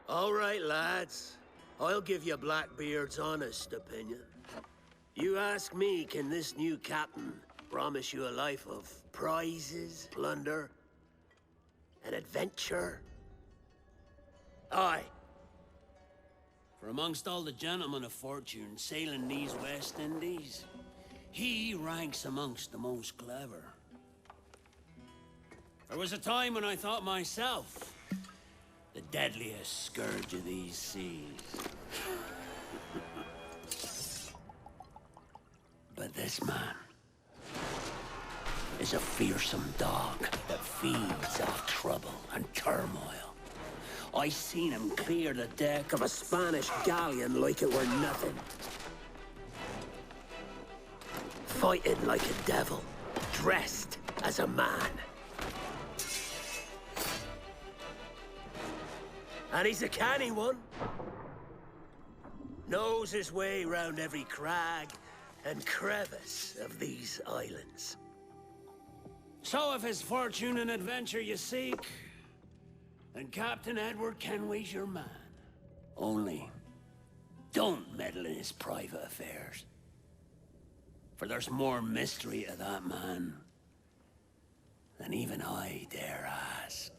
All right, lads. I'll give you Blackbeard's honest opinion. You ask me, can this new captain promise you a life of prizes, plunder, and adventure? Aye. For amongst all the gentlemen of fortune sailing these West Indies, he ranks amongst the most clever. There was a time when I thought myself the deadliest scourge of these seas. But this man is a fearsome dog that feeds off trouble and turmoil. I seen him clear the deck of a Spanish galleon like it were nothing. Fighting like a devil, dressed as a man. And he's a canny one. Knows his way round every crag and crevice of these islands. So if it's fortune and adventure you seek, then Captain Edward Kenway's your man. Only, don't meddle in his private affairs. For there's more mystery to that man than even I dare ask.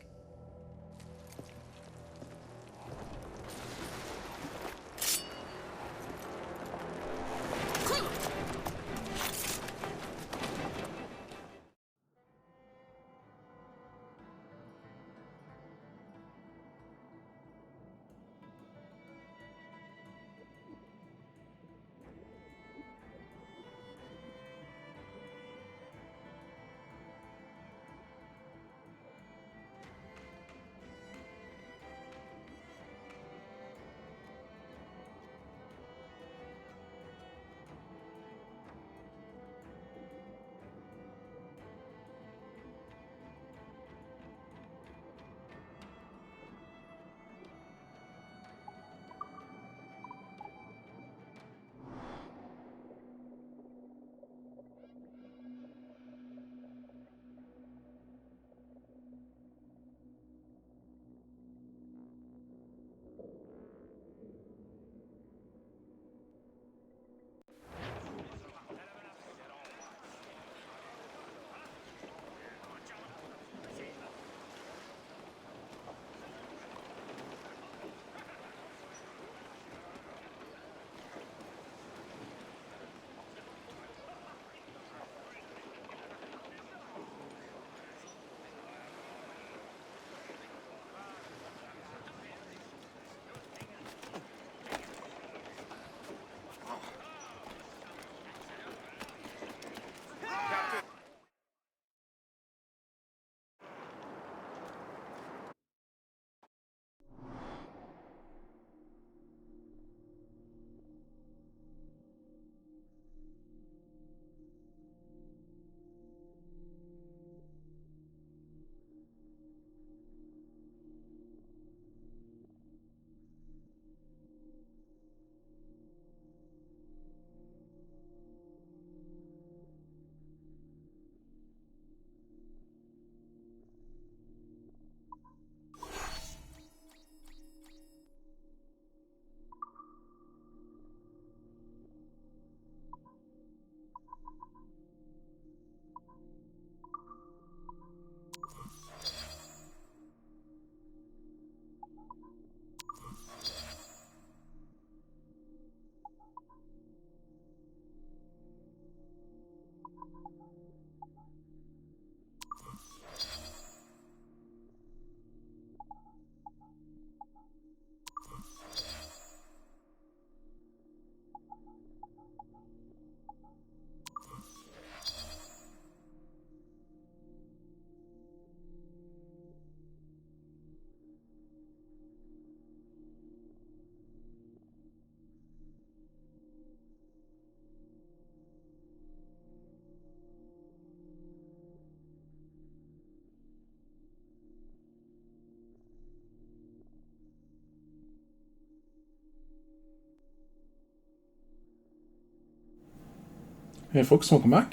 Hey folks, welcome back.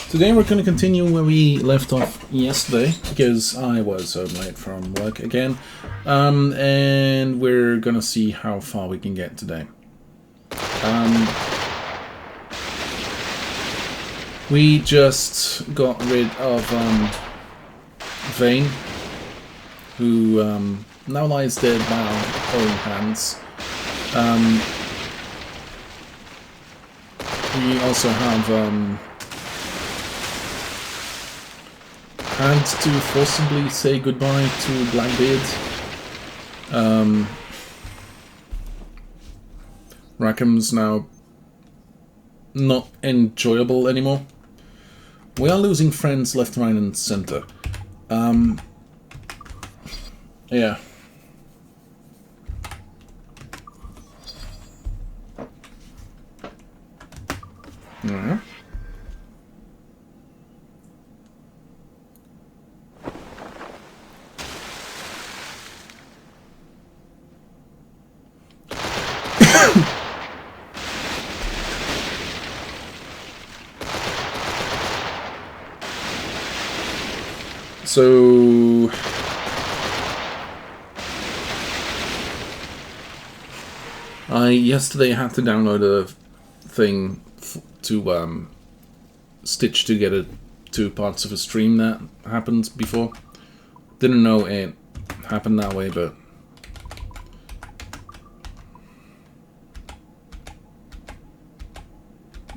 Today we're going to continue where we left off yesterday, because I was home late from work again, and we're going to see how far we can get today. We just got rid of Vane, who now lies dead by our own hands. We also have had to forcibly say goodbye to Blackbeard. Rackham's now not enjoyable anymore. We are losing friends left, right, and center. Yeah. Alright. So I yesterday had to download a thing to stitch together two parts of a stream that happened before. Didn't know it happened that way, but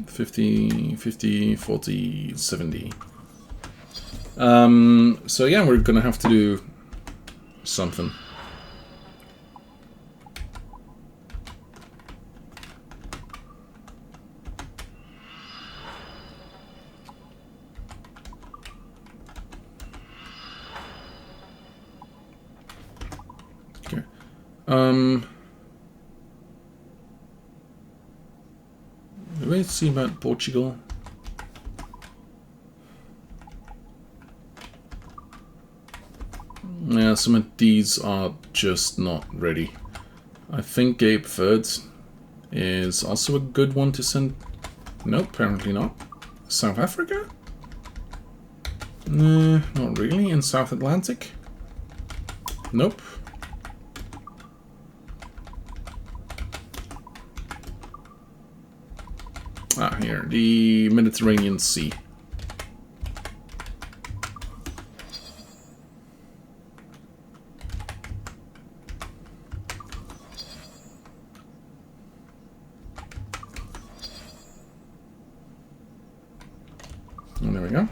$50, 40, 70. So yeah, we're gonna have to do something. Okay. Let's see about Portugal. Yeah, some of these are just not ready. I think Cape Verde is also a good one to send. Nope, apparently not. South Africa? Nah, not really. In South Atlantic? Nope. Ah, here. The Mediterranean Sea. And there we go.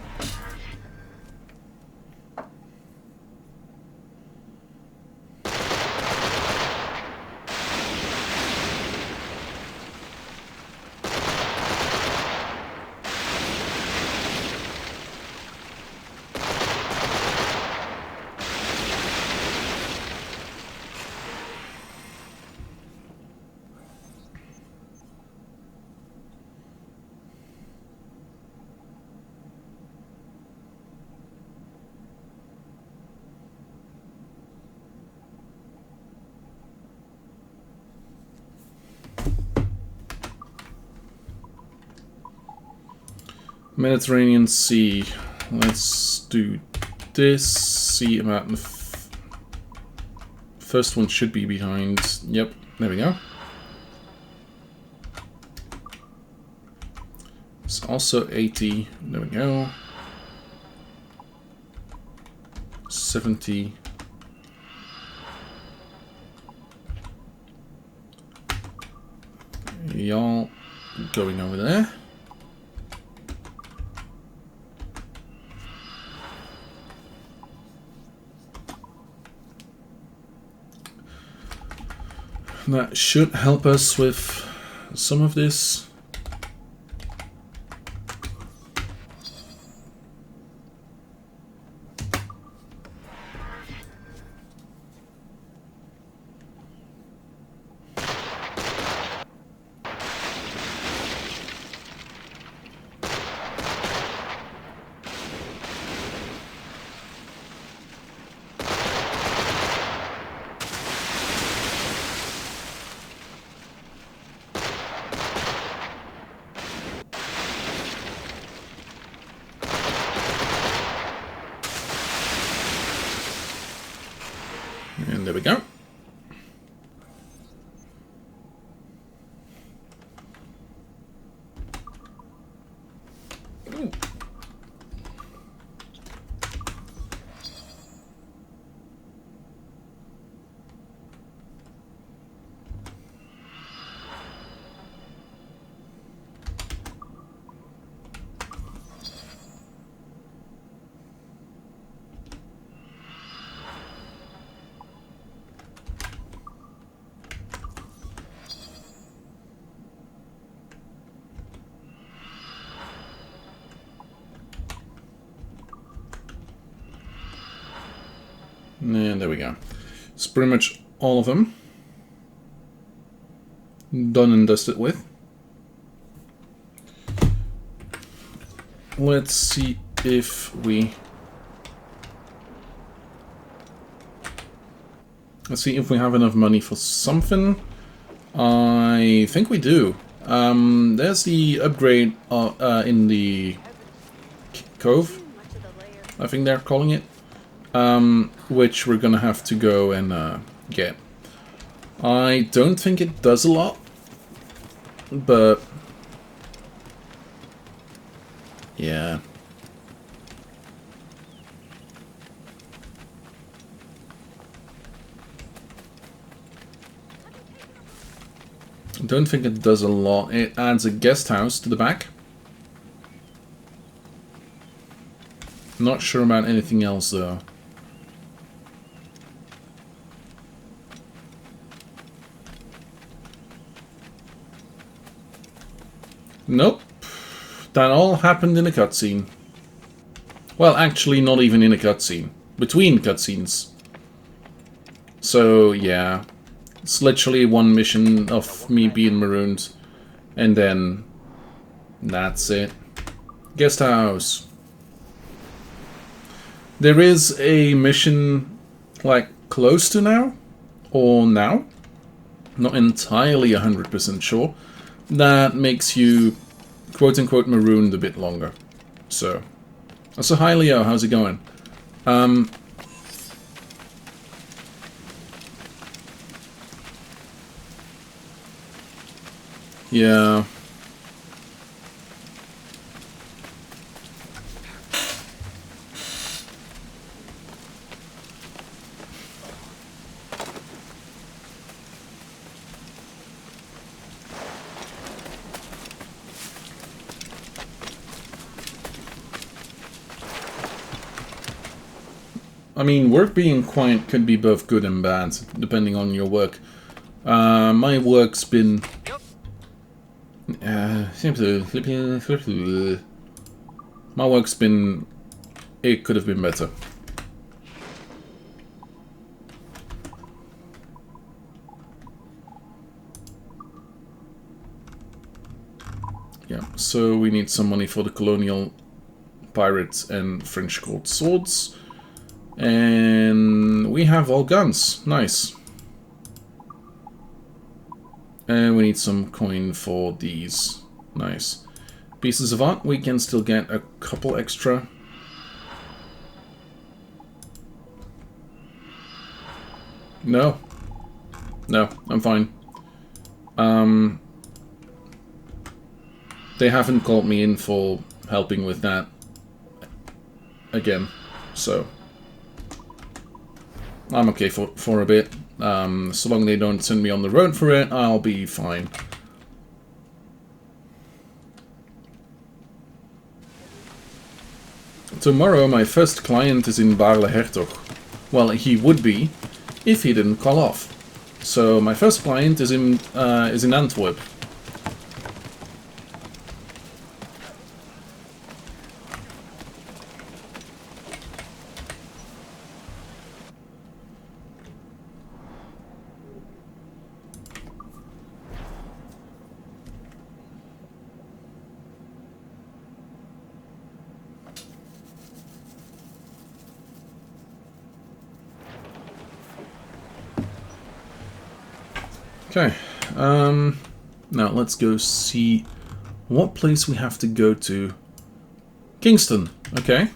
Mediterranean Sea. Let's do this. See about the first one should be behind. Yep, there we go. It's also 80. There we go. 70. Y'all going over there. That should help us with some of this. And there we go. It's pretty much all of them. Done and dusted with. Let's see if we... Let's see if we have enough money for something. I think we do. There's the upgrade in the cove, I think they're calling it, which we're gonna have to go and get. I don't think it does a lot, but yeah. I don't think it does a lot. It adds a guest house to the back. Not sure about anything else though. Nope. That all happened in a cutscene. Well, actually not even in a cutscene. Between cutscenes. So, yeah. It's literally one mission of me being marooned. And then... that's it. Guest house. There is a mission, like, close to now. Or now. Not entirely 100% sure. That makes you, quote-unquote, marooned a bit longer. So. So, hi Leo, how's it going? Yeah. I mean, work being quiet could be both good and bad, depending on your work. My work's been... my work's been... it could have been better. Yeah, so we need some money for the colonial pirates and French court swords. And we have all guns. Nice. And we need some coin for these. Nice. Pieces of art. We can still get a couple extra. No. No, I'm fine. They haven't called me in for helping with that again, so I'm okay for a bit. So long they don't send me on the road for it, I'll be fine. Tomorrow my first client is in Baarle-Hertog. Well, he would be if he didn't call off. So my first client is in Antwerp. Okay, now let's go see what place we have to go to. Kingston, okay.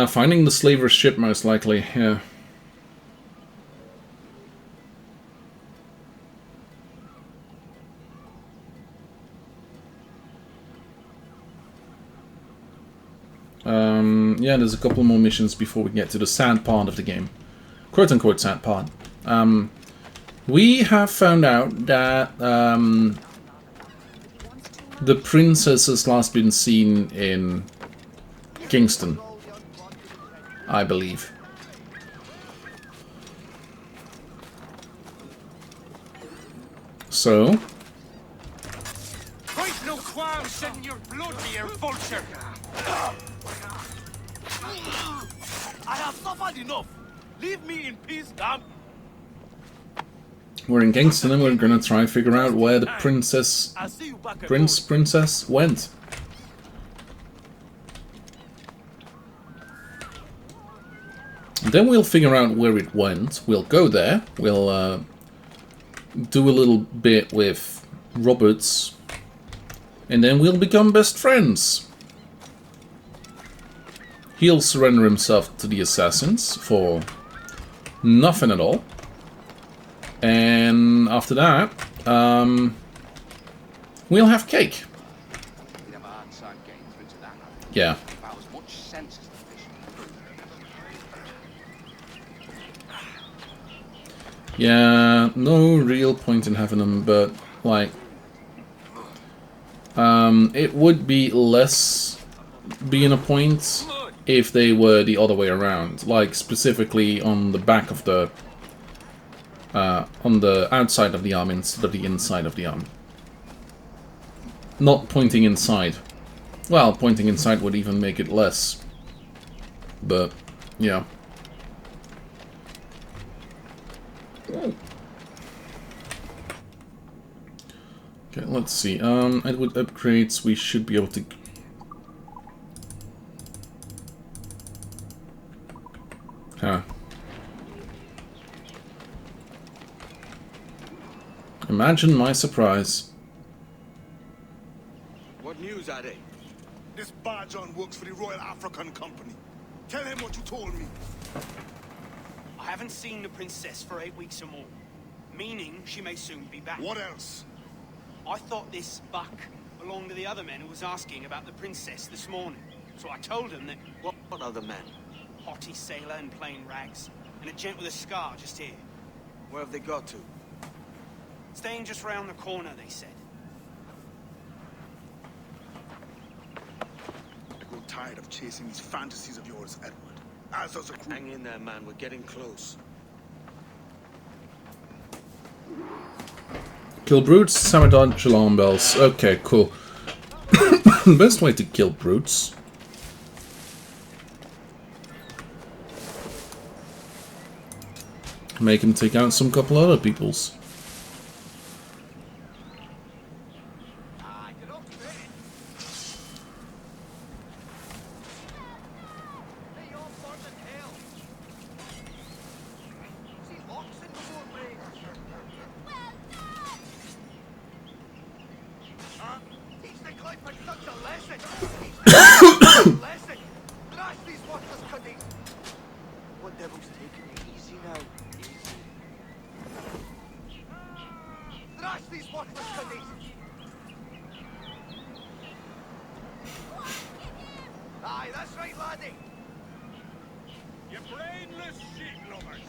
Finding the slaver's ship most likely, yeah. Yeah, there's a couple more missions before we get to the sad part of the game. Quote-unquote sad part. We have found out that the princess has last been seen in Kingston, I believe. So, I've no qualms shedding your blood here, vulture. I have suffered enough. Leave me in peace, damn. we're in Kingston and we're gonna try and figure out where the princess I'll see you back at princess went. And then we'll figure out where it went. We'll go there. We'll do a little bit with Roberts, and then we'll become best friends. He'll surrender himself to the assassins for nothing at all. And after that, we'll have cake. Yeah. Yeah, no real point in having them, but, like, it would be less being a point if they were the other way around. Like, specifically on the back of the, on the outside of the arm instead of the inside of the arm. Not pointing inside. Well, pointing inside would even make it less. But, yeah. Okay, let's see. Edward upgrades, we should be able to... Huh. Imagine my surprise. What news are they? This Barjon works for the Royal African Company. Tell him what you told me. I haven't seen the princess for 8 weeks or more, meaning she may soon be back. What else? I thought this buck belonged to the other men who was asking about the princess this morning. So I told him that... What other men? Haughty sailor in plain rags, and a gent with a scar just here. Where have they got to? Staying just round the corner, they said. I grow tired of chasing these fantasies of yours, Edward. As does a crew. Hang in there, man. We're getting close. Kill brutes, sabotage alarm bells. Okay, cool. Best way to kill brutes. Make him take out some couple other people's. What devil's taking it easy now? Easy. Thrash these worthless cunnies! Aye, that's right, laddie! You brainless sheep lovers!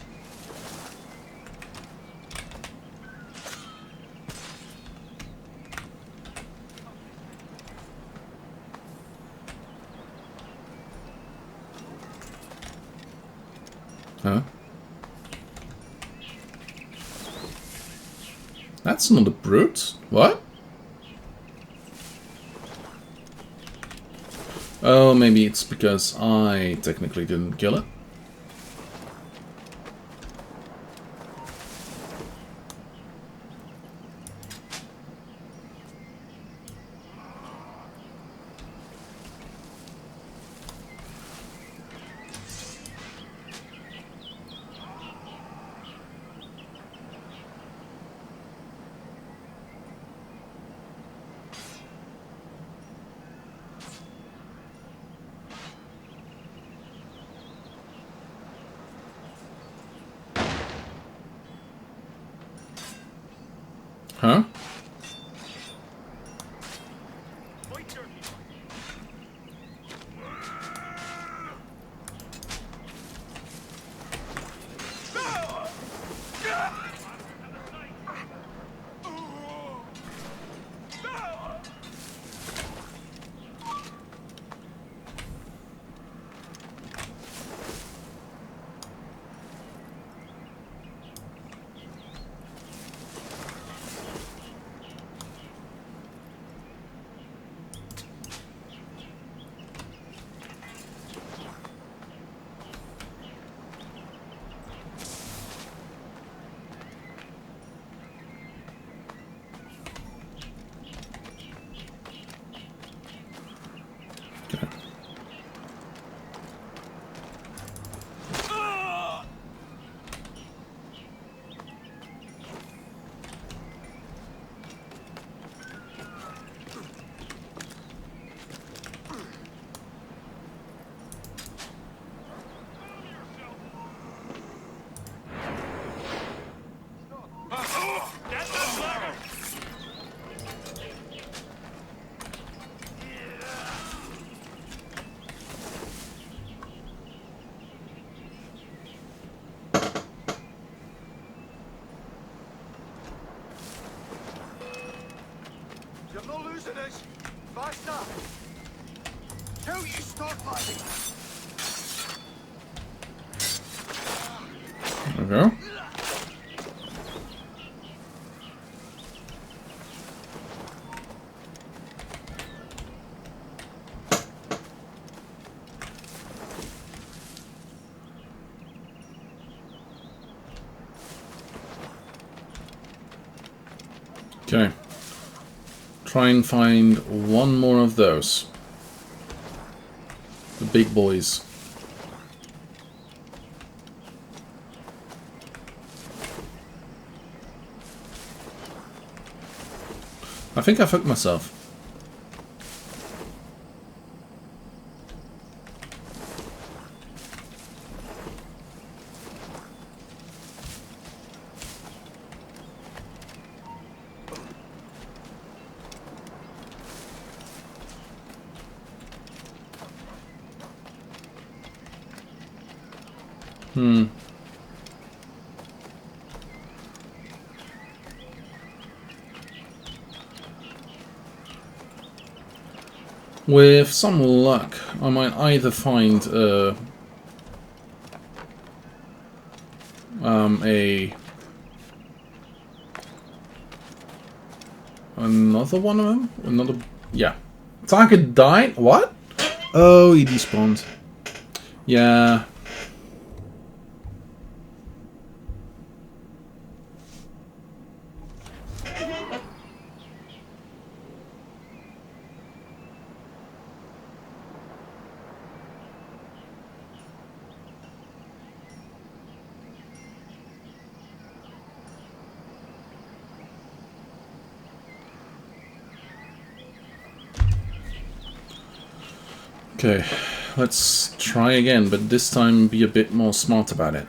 Huh? That's not a brute. What? Oh, maybe it's because I technically didn't kill it. Huh? start. Till you start, laddie. There we go. Okay. Try and find one more of those. The big boys. I think I fucked myself. With some luck, I might either find another one of them? Another, yeah. Target died? What? Oh, he despawned. Yeah. Okay, let's try again, but this time be a bit more smart about it.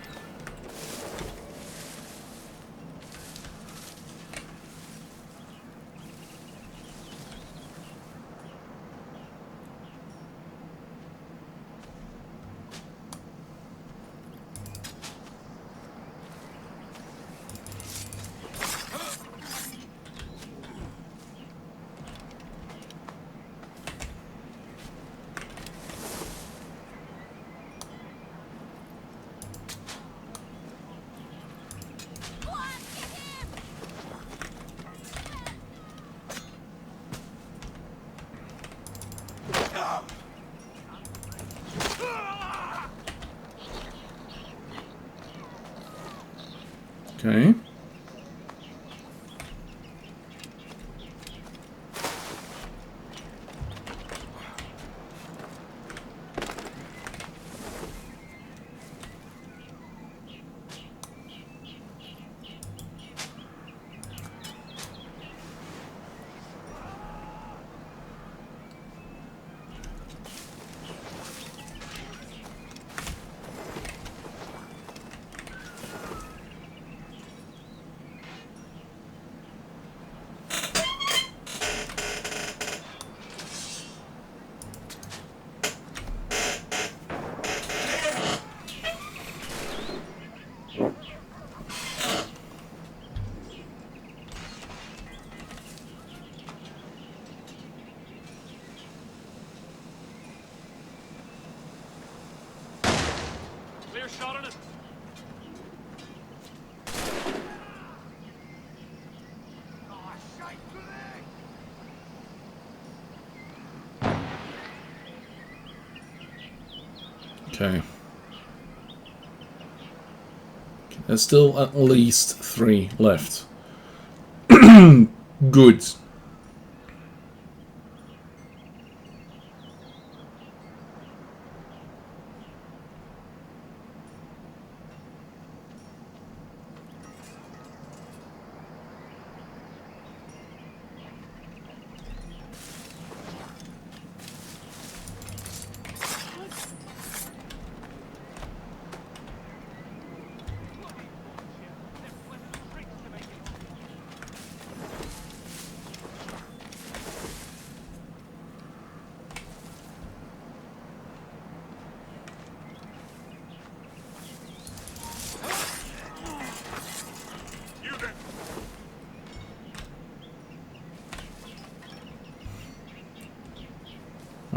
Okay. Clear shot on it. Oh, shite, grenade! Okay. There's still at least 3 left. Good.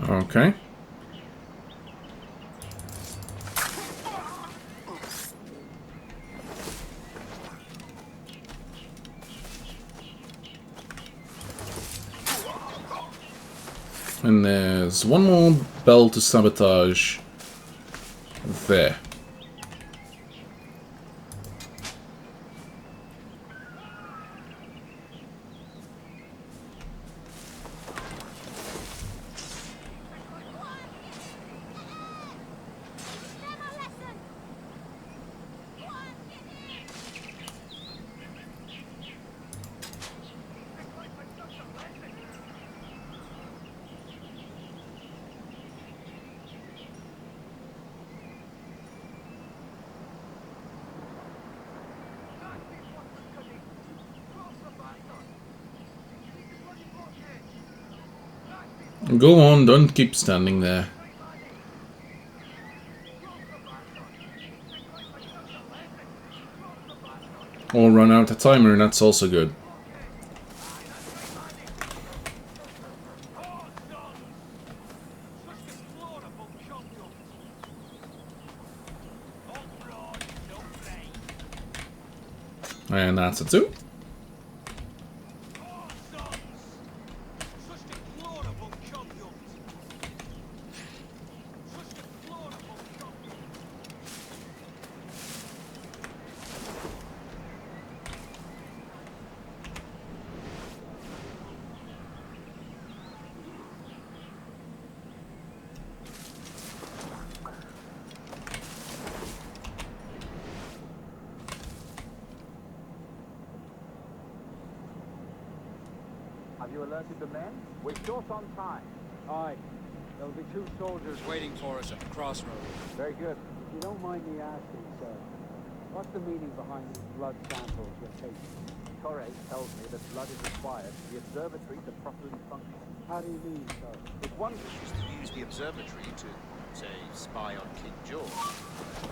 Okay. And there's one more bell to sabotage there. Go on, don't keep standing there. Or run out of timer, and that's also good. And that's it too. Have you alerted the men? We're short on time. Aye. There'll be 2 soldiers waiting for us at the crossroads. Very good. If you don't mind me asking, sir, what's the meaning behind these blood samples you're taking? Torres tells me that blood is required for the observatory to properly function. How do you mean, sir? If one wishes to use the observatory to, say, spy on King George,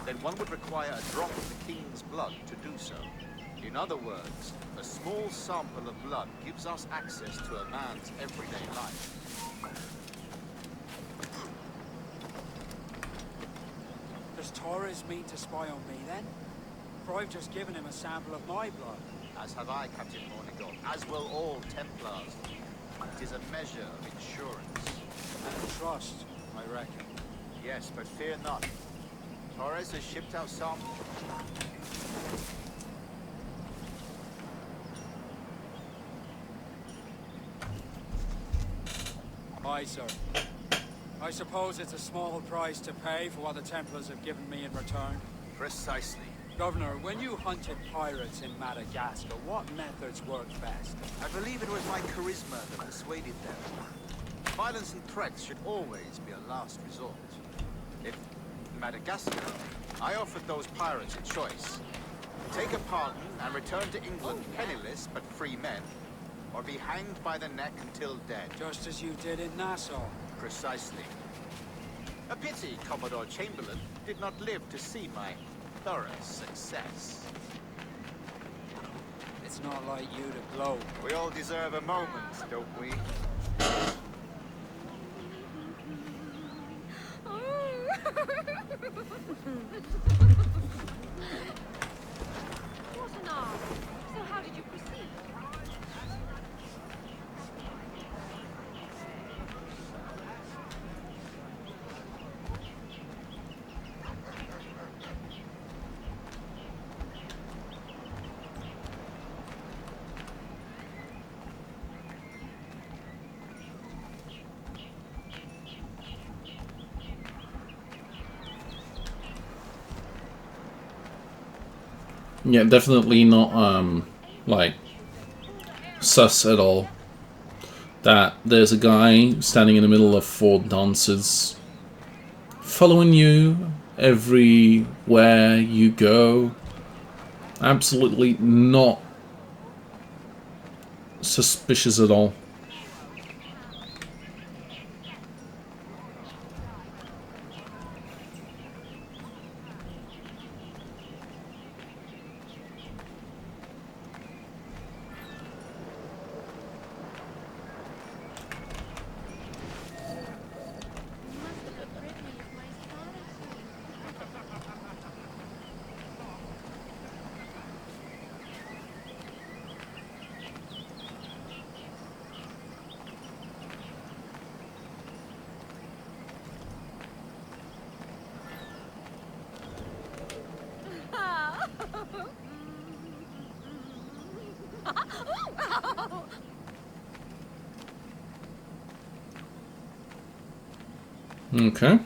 then one would require a drop of the king's blood to do so. In other words, a small sample of blood gives us access to a man's everyday life. Does Torres mean to spy on me, then? For I've just given him a sample of my blood. As have I, Captain Mornigon, as will all Templars. It is a measure of insurance. And trust, I reckon. Yes, but fear not. Torres has shipped out some. Aye, sir. I suppose it's a small price to pay for what the Templars have given me in return. Precisely. Governor, when you hunted pirates in Madagascar, what methods worked best? I believe it was my charisma that persuaded them. Violence and threats should always be a last resort. In Madagascar, I offered those pirates a choice. Take a pardon and return to England penniless but free men, or be hanged by the neck until dead. Just as you did in Nassau. Precisely. A pity Commodore Chamberlain did not live to see my thorough success. It's not like you to gloat. We all deserve a moment, don't we? What an art. So how did you proceed? Yeah, definitely not, like, sus at all. That there's a guy standing in the middle of 4 dancers, following you everywhere you go. Absolutely not suspicious at all. Okay.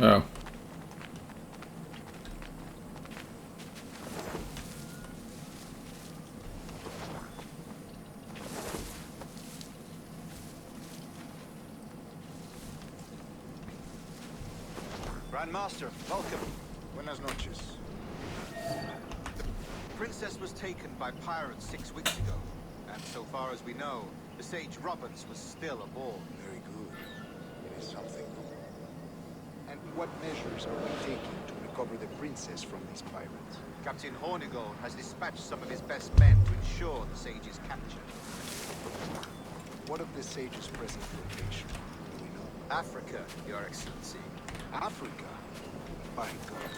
Oh. Grandmaster, welcome. Buenas noches. The princess was taken by pirates 6 weeks ago, and so far as we know, the Sage Roberts was still aboard. Very good. It is something. And what measures are we taking to recover the princess from these pirates? Captain Hornigold has dispatched some of his best men to ensure the Sage's capture. What of the Sage's present location? Do we know? Africa, Your Excellency. Africa? By God.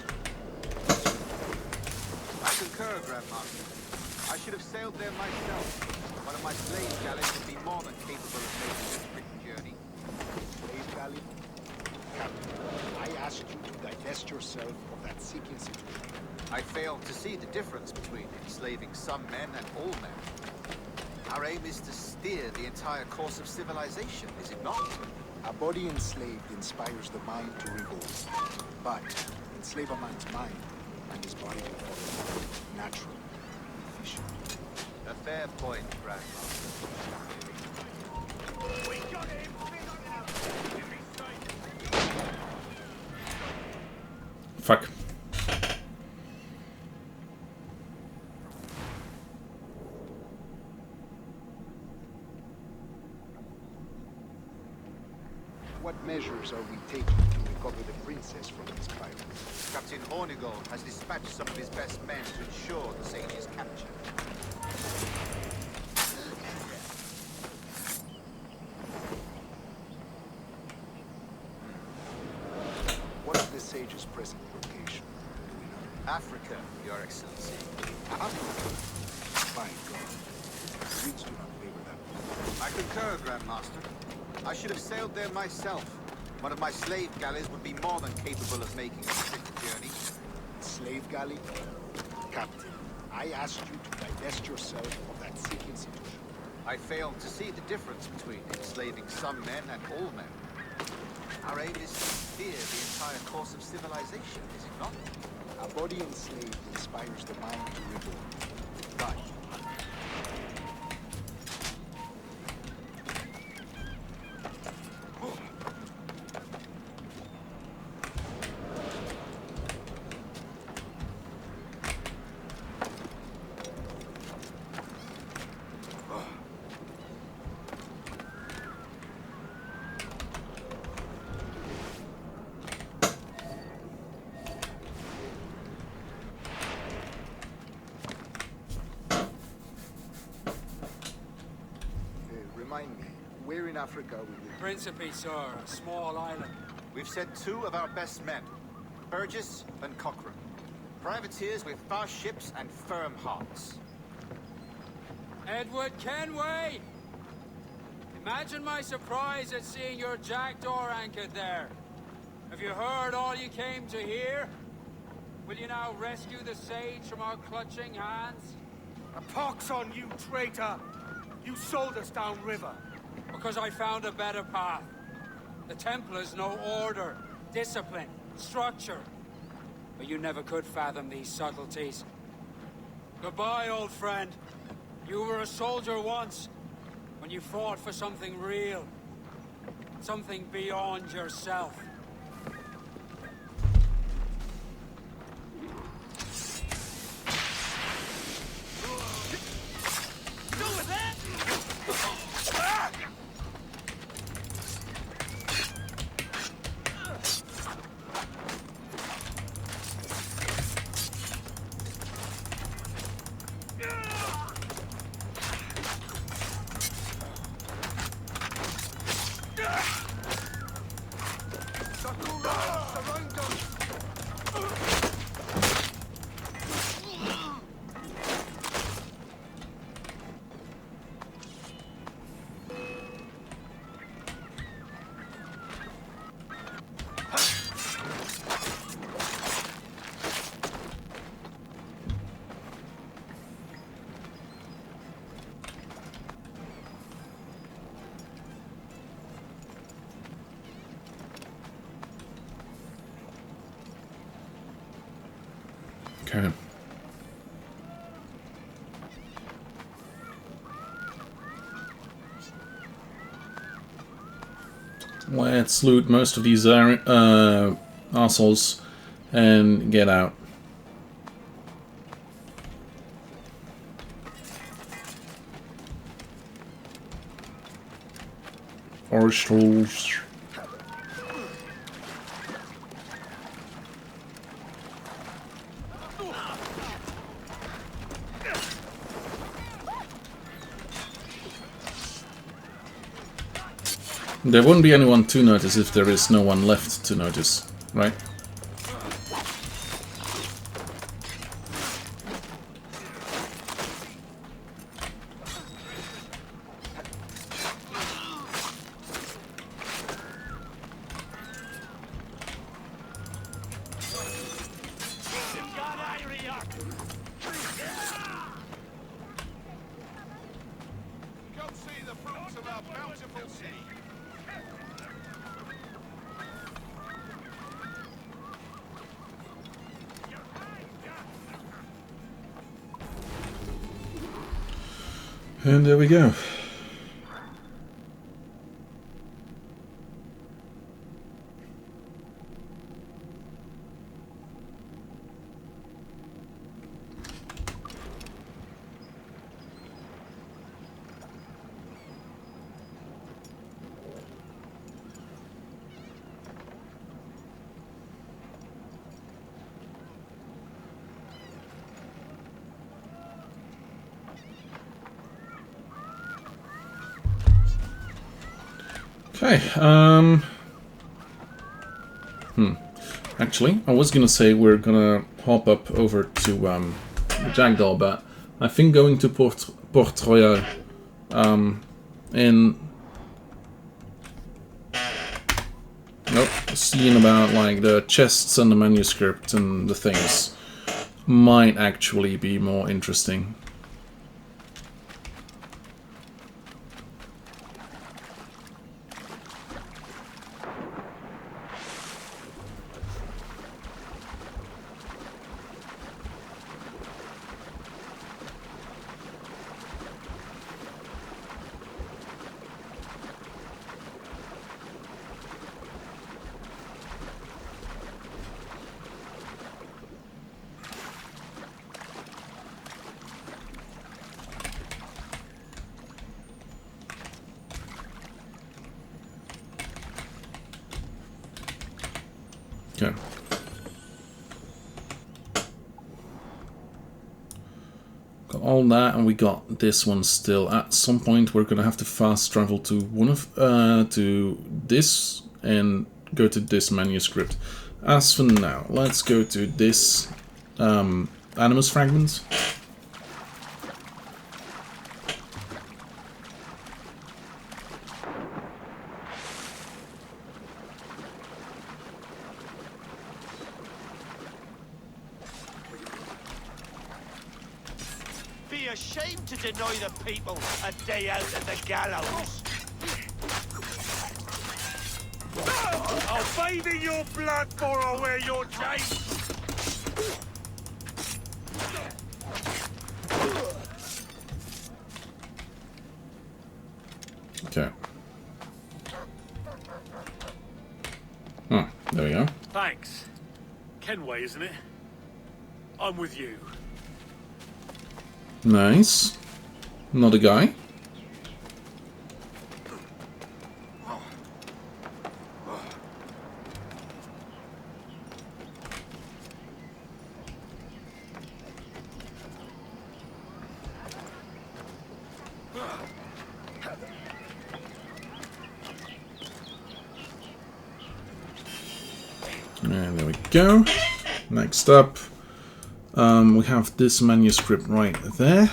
I concur, Grandmaster. I should have sailed there myself. One of my slave galleys would be more than capable of making this tricky journey. Slave galley? Captain, I asked you to divest yourself of that sick institution. I failed to see the difference between enslaving some men and all men. Our aim is to steer the entire course of civilization, is it not? A body enslaved inspires the mind to revolt. But enslave a man's mind, and his body will follow. Natural. Efficient. A fair point, Grandmaster. We got him! Fuck. What measures are we taking to recover the princess from these pirates? Captain Hornigold has dispatched some of his best men to ensure the Sage's capture. What is the Sage's present location? Do we know? Africa, Your Excellency. Africa? By God. The Greeks do not favor that. I concur, Grandmaster. I should have sailed there myself. One of my slave galleys would be more than capable of making a tricky journey. Slave galley? Captain, I asked you to divest yourself of that sick institution. I failed to see the difference between enslaving some men and all men. Our aim is to steer the entire course of civilization, is it not? A body enslaved inspires the mind to revolt. But remind me, where in Africa will we... Principe, sir, a small island. We've sent 2 of our best men, Burgess and Cochrane. Privateers with fast ships and firm hearts. Edward Kenway! Imagine my surprise at seeing your jackdaw anchored there. Have you heard all you came to hear? Will you now rescue the Sage from our clutching hands? A pox on you, traitor! You sold us downriver. Because I found a better path. The Templars know order, discipline, structure. But you never could fathom these subtleties. Goodbye, old friend. You were a soldier once, when you fought for something real. Something beyond yourself. Okay. Let's loot most of these assholes and get out. Arseholes. There wouldn't be anyone to notice if there is no one left to notice, right? Come see the fruits of our bountiful sea. And there we go. Okay, Actually, I was gonna say we're gonna hop up over to Jackdaw, but I think going to Port Royal and seeing about like the chests and the manuscript and the things might actually be more interesting. Okay. Got all that, and we got this one still. At some point, we're gonna have to fast travel to one of to this and go to this manuscript. As for now, let's go to this Animus fragments. Be ashamed to deny the people a day out at the gallows. I'll bathe in your blood before I wear your chains. Okay. Oh, there we go. Thanks. Kenway, isn't it? I'm with you. Nice. Another guy. And there we go. Next up, we have this manuscript right there.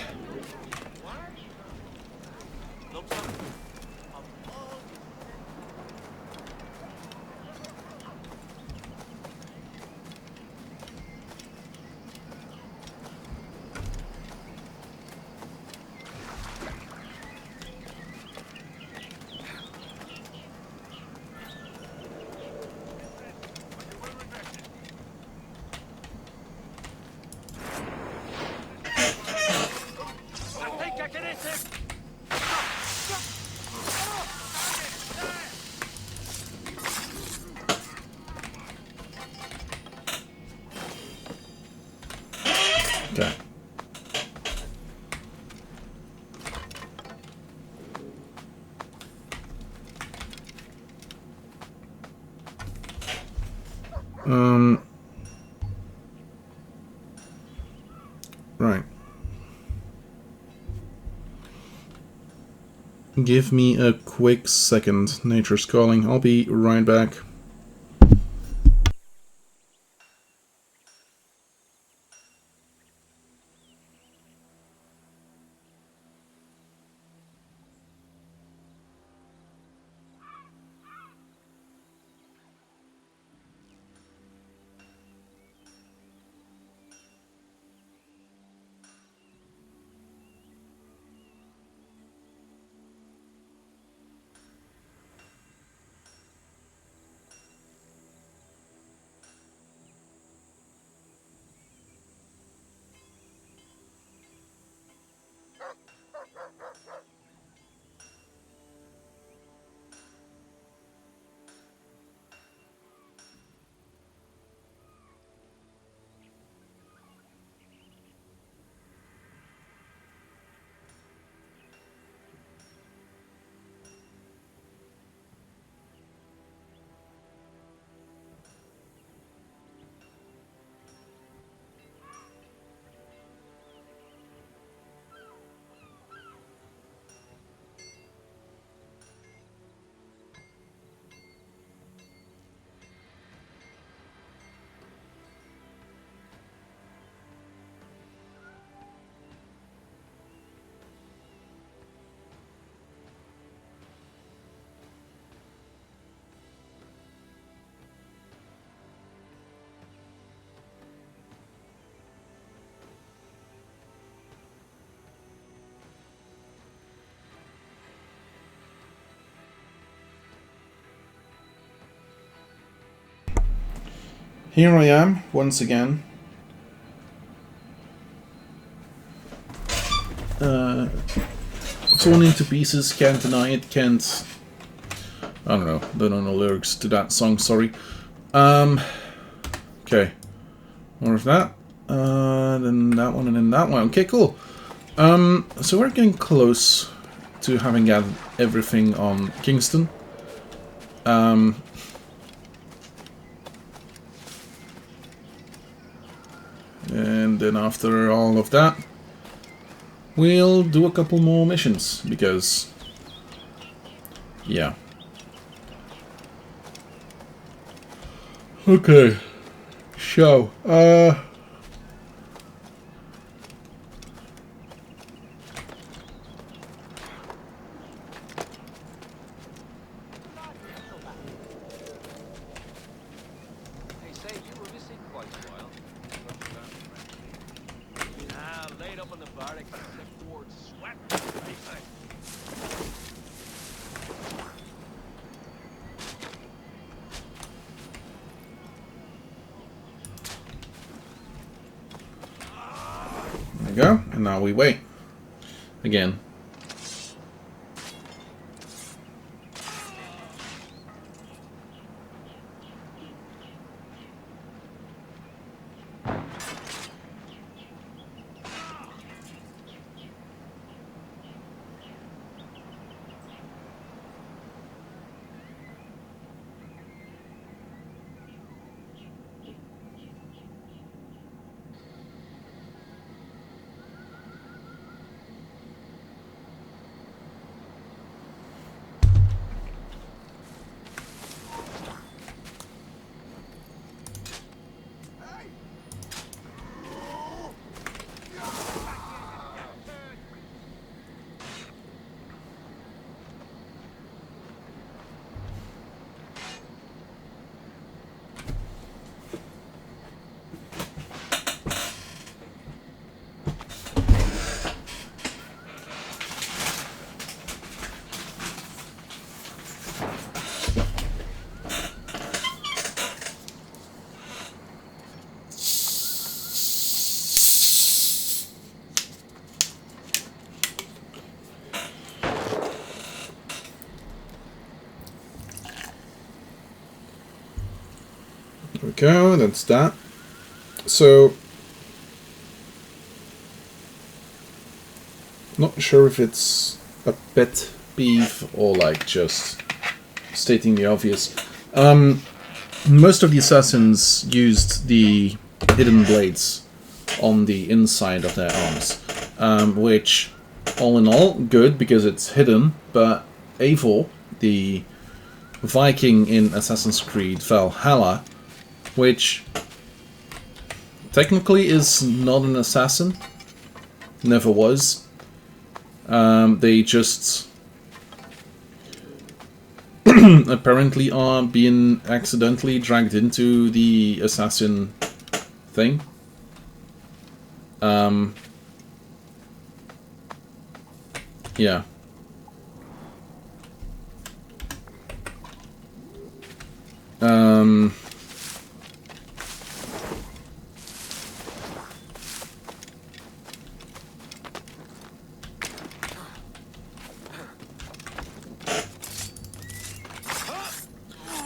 Right. Give me a quick second. Nature's calling. I'll be right back. Here I am, once again. Torn into pieces, can't deny it, can't... I don't know the lyrics to that song, sorry. Okay. More of that. Then that one and then that one. Okay, cool. So we're getting close to having gathered everything on Kingston. And then after all of that, we'll do a couple more missions, because... yeah. Okay. So, there we go, and now we wait. Again. There we go, that's that. So, not sure if it's a pet peeve or like just stating the obvious. most of the assassins used the hidden blades on the inside of their arms, which, all in all, good because it's hidden, but Eivor, the Viking in Assassin's Creed Valhalla, which technically is not an assassin, never was. They just apparently are being accidentally dragged into the assassin thing. Yeah.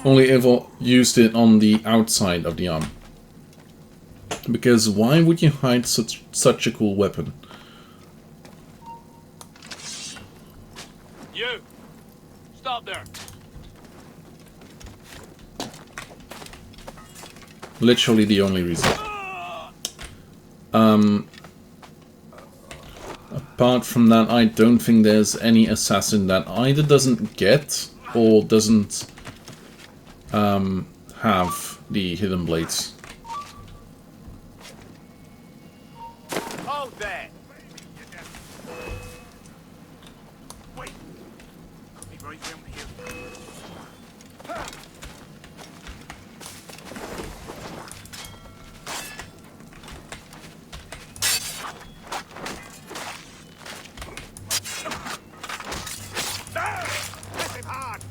Only ever used it on the outside of the arm. Because why would you hide such a cool weapon? You! Stop there! Literally the only reason. Apart from that, I don't think there's any assassin that either doesn't get or doesn't have the hidden blades. Hold there. Wait. I'll be right down here. Press him hard.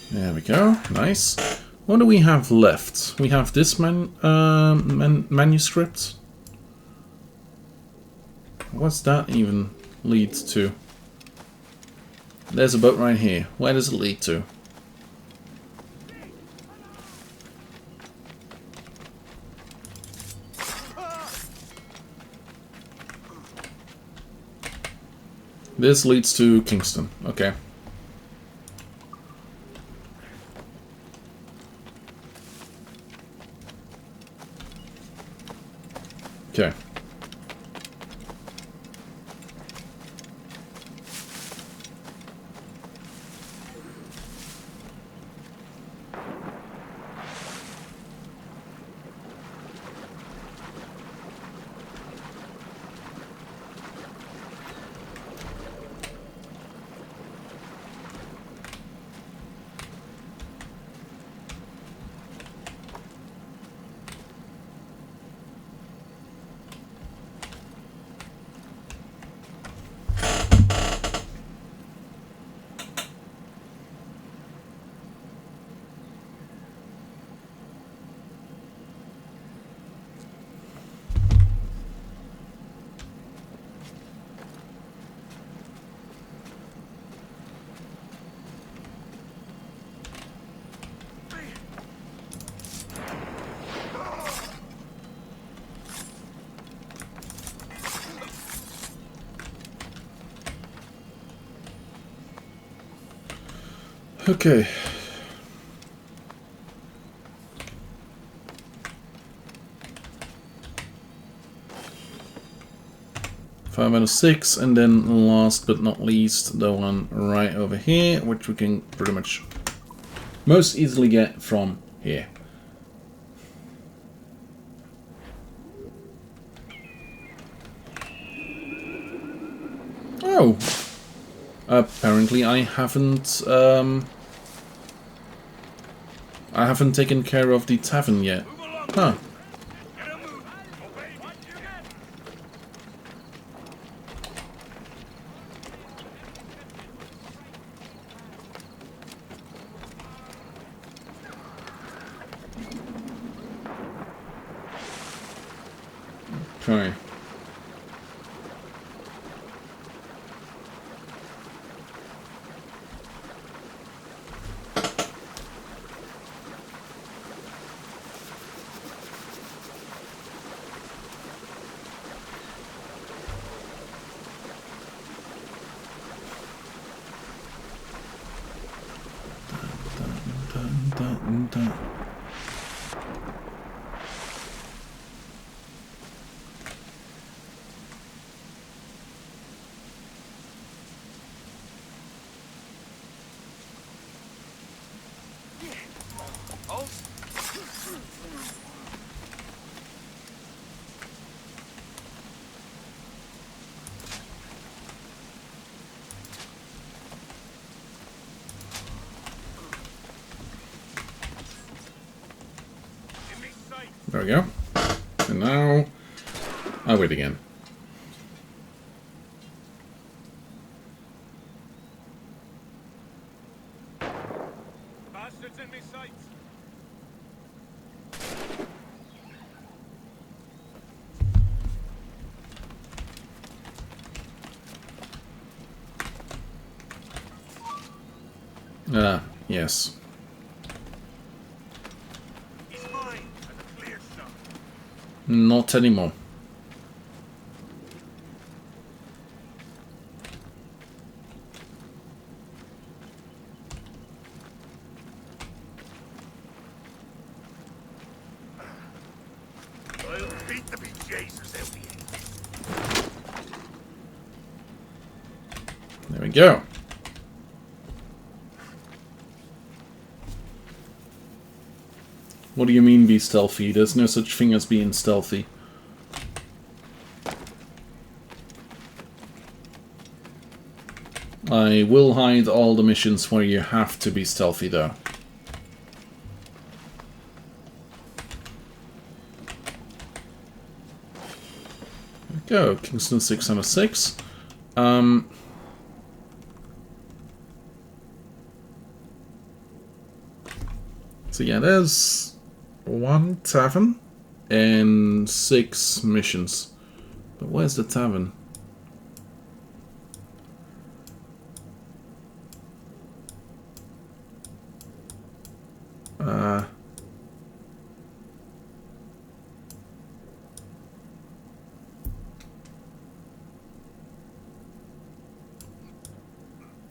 There we go. Nice. What do we have left? We have this manuscript. What's that even lead to? There's a boat right here. Where does it lead to? This leads to Kingston. Okay. Okay. Okay. Five out of 6, and then last but not least, the one right over here, which we can pretty much most easily get from here. Oh! Apparently I haven't taken care of the tavern yet. Huh. Okay. And, there we go. And now I wait again. Bastards in me sights. Yes. He's mine as a clear shot. Not anymore. I'll beat the bejesus out of you. There we go. What do you mean be stealthy? There's no such thing as being stealthy. I will hide all the missions where you have to be stealthy though. There we go, Kingston 606. So yeah, there's 1 tavern and 6 missions. But where's the tavern?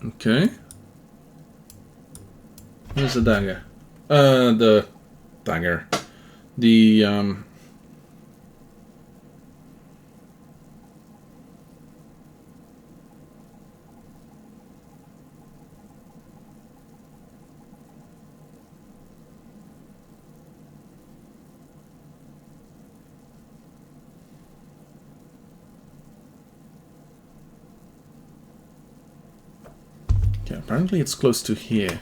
Okay. Where's the dagger? The dagger. The, okay, apparently it's close to here.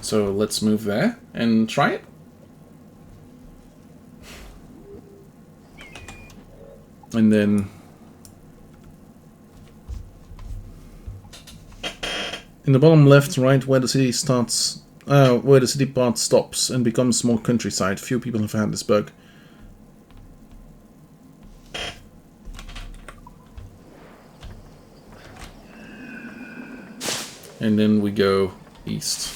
So let's move there and try it. And then in the bottom left, right, where the city starts, where the city part stops and becomes more countryside. Few people have had this bug. And then we go east.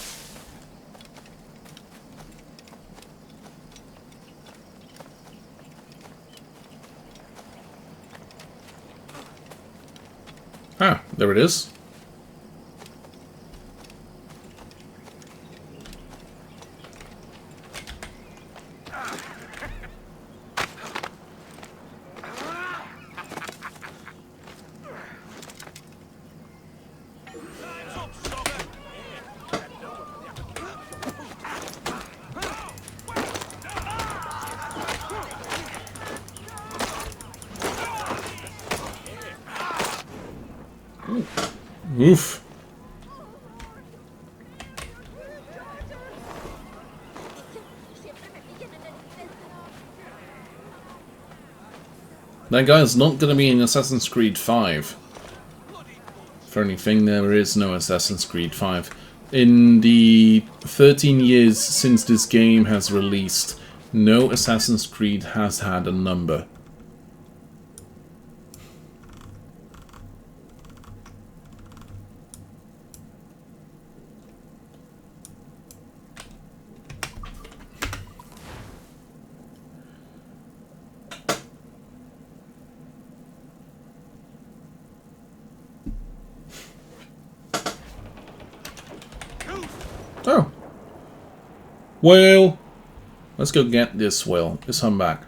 Ah, there it is. Oof. That guy's not going to be in Assassin's Creed 5. For anything, there is no Assassin's Creed 5. In the 13 years since this game has released, no Assassin's Creed has had a number. Oh. Whale! Let's go get this whale. Just come back.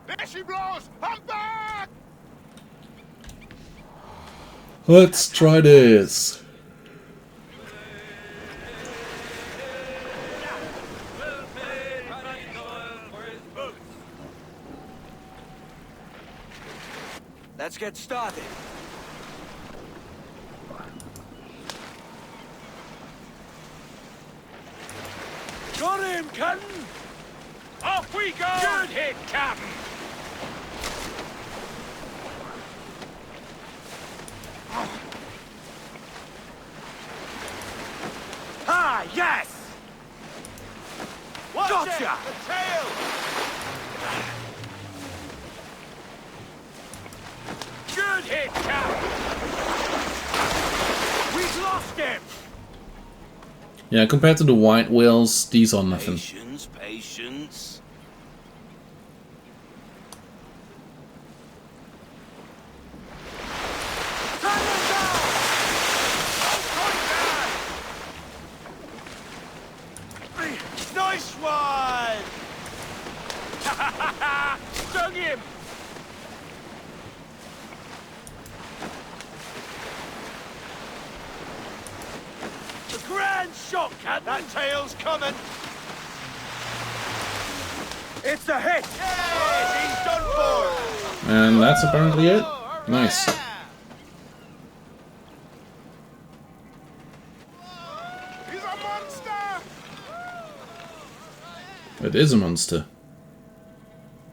There she blows! I'm back! Let's try this. Let's get started. Got him, Captain! Off we go! Good hit, Captain! Ah, yes! Watch Gotcha! it! The tail! Good hit, Captain! We've lost him! Yeah, compared to the white whales, these are nothing. Patience, patience. Turn them down! Nice one! Stung him! A grand shot, Captain! That tail's coming! It's a hit! Yes, he's done for! And that's apparently it. Nice. He's a monster! It is a monster.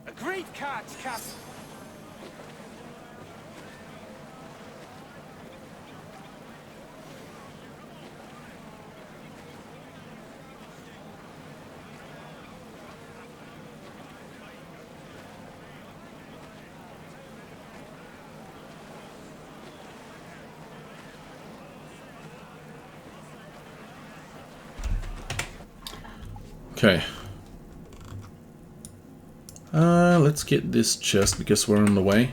A great catch, Captain! Okay. Let's get this chest because we're on the way.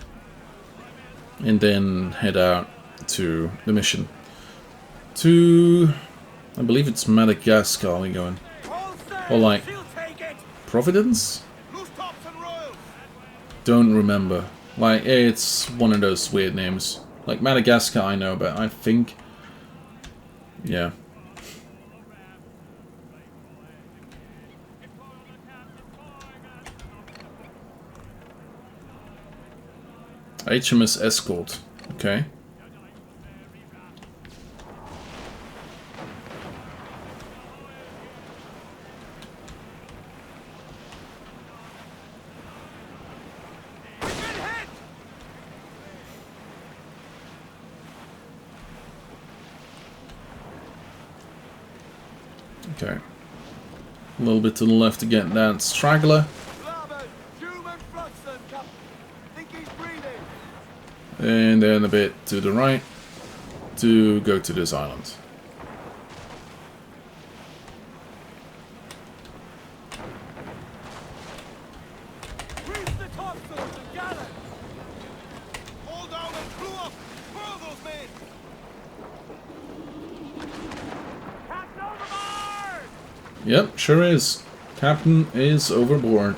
And then head out to the mission. To... I believe it's Madagascar we're going. Or like... Providence? Don't remember. Like, it's one of those weird names. Like Madagascar I know, but I think... Yeah. HMS Escort. Okay. Okay. A little bit to the left to get that straggler. And then a bit to the right to go to this island. Yep, sure is. Captain is overboard.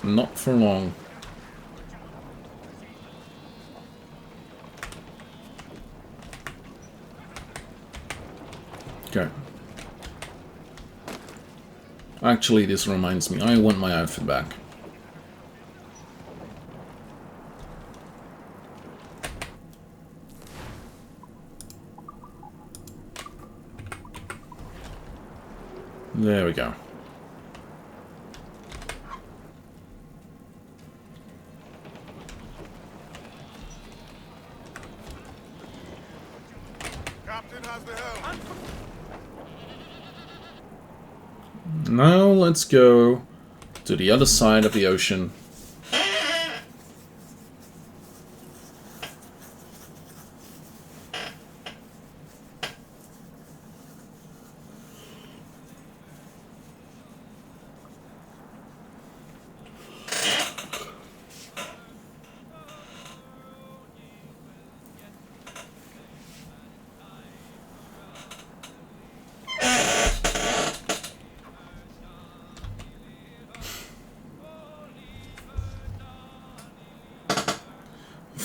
Not for long. Okay. Actually, this reminds me, I want my outfit back. There we go. Captain has the helm. Now let's go to the other side of the ocean.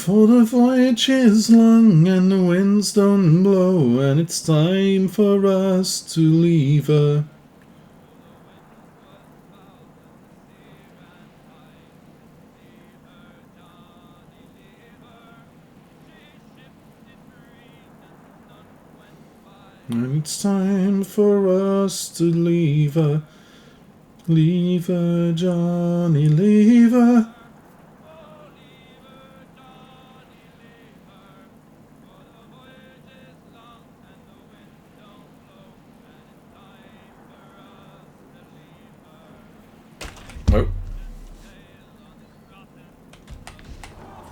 For the voyage is long and the winds don't blow, and it's time for us to leave her. And it's time for us to leave her. Leave her, Johnny, leave her. Oh.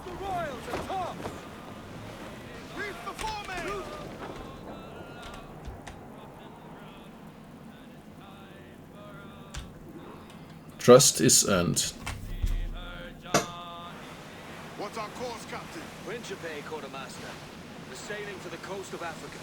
The royals are top! Reef before me! Trust is earned. What's our course, Captain? Principe, Quartermaster. We're sailing for the coast of Africa.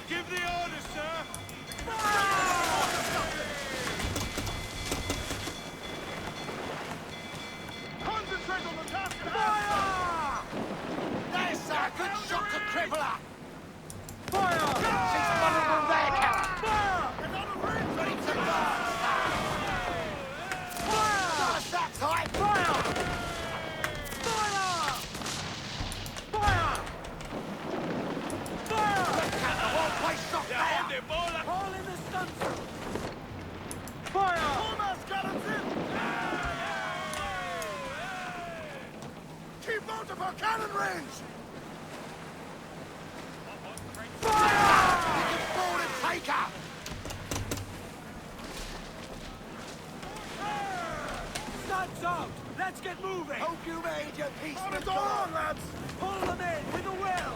Give the order, sir! Concentrate on the task at hand! There's a good shot to cripple her! Fire! She's vulnerable there, Captain! Fire! Get out of range! Ready to burn! Fire! Not that time! Fire! Fire! Fire! Fire! Captain, well-placed shot there! All in the stunsail! Fire! Foremost cannons in! Keep out of her cannon range! Fire! We can board and take her! Sun's out! Let's get moving! Hope you made your peace On with it all God! on, lads! Pull them in with a will!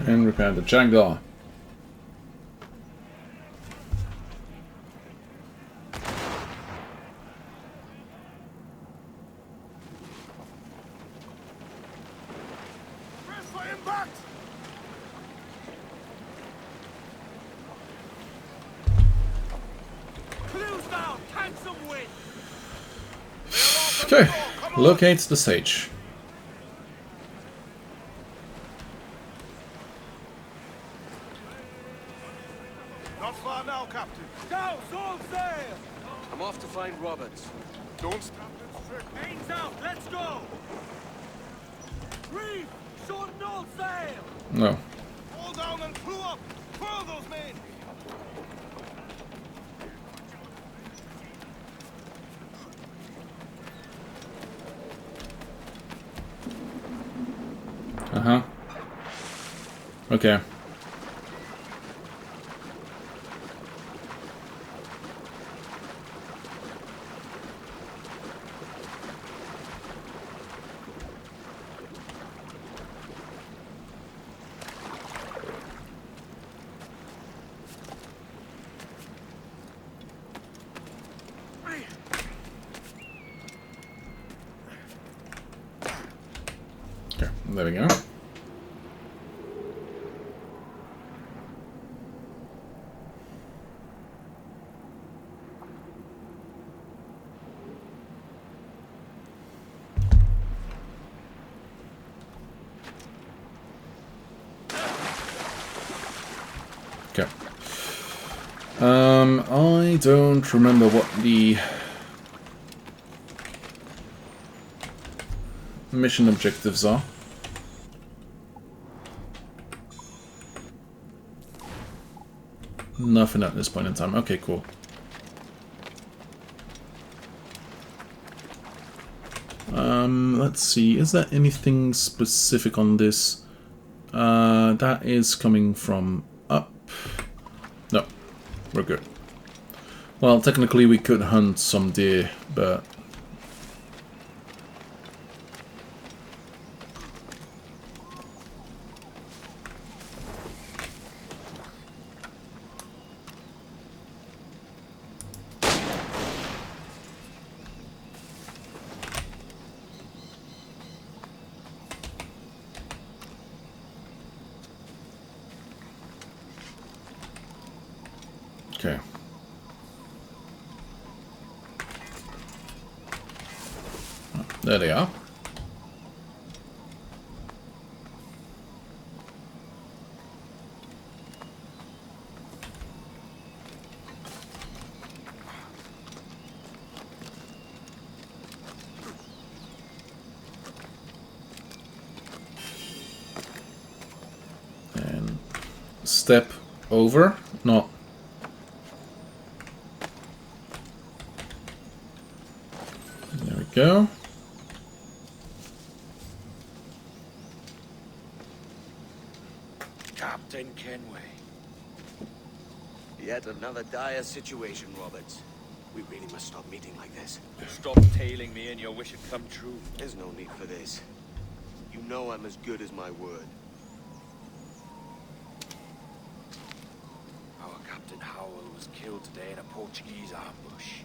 and repair the Jaguar. Okay, locates the sage. Not far now, Captain. Scouts, all sail! I'm off to find Roberts. Don't stop them strict. Mains out, let's go! Reef, shorten all sail! No. Fall down and crew up. Furl those men. Uh-huh. Okay. Okay, there we go. Okay. I don't remember what the mission objectives are. Nothing at this point in time. Okay, cool. Let's see. Is there anything specific on this? That is coming from up. No, we're good. Well, technically we could hunt some deer, but okay. Oh, there they are. And step over, not. There we go. Captain Kenway. Yet another dire situation, Roberts. We really must stop meeting like this. Stop tailing me and your wish had come true. There's no need for this. You know I'm as good as my word. Our Captain Howell was killed today in a Portuguese ambush.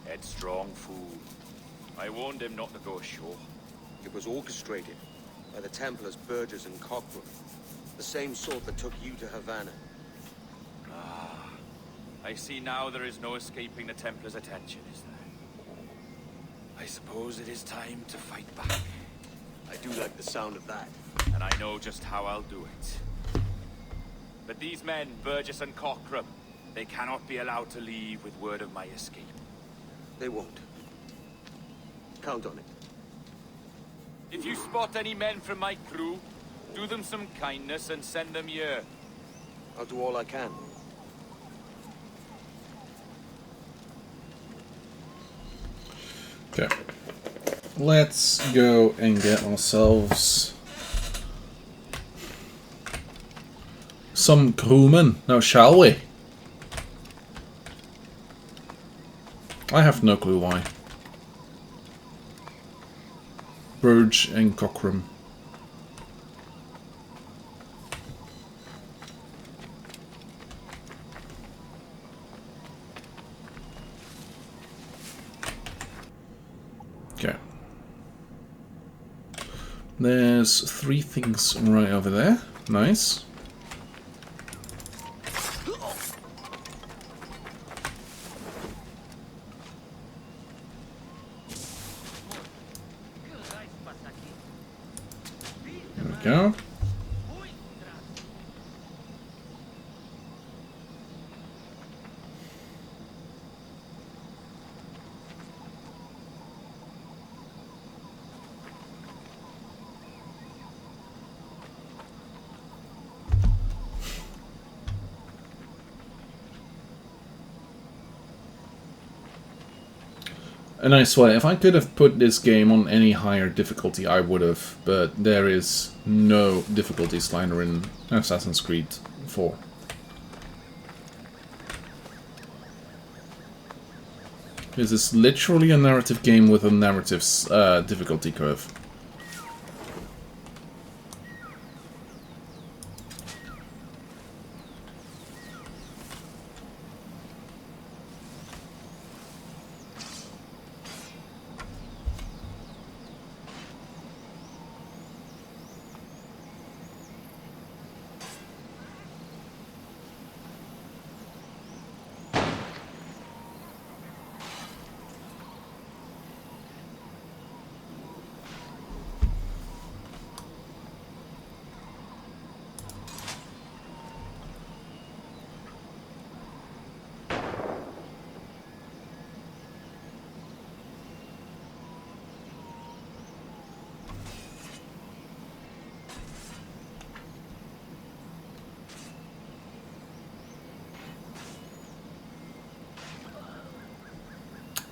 Headstrong fool. I warned him not to go ashore. It was orchestrated by the Templars Burgess and Cochrane. The same sort that took you to Havana. Ah, I see now there is no escaping the Templars' attention, is there? I suppose it is time to fight back. I do like the sound of that. And I know just how I'll do it. But these men, Burgess and Cochrane, they cannot be allowed to leave with word of my escape. They won't. Count on it. If you spot any men from my crew, do them some kindness and send them here. I'll do all I can. Okay. Let's go and get ourselves some crewmen. Now, shall we? I have no clue why. Burge and Cochrane. There's 3 things right over there. Nice. There we go. And I swear, if I could have put this game on any higher difficulty, I would have. But there is no difficulty slider in Assassin's Creed 4. This is literally a narrative game with a narrative difficulty curve.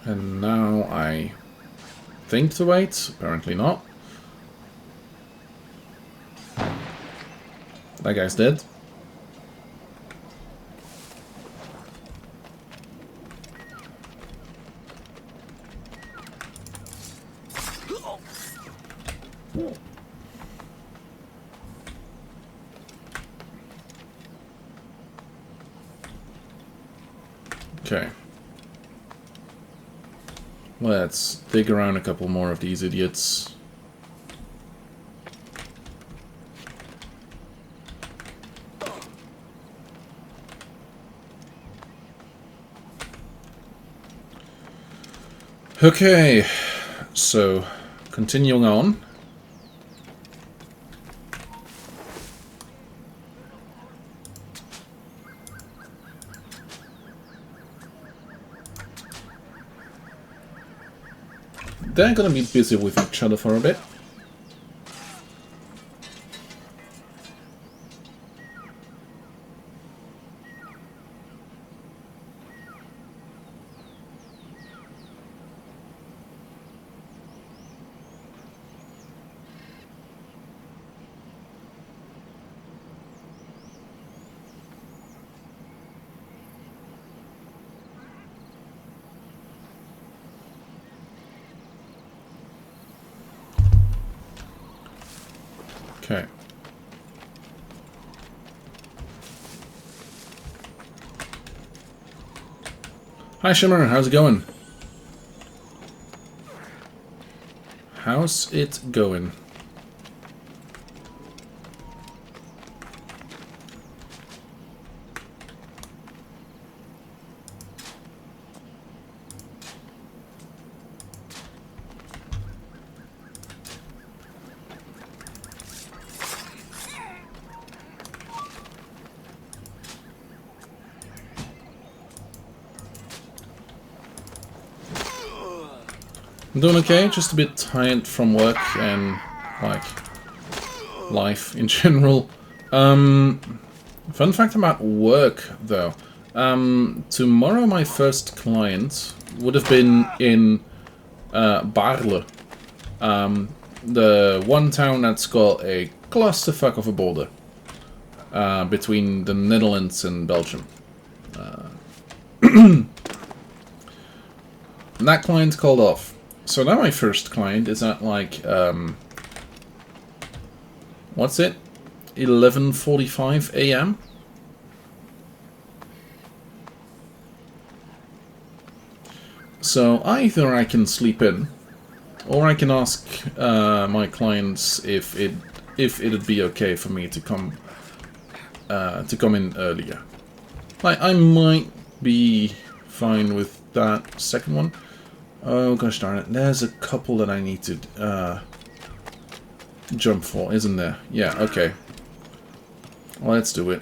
And now I think to wait. Apparently not. That guy's dead. Okay. Let's dig around a couple more of these idiots. Okay, so continuing on. They're gonna be busy with each other for a bit. Okay. Hi Shimmer, how's it going? How's it going? I'm doing okay, just a bit tired from work and, like, life in general. Fun fact about work, though. Tomorrow my first client would have been in Baarle. The one town that's got a clusterfuck of a border between the Netherlands and Belgium. And that client called off. So now my first client is at like, what's it? 11:45 a.m. So either I can sleep in Or I can ask my clients if it'd be okay for me to come in earlier. Like, I might be fine with that second one. Oh gosh darn it! There's a couple that I need to jump for, isn't there? Yeah. Okay. Let's do it.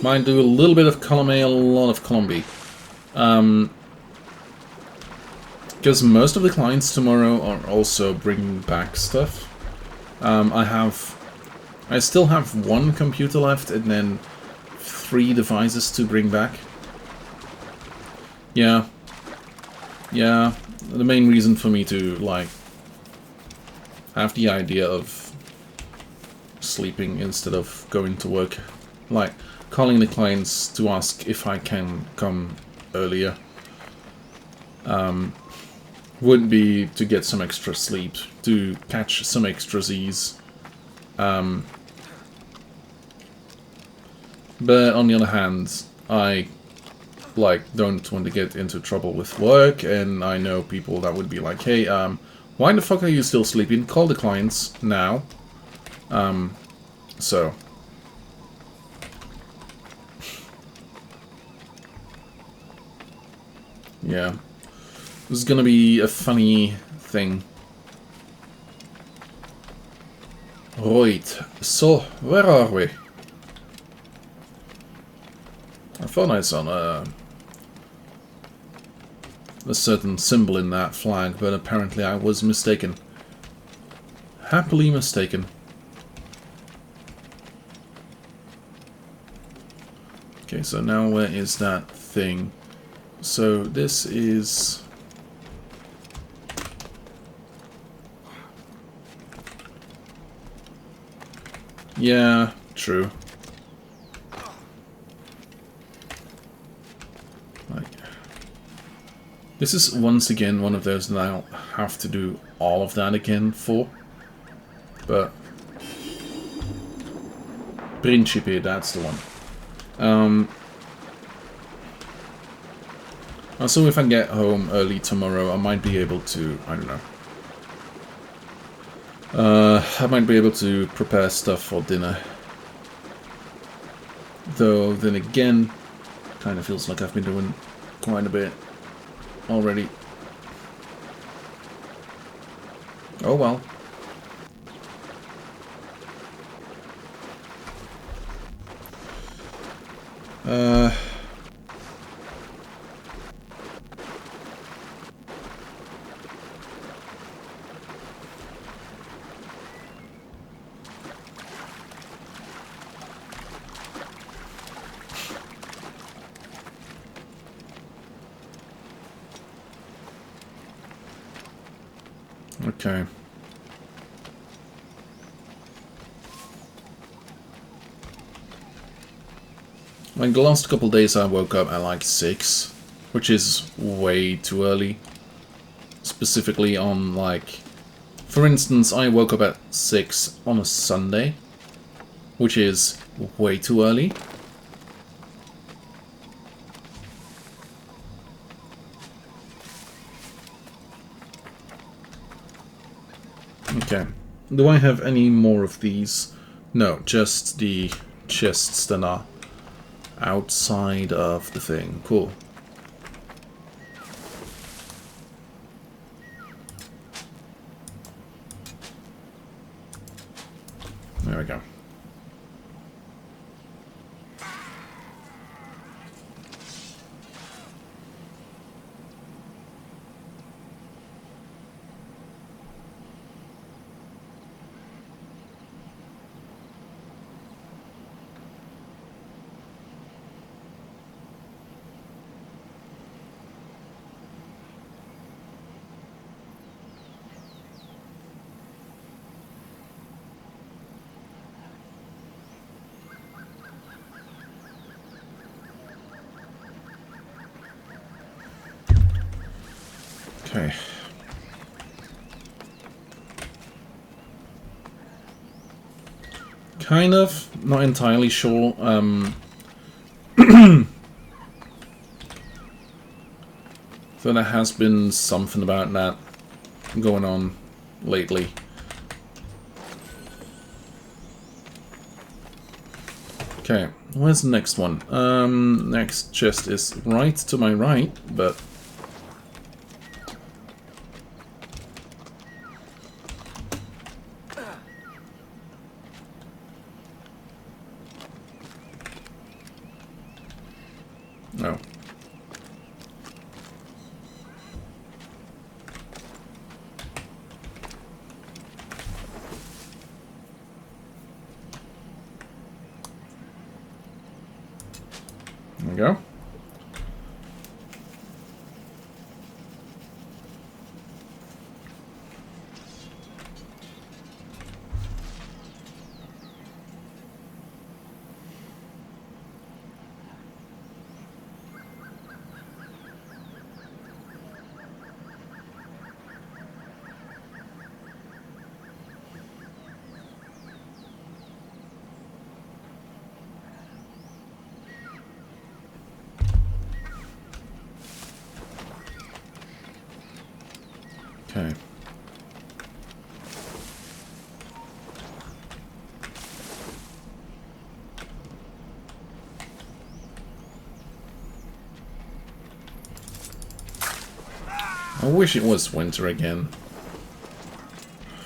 Might do a little bit of column A, a lot of column B. Because most of the clients tomorrow are also bringing back stuff. I still have one computer left and then 3 devices to bring back. Yeah. Yeah, the main reason for me to, like, have the idea of sleeping instead of going to work. Like, calling the clients to ask if I can come earlier. Would be to get some extra sleep, to catch some extra Z's. But on the other hand, I don't want to get into trouble with work, and I know people that would be like, hey, why the fuck are you still sleeping? Call the clients now. So. Yeah. This is gonna be a funny thing. Right, so, where are we? I thought I saw a certain symbol in that flag, but apparently I was mistaken. Happily mistaken. Okay, so now where is that thing? So this is... Yeah, true. Like, this is once again one of those that I'll have to do all of that again for. But Principe, that's the one. Also, if I get home early tomorrow, I might be able to, I don't know. I might be able to prepare stuff for dinner. Though, then again, kind of feels like I've been doing quite a bit already. Oh well. Okay. Like the last couple days I woke up at like 6, which is way too early. Specifically on like... For instance, I woke up at 6 on a Sunday, which is way too early. Okay. Do I have any more of these? No, just the chests that are outside of the thing. Cool. There we go. Okay. Kind of. Not entirely sure. So there has been something about that going on lately. Okay, where's the next one? Next chest is right to my right, but... No. There we go. Okay. I wish it was winter again.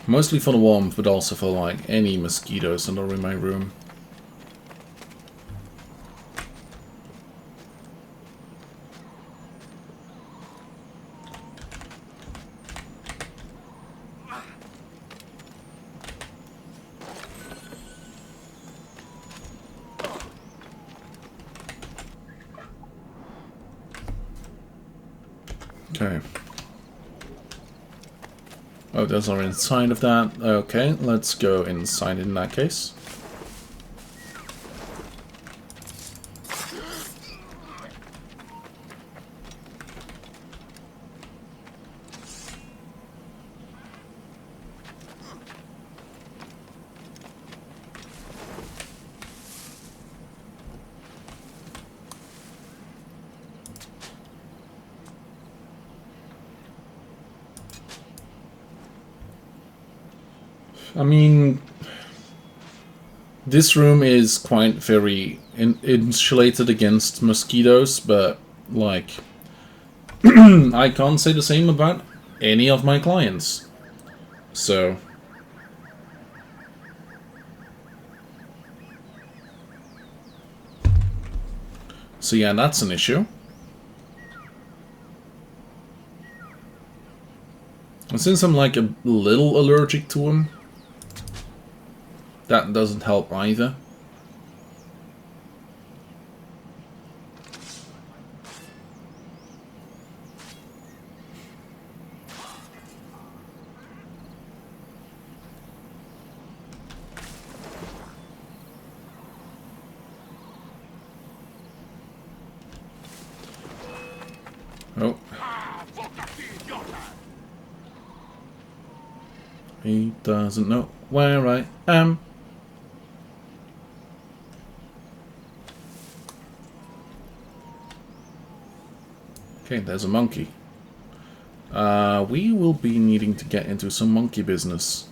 Mostly for the warmth, but also for like any mosquitoes that are in my room. Okay. Oh, those are inside of that. Okay, let's go inside in that case. I mean, this room is quite very insulated against mosquitoes, but, like, I can't say the same about any of my clients. So... So yeah, that's an issue. And since I'm, like, a little allergic to them, that doesn't help either. Oh. He doesn't know where I am. Okay, there's a monkey. We will be needing to get into some monkey business.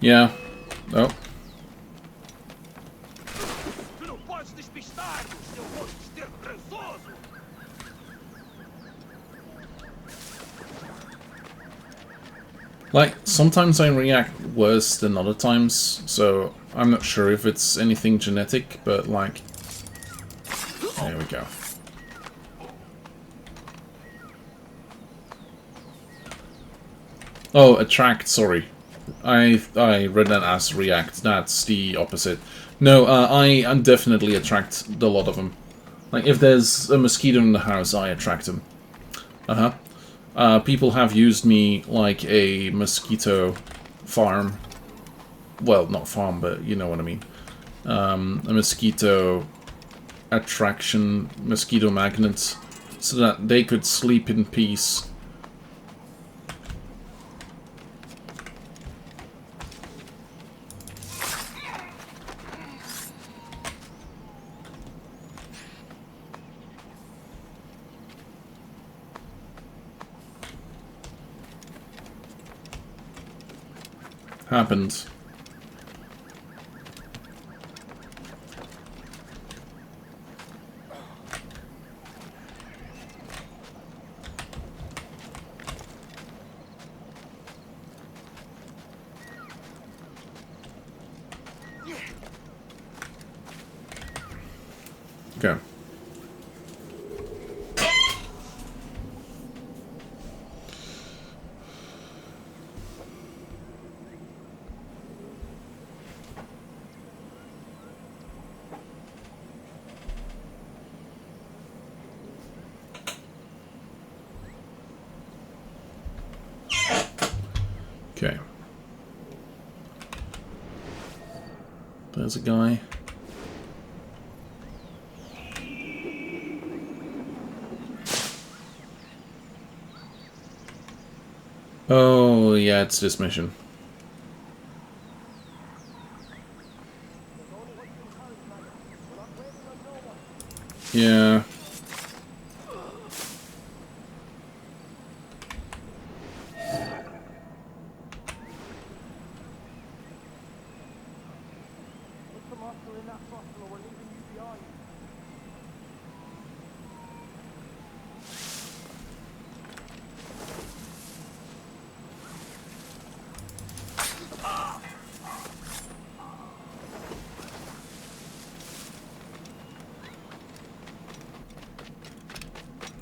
Yeah. Oh. Like, sometimes I react worse than other times, so I'm not sure if it's anything genetic, but like... There we go. Oh, attract, sorry. I read that as react, that's the opposite. No, I definitely attract a lot of them. Like, if there's a mosquito in the house, I attract them. People have used me like a mosquito farm. Well, not farm, but you know what I mean. A mosquito attraction, mosquito magnets, so that they could sleep in peace. Happens. Okay. Okay. There's a guy. Oh, yeah, it's this mission. Yeah.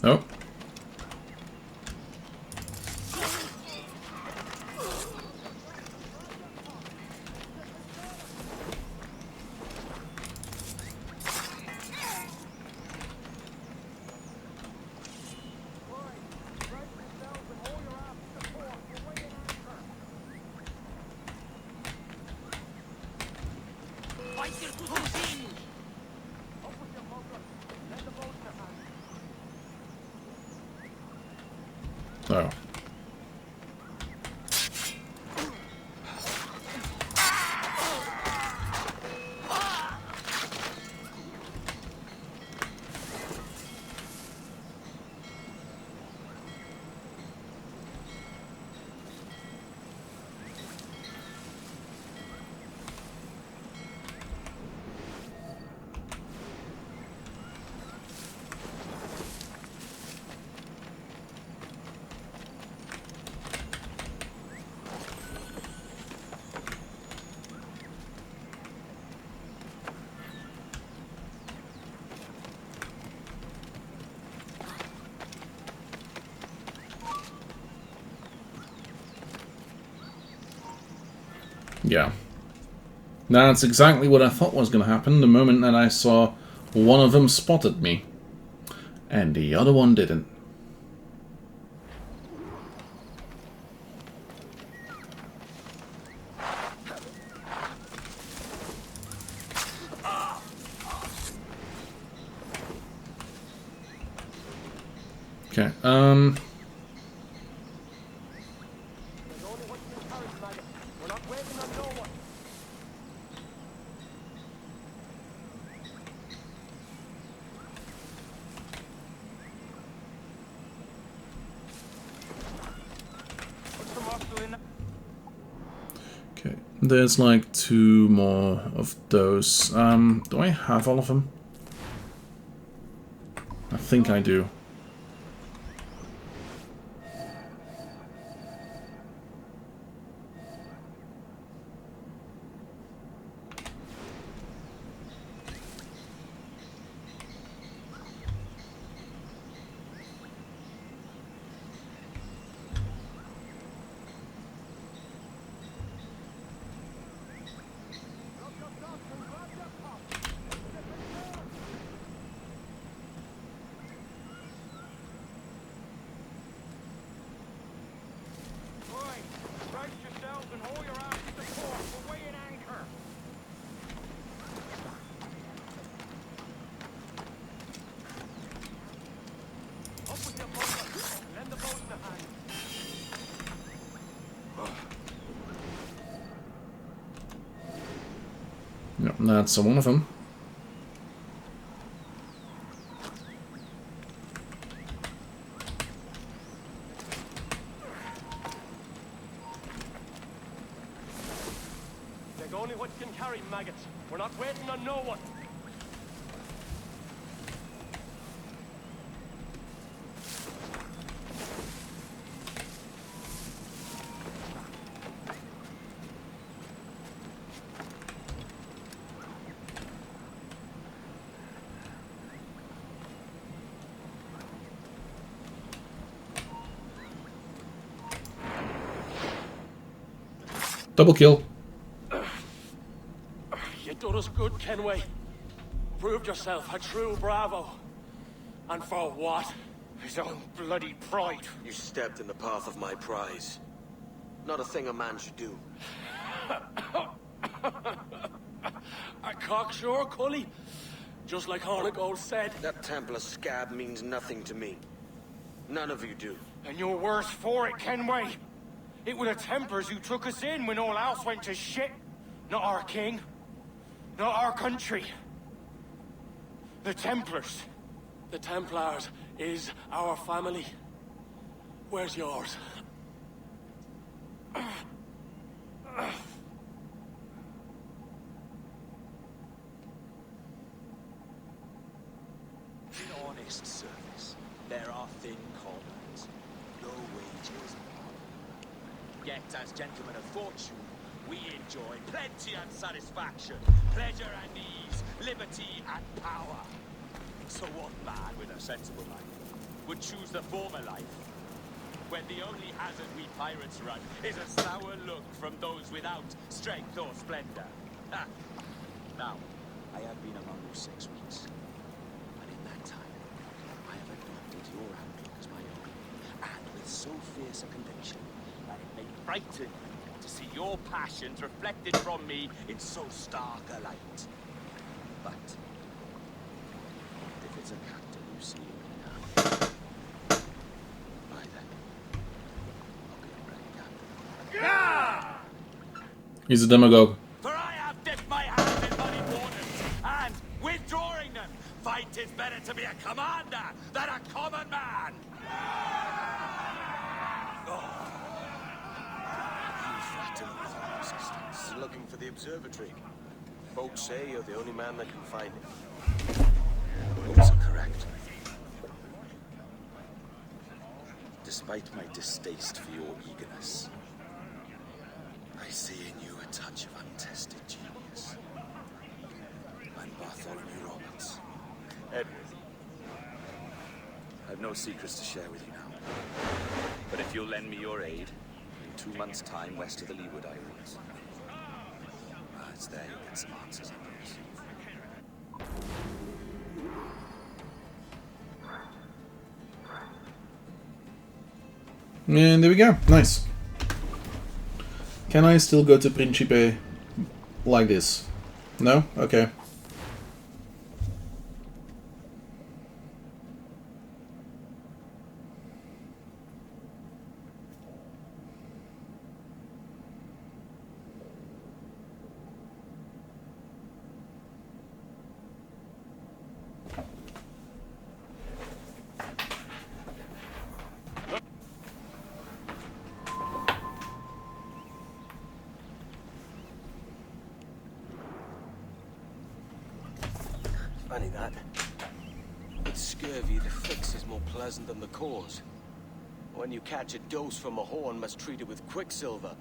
Oh. Oh. Yeah. Now, that's exactly what I thought was going to happen the moment that I saw one of them spotted me. And the other one didn't. Okay, Okay, there's like 2 more of those. Do I have all of them? I think I do. That's one of them. Take only what you can carry, maggots. We're not waiting on no one. Double kill. You done us good, Kenway. Proved yourself a true bravo. And for what? His own bloody pride. You stepped in the path of my prize. Not a thing a man should do. A cocksure, Cully. Just like Hornigold said. That Templar scab means nothing to me. None of you do. And you're worse for it, Kenway. It were the Templars who took us in when all else went to shit. Not our king. Not our country. The Templars. The Templars is our family. Where's yours? In honest service, there are thin commons, no wages. Yet, as gentlemen of fortune, we enjoy plenty and satisfaction, pleasure and ease, liberty and power. So what man with a sensible life would choose the former life, when the only hazard we pirates run is a sour look from those without strength or splendor? Now, I have been among you 6 weeks, and in that time, I have adopted your outlook as my own, and with so fierce a conviction that it may frighten you to see your passions reflected from me in so stark a light. But if it's a captain you see in me now, why then, I'll be a ready captain. He's a demagogue. For I have dipped my hand in muddy waters, and withdrawing them, fight is better to be a commander than a common man. Looking for the observatory. Folks say you're the only man that can find it. Those are correct. Despite my distaste for your eagerness, I see in you a touch of untested genius. I'm Bartholomew Roberts. Edward. I've no secrets to share with you now. But if you'll lend me your aid, in 2 months' time west of the Leeward Islands, it's there you'll get some answers, I suppose. And there we go. Nice. Can I still go to Principe like this? No? Okay. Funny that. With scurvy, the fix is more pleasant than the cause. When you catch a dose from a horn, must treat it with quicksilver.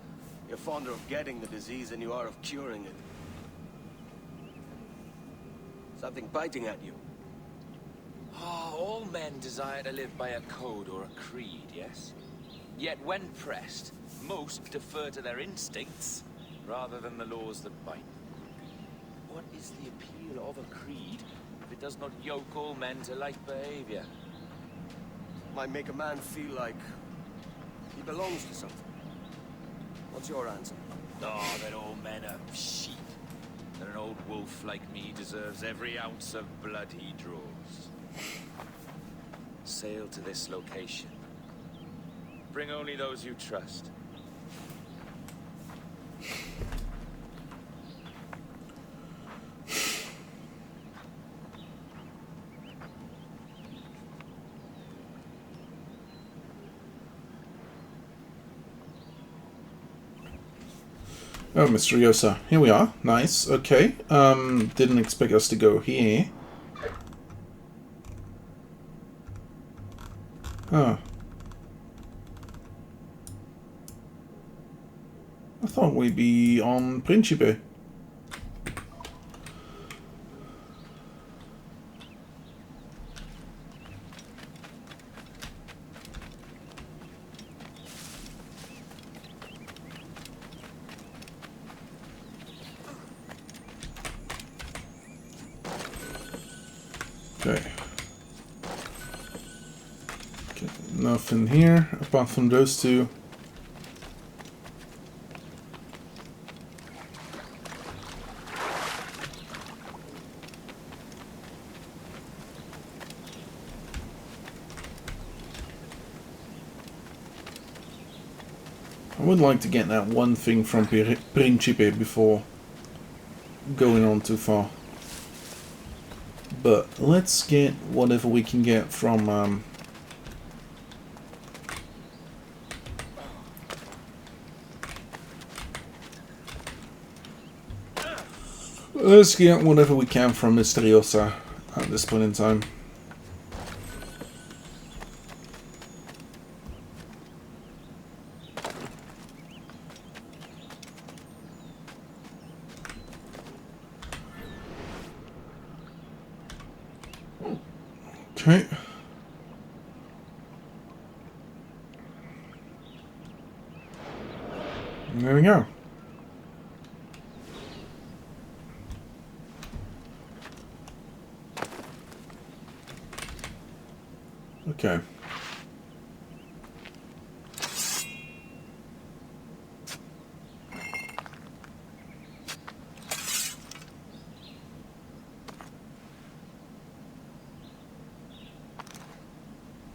You're fonder of getting the disease than you are of curing it. Something biting at you. All men desire to live by a code or a creed, yes? Yet when pressed, most defer to their instincts rather than the laws that bind. What is the appeal of a creed if it does not yoke all men to like behavior? Might make a man feel like he belongs to something. What's your answer? Oh, that all men are sheep. That an old wolf like me deserves every ounce of blood he draws. Sail to this location. Bring only those you trust. Oh, Mysteriosa. Here we are. Nice. Okay. Didn't expect us to go here. Oh. I thought we'd be on Principe. Okay. Okay, nothing here apart from those two. I would like to get that one thing from Principe before going on too far. But let's get whatever we can get from let's get whatever we can from Mysteriosa at this point in time. Okay. There we go. Okay.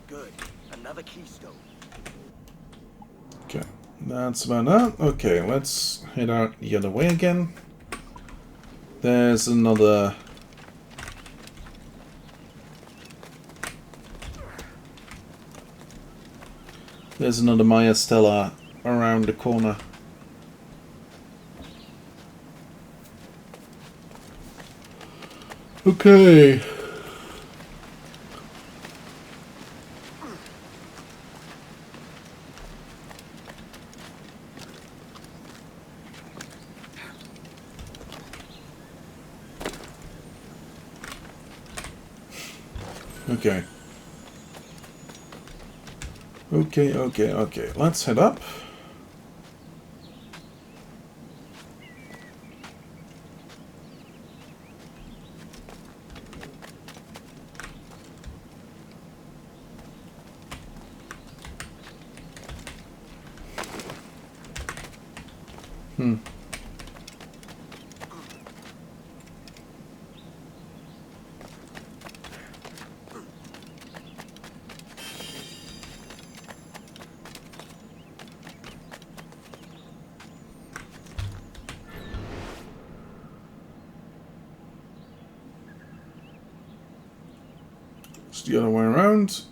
Good. Another keystone. Okay. That's about that. Okay, let's head out the other way again. There's another... There's another Maya Stella around the corner. Okay. Okay. Okay. Let's head up. It's the other way around.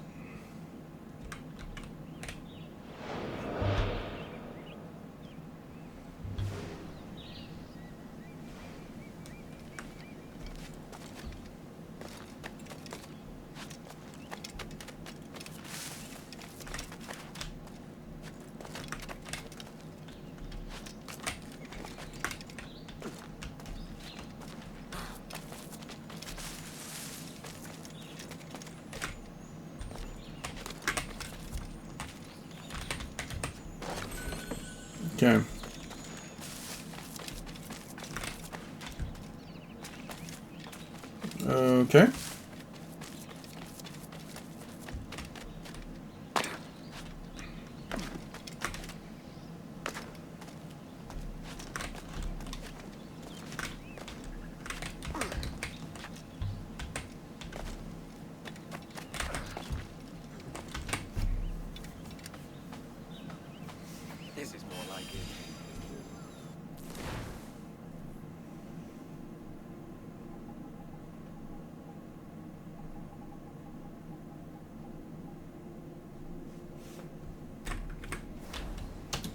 Okay. Okay. This is more like it.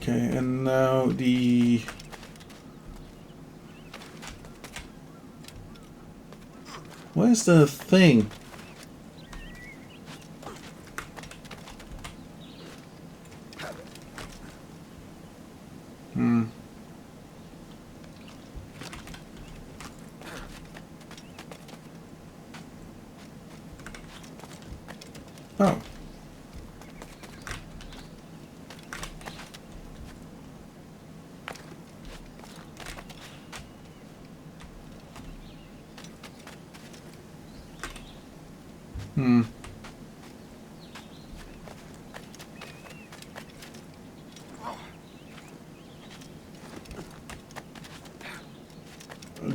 Okay, and now the Where's the thing? Oh.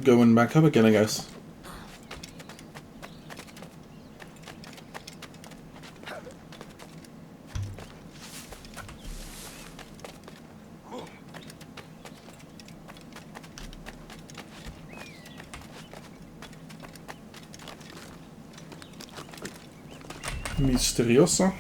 Going back up again, I guess. Misteriosa.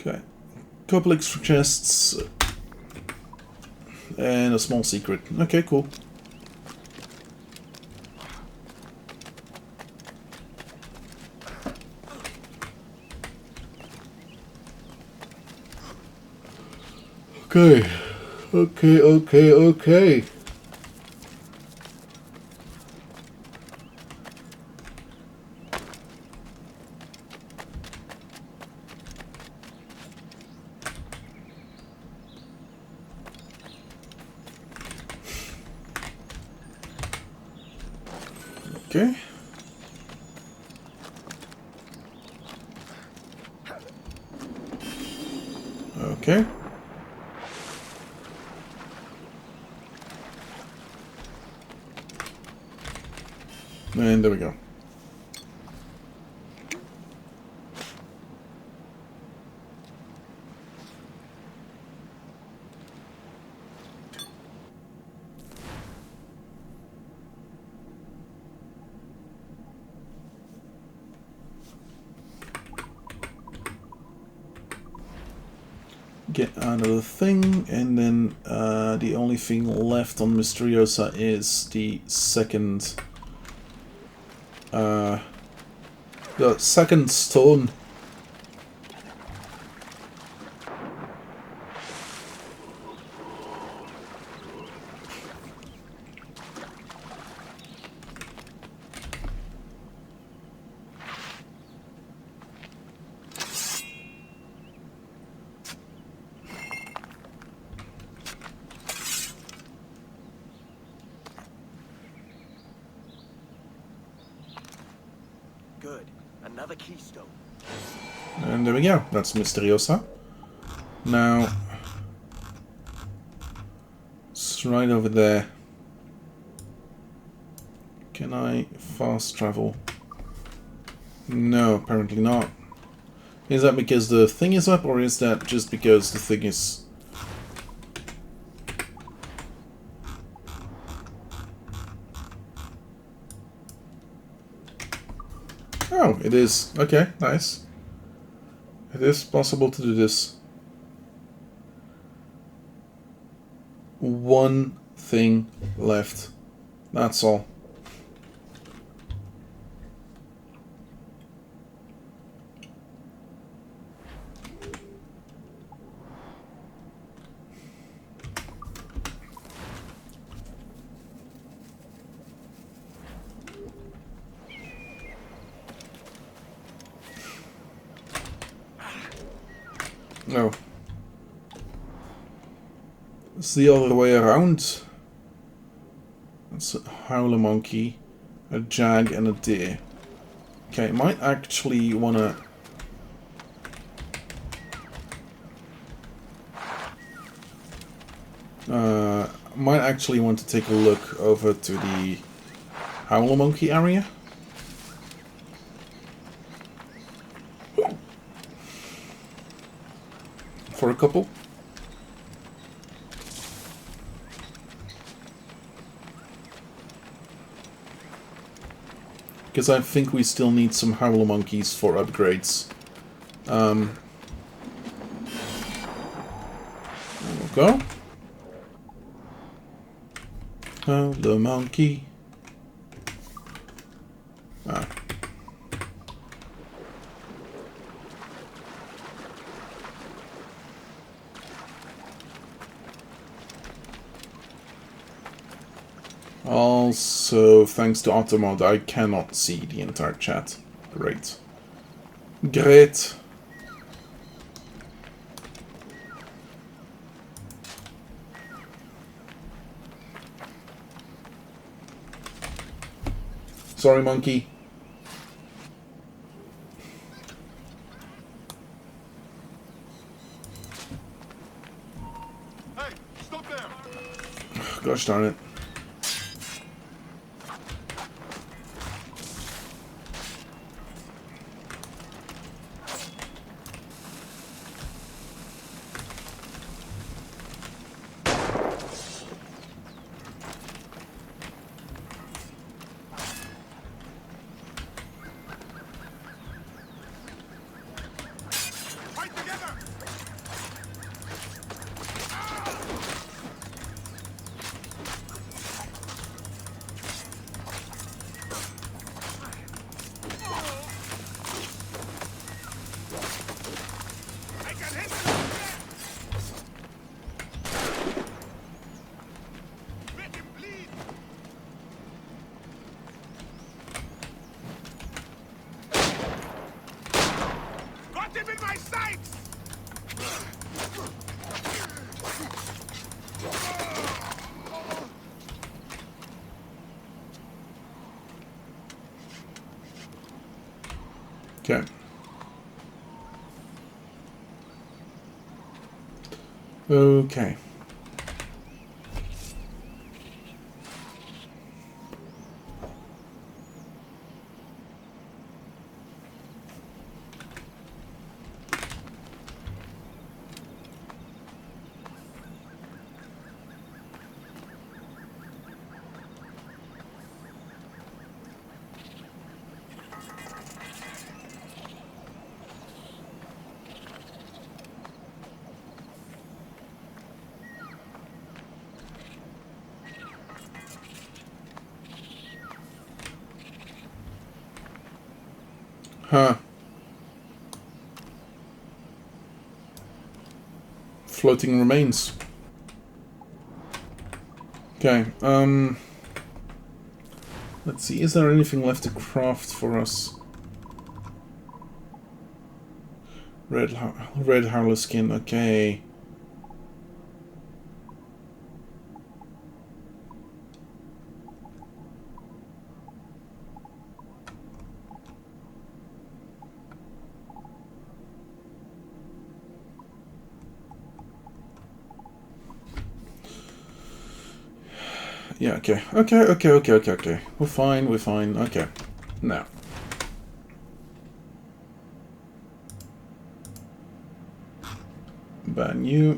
Okay, couple extra chests and a small secret. Okay, cool. Okay, okay. Okay. Okay. And there we go. Get out of the thing, and then the only thing left on Mysteriosa is the second stone. Good. Another keystone. And there we go. That's Mysteriosa. Now, it's right over there. Can I fast travel? No, apparently not. Is that because the thing is up, or is that just because the thing is... Oh, it is. Okay, nice. It is possible to do this. One thing left. That's all. No. It's the other way around. It's a howler monkey, a jag, and a deer. Okay, might actually wanna... might actually want to take a look over to the howler monkey area. For a couple. Because I think we still need some howler monkeys for upgrades. There we go. Howler monkey. Ah. Also, thanks to Automod, I cannot see the entire chat. Great. Great. Sorry, monkey. Hey, stop there! Gosh darn it. Fight together! I can hit them! Make him bleed! Got him in my sights! Okay. Okay. Huh. Floating remains. Okay, let's see, is there anything left to craft for us? Red howler skin, okay. Yeah, okay. Okay. We're fine, okay. Now. Ban you.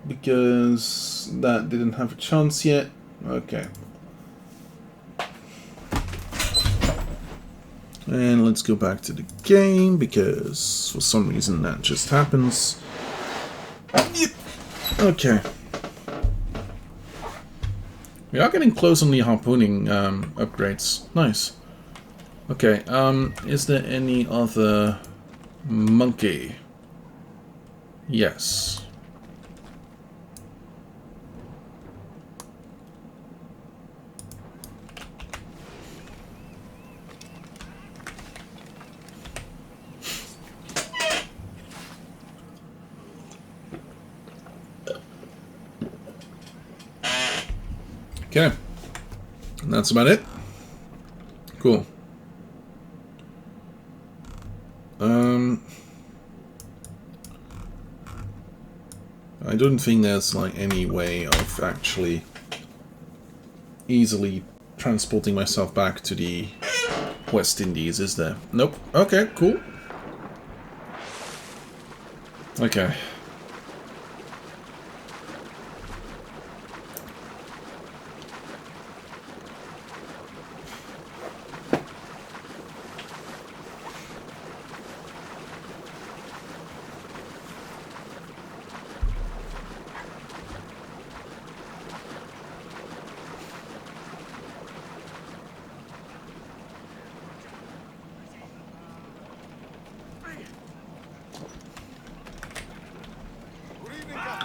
Because that didn't have a chance yet. Okay. And let's go back to the game, because for some reason that just happens. Okay. We are getting close on the harpooning upgrades. Nice. Okay, is there any other monkey? Yes. Okay, and that's about it. Cool. I don't think there's like any way of actually easily transporting myself back to the West Indies, is there? Nope. Okay, cool. Okay.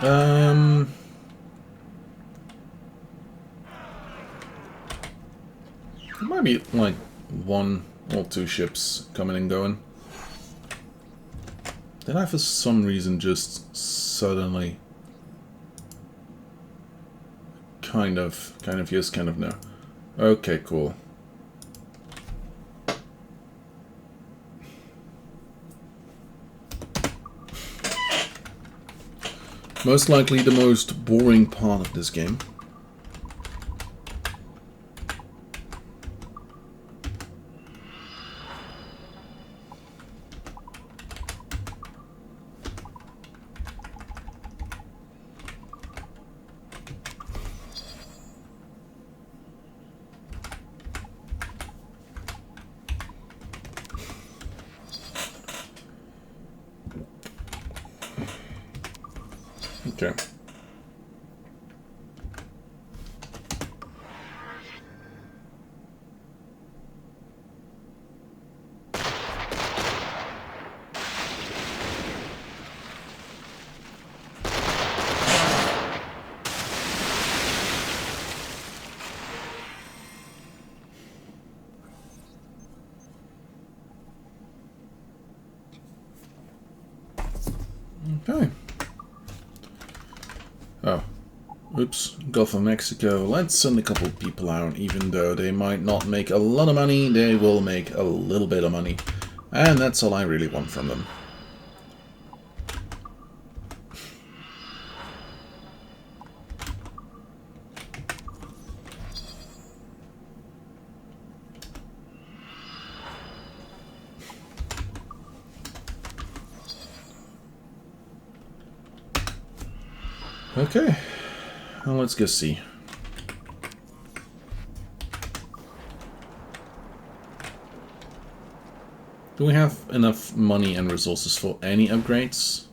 There might be like 1 or 2 ships coming and going. Did I for some reason just suddenly kind of yes, kind of no. Okay, cool. Most likely the most boring part of this game. Okay. Okay. Oh. Oops. Gulf of Mexico. Let's send a couple people out, even though they might not make a lot of money, they will make a little bit of money. And that's all I really want from them. Okay. Well, let's go see. Do we have enough money and resources for any upgrades?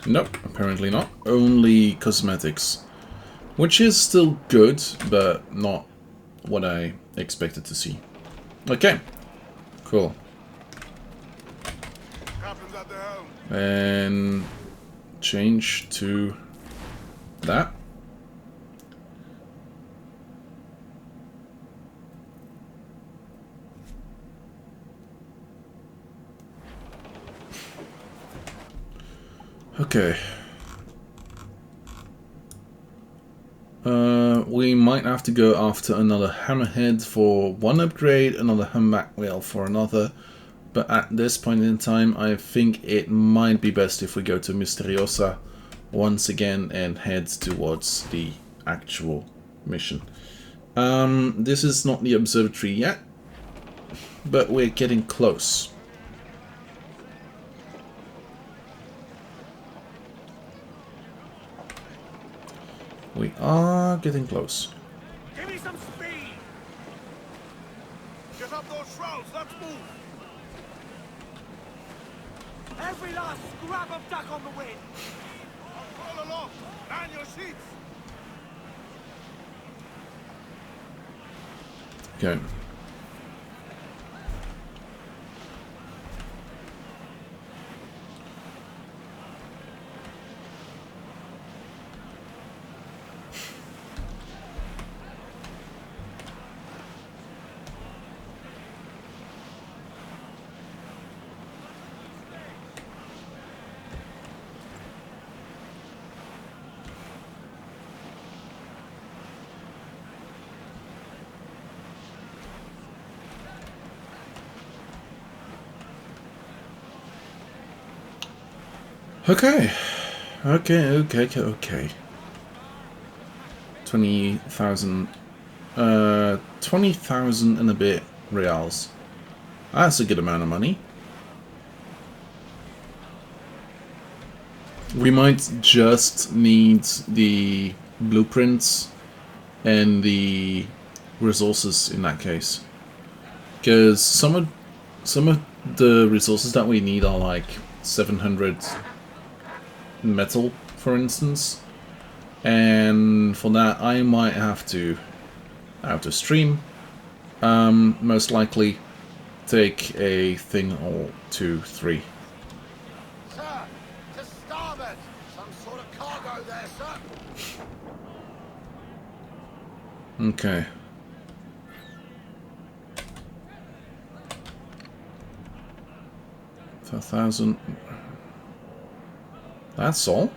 Nope, apparently not. Only cosmetics. Which is still good, but not what I expected to see. Okay. Cool. Captain's at the helm. And change to that. Okay. We might have to go after another hammerhead for 1 upgrade, another humpback whale for another. But at this point in time, I think it might be best if we go to Misteriosa once again and head towards the actual mission. This is not the observatory yet, but we're getting close. We are getting close. Give me some speed! Get up those shrouds, let's move! Every last scrap of duck on the wind! All along, man your seats! Okay. Okay. 20,000. 20,000 and a bit reals. That's a good amount of money. We might just need the blueprints and the resources in that case, because some of the resources that we need are like 700 metal, for instance, and for that I might have to stream, most likely take a thing or 2, 3. Sir, to starboard! Some sort of there, sir. Okay. For 1,000. That's all?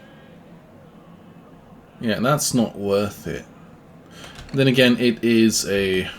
Yeah, that's not worth it. Then again, it is a...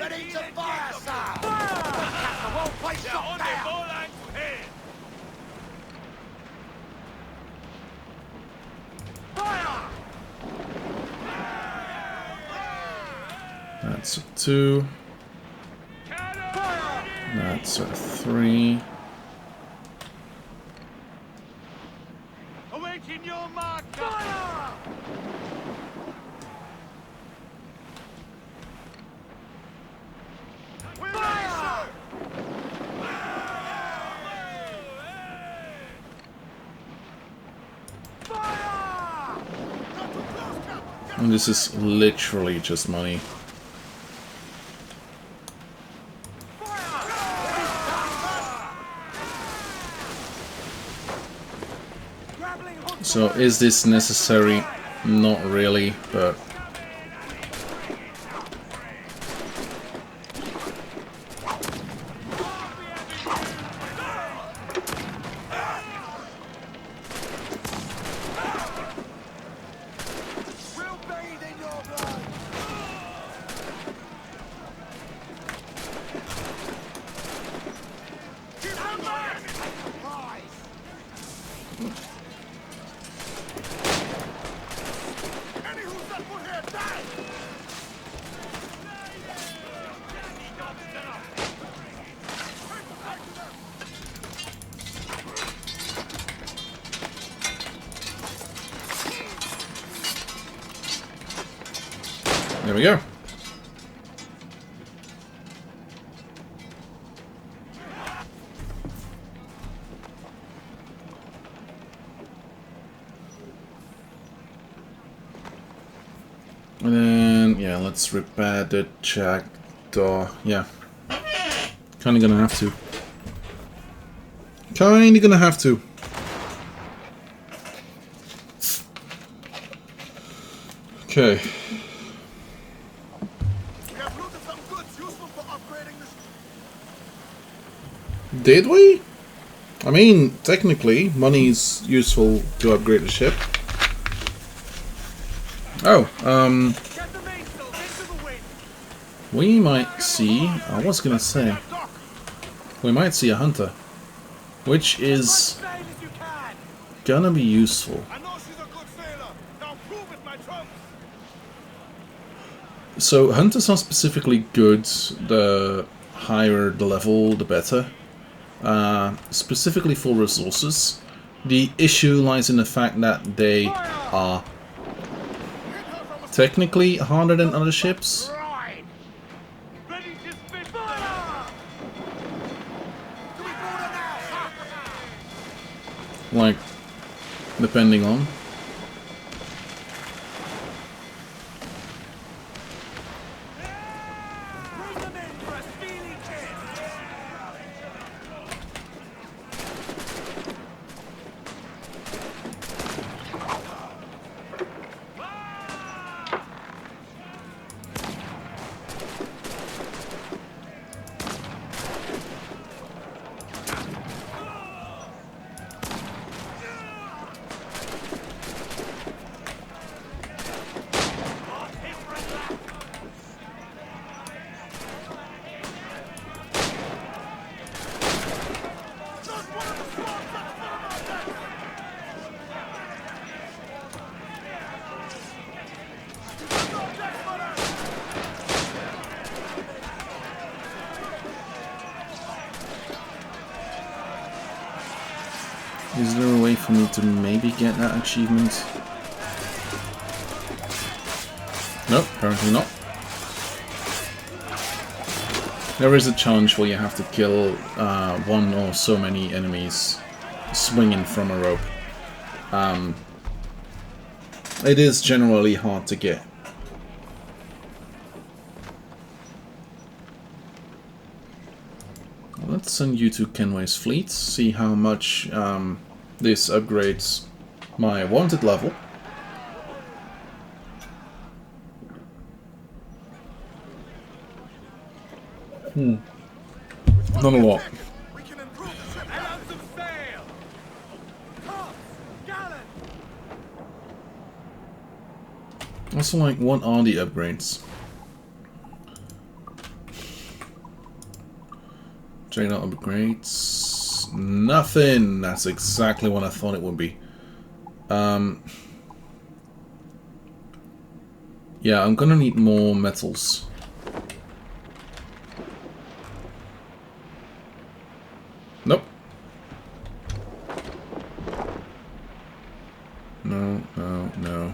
Ready to fire, sir! The whole place shot down! That's a 2. That's a 3. Awaiting your mark! Fire! And this is literally just money. So is this necessary? Not really, but... There we go. And then, yeah, let's repair the jack door. Yeah. Kinda gonna have to. Kinda gonna have to. Okay. Did we? I mean, technically, money is useful to upgrade the ship. Oh, we might see, I was gonna say, we might see a hunter, which is gonna be useful. So, hunters are specifically good, the higher the level, the better. Specifically for resources. The issue lies in the fact that they are technically harder than other ships. Like, depending on. Is there a way for me to maybe get that achievement? No, apparently not. There is a challenge where you have to kill one or so many enemies swinging from a rope. It is generally hard to get. Let's send you to Kenway's fleet, see how much this upgrades my wanted level. Not a lot. Also, like, what are the upgrades? Check out upgrades. Nothing! That's exactly what I thought it would be. Yeah, I'm gonna need more metals. Nope. No, no, no.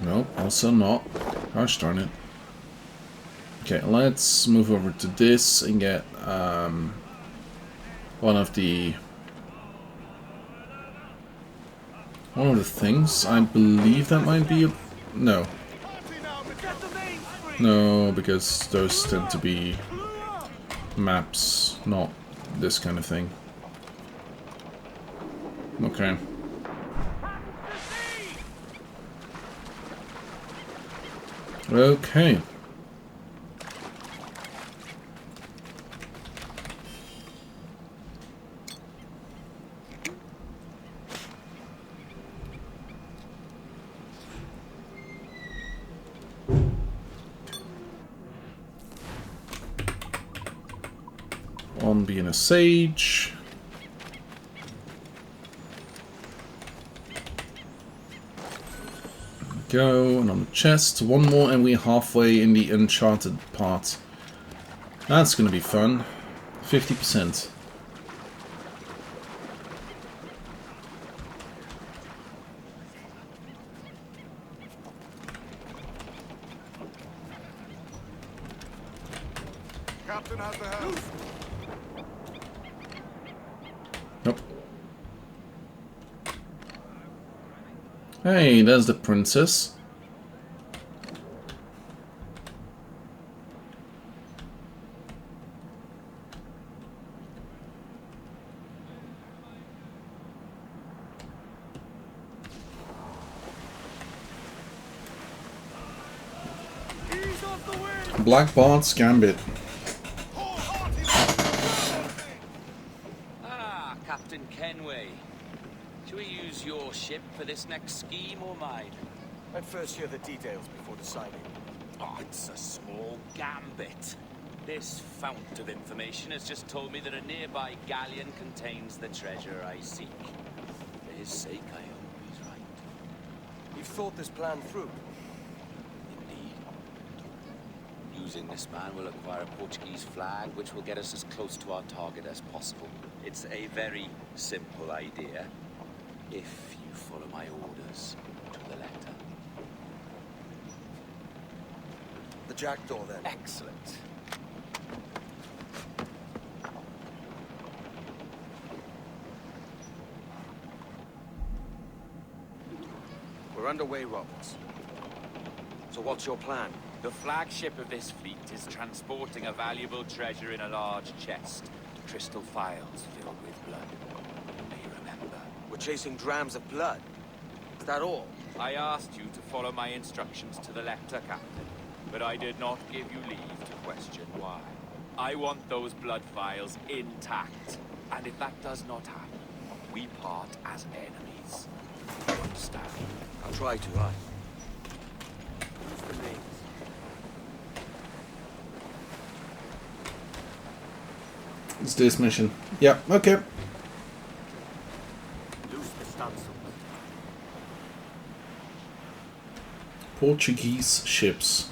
Nope, also not. Gosh darn it. Okay, let's move over to this and get one of the things. I believe that might be a... No. No, because those tend to be maps, not this kind of thing. Okay. Okay. On being a sage. Go, and on the chest, one more, and we're halfway in the Uncharted part. That's gonna be fun. 50%. Captain has the helm. Nope. Hey, there's the princess. Black Bart's Gambit. Ah, Captain Kenway. Should we use your ship for this next scheme or mine? I'd first hear the details before deciding. Oh, it's a small gambit. This fount of information has just told me that a nearby galleon contains the treasure I seek. For his sake, I hope he's right. You've thought this plan through? Indeed. Using this man, we'll acquire a Portuguese flag, which will get us as close to our target as possible. It's a very simple idea, if you follow my orders to the letter. The jackdaw, then. Excellent. We're underway, Roberts. So what's your plan? The flagship of this fleet is transporting a valuable treasure in a large chest. Crystal phials filled with blood. You may remember. We're chasing drams of blood. Is that all? I asked you to follow my instructions to the letter, Captain. but I did not give you leave to question why. I want those blood vials intact, and if that does not happen, we part as enemies. You understand? I'll try to, aye. Who's the names? It's this mission. Yeah, okay. Portuguese ships.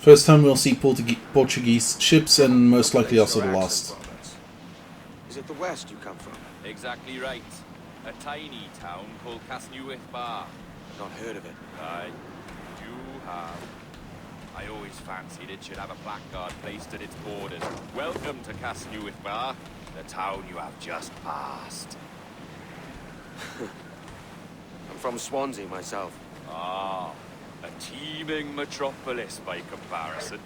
First time we'll see Portuguese ships, and most likely also the last. Is it the west you come from? Exactly right. A tiny town called Casnewyth Bar. Not heard of it. Aye, you have. I always fancied it should have a placard placed at its borders. Welcome to Casnewyth Bar, the town you have just passed. I'm from Swansea myself. Ah, a teeming metropolis by comparison.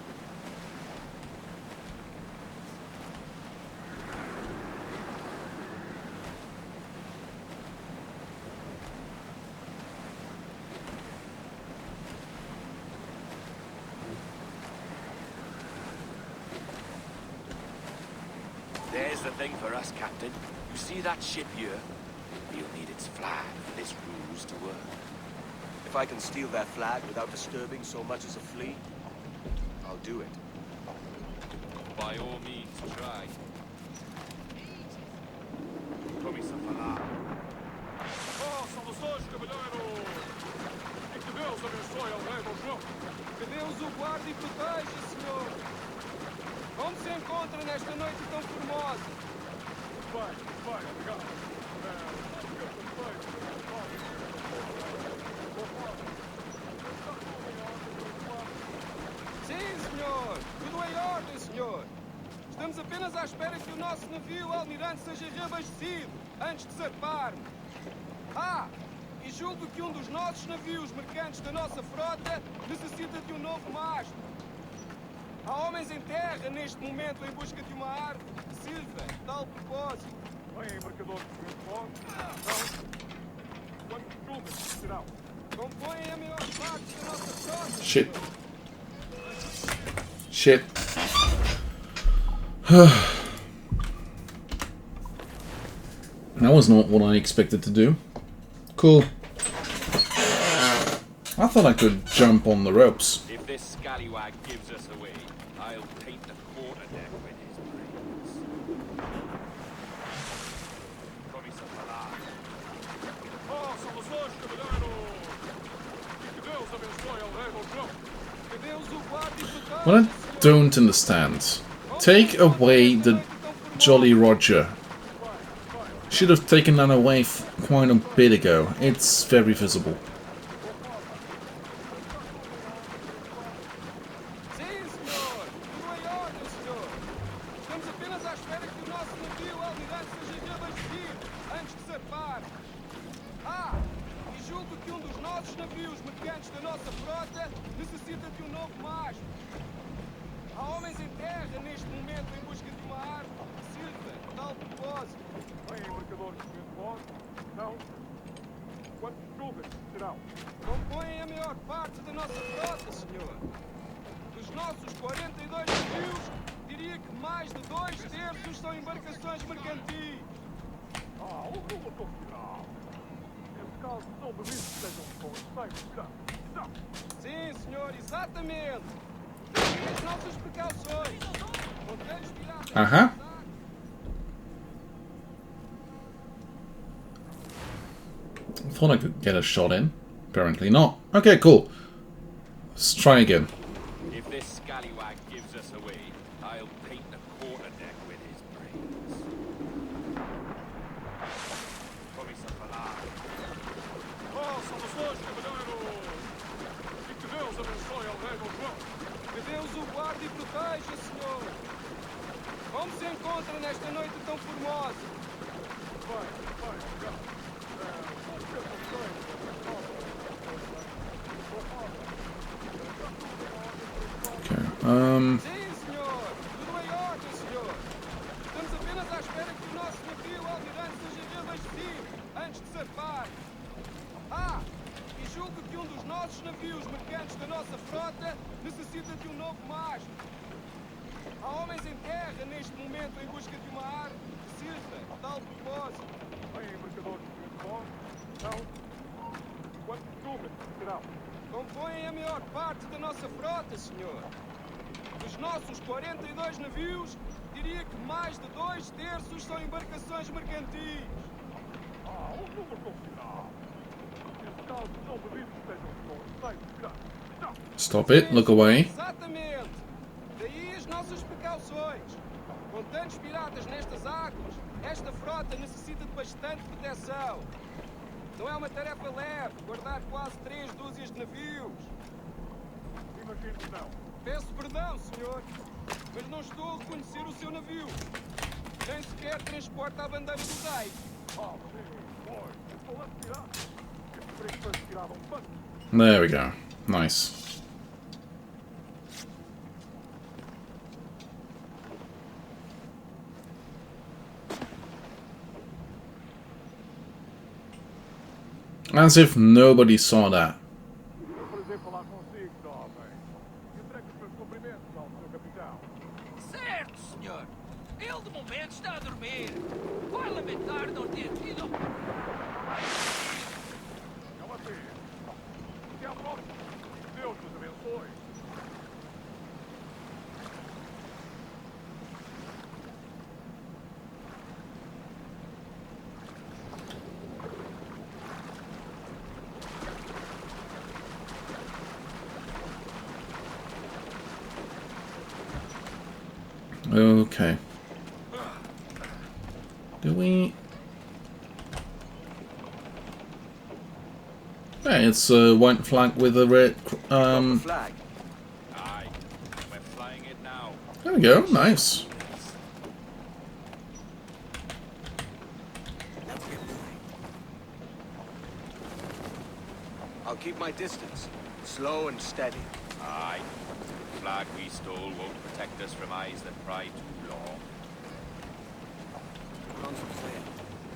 There's the thing for us, Captain. You see that ship here? You'll need its flag for this ruse to work. If I can steal their flag without disturbing so much as a flea, I'll do it. By all means, try. Começa a falar. Oh, saudações, cavalheiro! E que Deus abençoe ao rei Dom João. Que Deus o guarde e proteja, senhor. Como se encontra nesta noite tão formosa? Bem, obrigado. Sim, senhor. Tudo em ordem, senhor. Estamos apenas à espera que o nosso navio almirante seja reabastecido antes de zarparmos. Ah, e julgo que um dos nossos navios mercantes da nossa frota necessita de um novo mastro. Há homens em terra neste momento em busca de uma árvore que sirva a tal propósito. Bem, embarcador de não. Quantos clubes serão? Compõem a maior parte da nossa frota. Shit. Shit. That was not what I expected to do. Cool. I thought I could jump on the ropes. If this scallywag gives us away, I'll paint the quarterdeck with his brains. Começa a falar. Oh, saudações, cavalheiro! E que Deus abençoe ao rei Dom João. Que Deus o guarde e proteja. What I don't understand. Take away the Jolly Roger. Should have taken that away quite a bit ago. It's very visible. Sim, senhor. Tudo em ordem, senhor. Estamos apenas à espera que o nosso navio almirante seja reabastecido antes de zarpar. Ah, e julgo que um dos nossos navios mercantes da nossa frota necessita de um novo mastro. Há homens em terra neste momento em busca de uma árvore que sirva a tal propósito. Bem, embarcadores de bom? Não. Quantos clubes serão? Compõem a maior parte da nossa frota, senhor. Dos nossos 42 navios, diria que mais de 2/3 são embarcações mercantis. Ah, o número final. Nesse caso, são bebidos que sejam bons, sim, senhor, exatamente. As nossas precauções. Conselhos piratas. Uh-huh. I thought I could get a shot in. Apparently not. Okay, cool. Let's try again. If this scallywag gives us away, I'll paint the quarterdeck with his brains. Começa a falar. Oh, saudações, cavalheiro! E que Deus abençoe ao rei Dom João. Que Deus o guarde e proteja, senhor. Como se encontra nesta noite tão formosa? Bem, obrigado. Okay. Sim, senhor. Tudo em ordem, senhor. Estamos apenas à espera que o nosso navio almirante seja reabastecido antes de zarpar. Ah, e julgo que um dos nossos navios mercantes da nossa frota necessita neste momento em busca de uma arte que sirva a tal propósito. Vêm embarcadores de fora? Não. Quantos números serão? Compõem a maior parte da nossa frota, senhor. Dos nossos 42 navios, diria que mais de 2/3 são embarcações mercantis. Um número considerável. Nesse caso, não duvido que estejam com 100 graus. Stop it, look away. Exatamente. Daí as nossas precauções. Com tantos piratas nestas águas, esta frota necessita de bastante proteção. Não é uma tarefa leve guardar quase 3 dúzias de navios. Imagino que não. Peço perdão, senhor, mas não estou a reconhecer o seu navio. Nem sequer transporta a bandeira do rei. There we go. Nice. As if nobody saw that. Certo, senhor. Ele de momento está a dormir. Vai lamentar não ter tido. Deus nos abençoe. Okay. Do we? Yeah, it's a white flag with a red. Flag. Aye, we're flying it now. There we go. Nice. I'll keep my distance. Slow and steady. Aye. The flag we stole won't protect us from eyes that pry too long.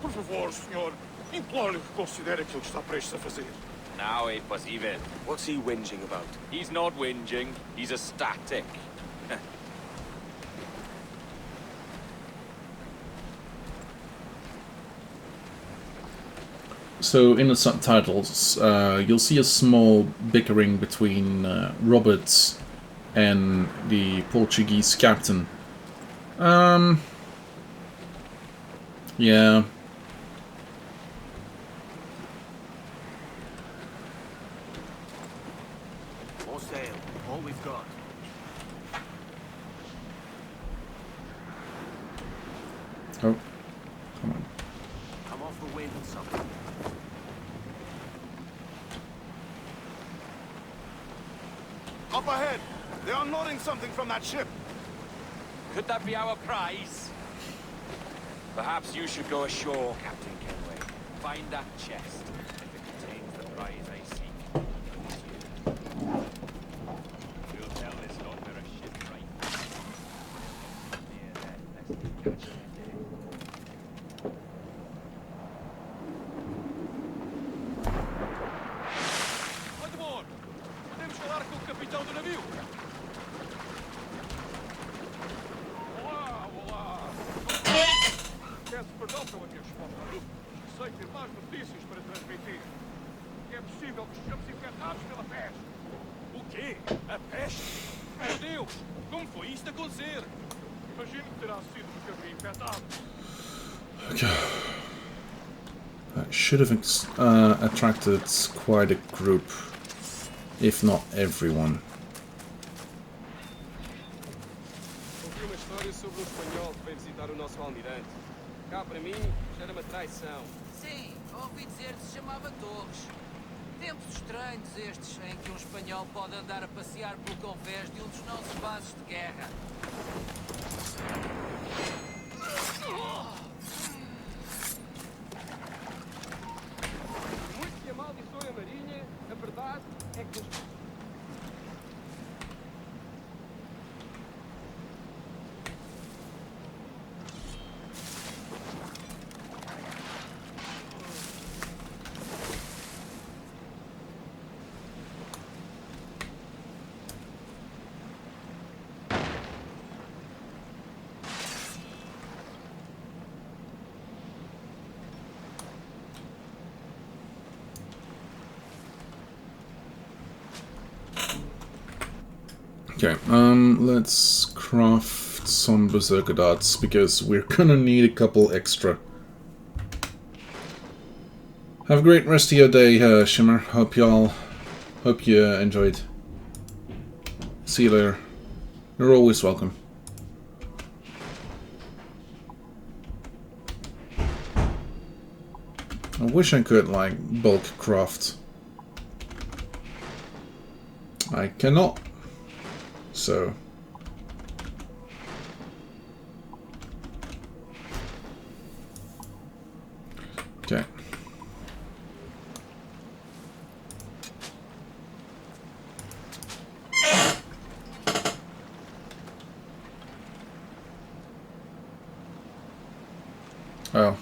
Por favor, senhor. Imploro-lhe que considere aquilo que está prestes a fazer. Now é possível. What's he whinging about? He's not whinging, he's ecstatic. So in the subtitles, you'll see a small bickering between Roberts and the Portuguese captain. Yeah. All sail. All we've got. Oh, come on. I'm off the wind with something. Up ahead! They are unloading something from that ship. Could that be our prize? Perhaps you should go ashore, Captain Kenway. Find that chest. If it contains the prize I seek. We'll tell this lot they're a shipwright. Near there, lest we catch them in day. Mande amor! Podemos falar com o capitão do navio? Olá! Peço perdão pela minha resposta. Sei ter mais notícias para transmitir. É possível que estejamos infectados pela peste. O quê? A peste? Meu Deus! Como foi isto acontecer? Imagino que terá sido porque havia infectado. Okay. That should have attracted quite a group, if not everyone. Ouvi uma história sobre um espanhol que veio visitar o nosso almirante. Cá para mim, era uma traição. Sim, ouvi dizer que se chamava Torres. Tempos estranhos estes em que um espanhol pode andar a passear pelo convés de um dos nossos bases de guerra. Muito que amaldiçoe a marinha, a verdade é que... Okay, let's craft some berserker darts because we're gonna need a couple extra. Have a great rest of your day, Shimmer. Hope you enjoyed. See you later. You're always welcome. I wish I could, like, bulk craft. I cannot. So... okay. Oh.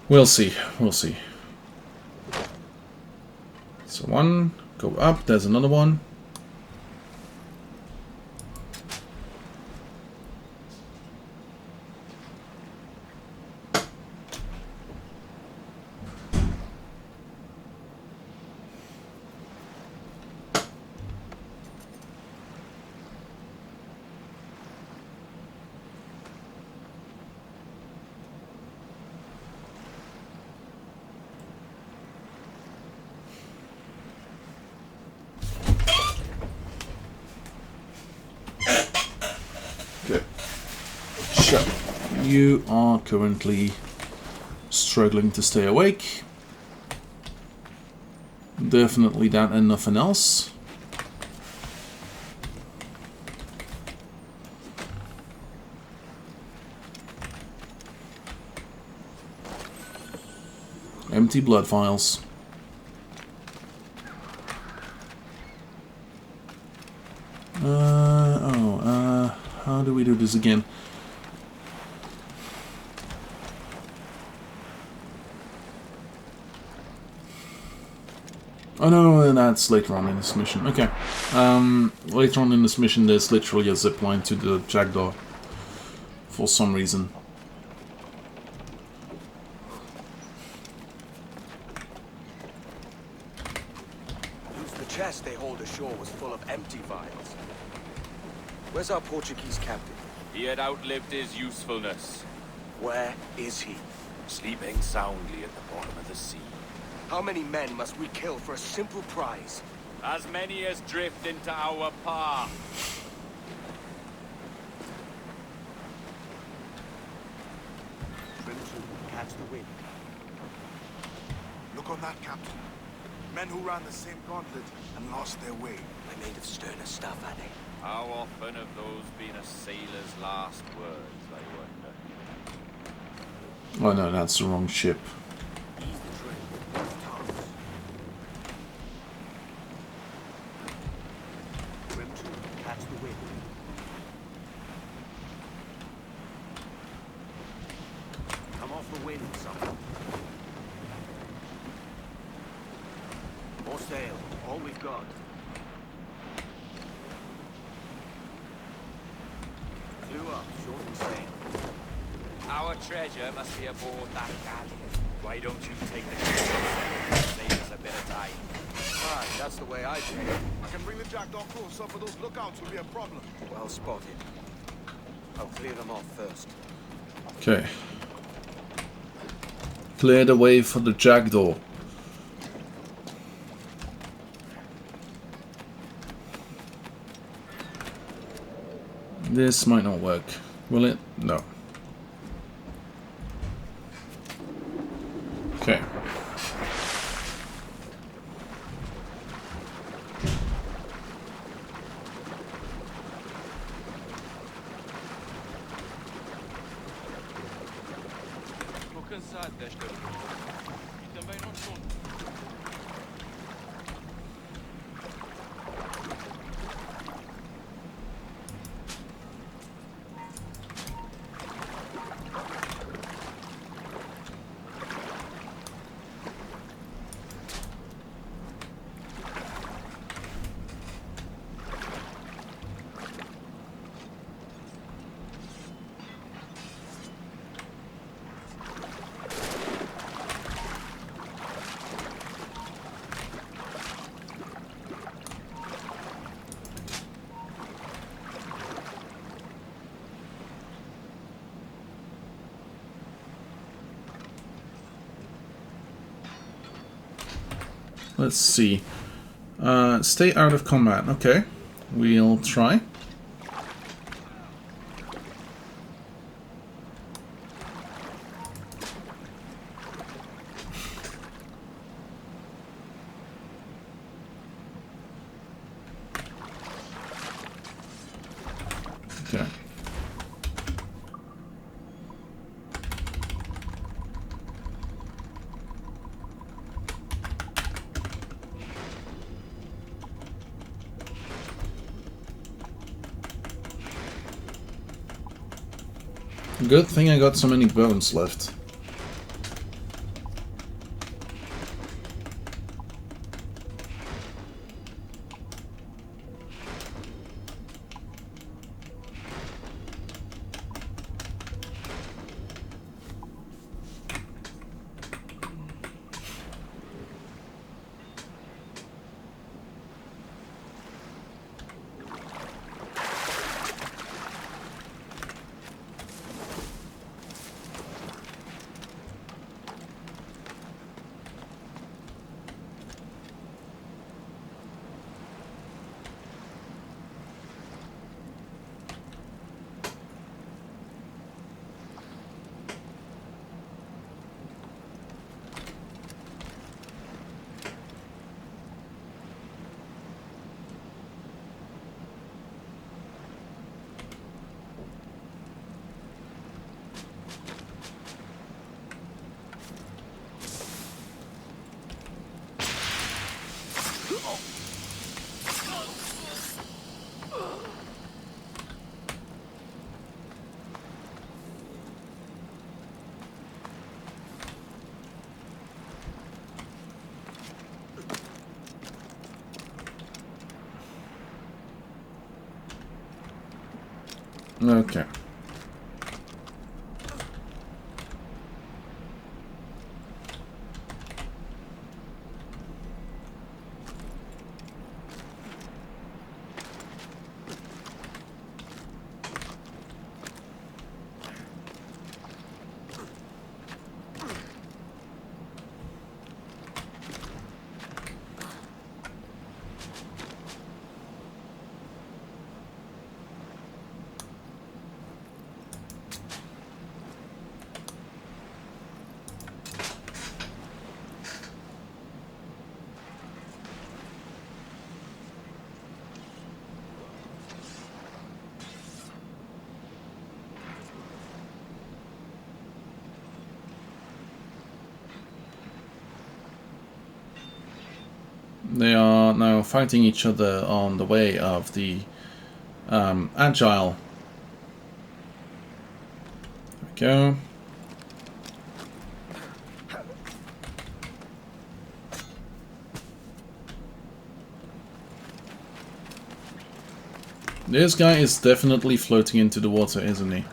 We'll see. We'll see. So one, go up, there's another one. You are currently struggling to stay awake. Definitely that and nothing else. Empty blood vials. How do we do this again? Oh no, that's later on in this mission. Okay. Later on in this mission there's literally a zipline to the jackdaw. For some reason. The chest they hauled ashore was full of empty vials. Where's our Portuguese captain? He had outlived his usefulness. Where is he? Sleeping soundly at the bottom of the sea. How many men must we kill for a simple prize? As many as drift into our path. Principe, catch the wind. Look on that, Captain. Men who ran the same gauntlet and lost their way. They're made of sterner stuff, are they? How often have those been a sailor's last words, I wonder? Oh no, that's the wrong ship. Catch the wind. Come off the wind, son. More sail, all we've got. Clew up, shorten sail. Our treasure must be aboard that galleon. Why don't you take the cable? Save us a bit of time. Aye, that's the way I take it. I can bring the jackdaw closer, but those lookouts will be a problem. Well spotted. I'll clear them off first. Okay. Clear the way for the jackdaw. This might not work. Will it? No. Okay. Estou cansado desta luta. E também não estou. Let's see. Stay out of combat. Okay. We'll try. Okay. Good thing I got so many bones left. Okay. They are now fighting each other on the way of the Agile. There we go. This guy is definitely floating into the water, isn't he?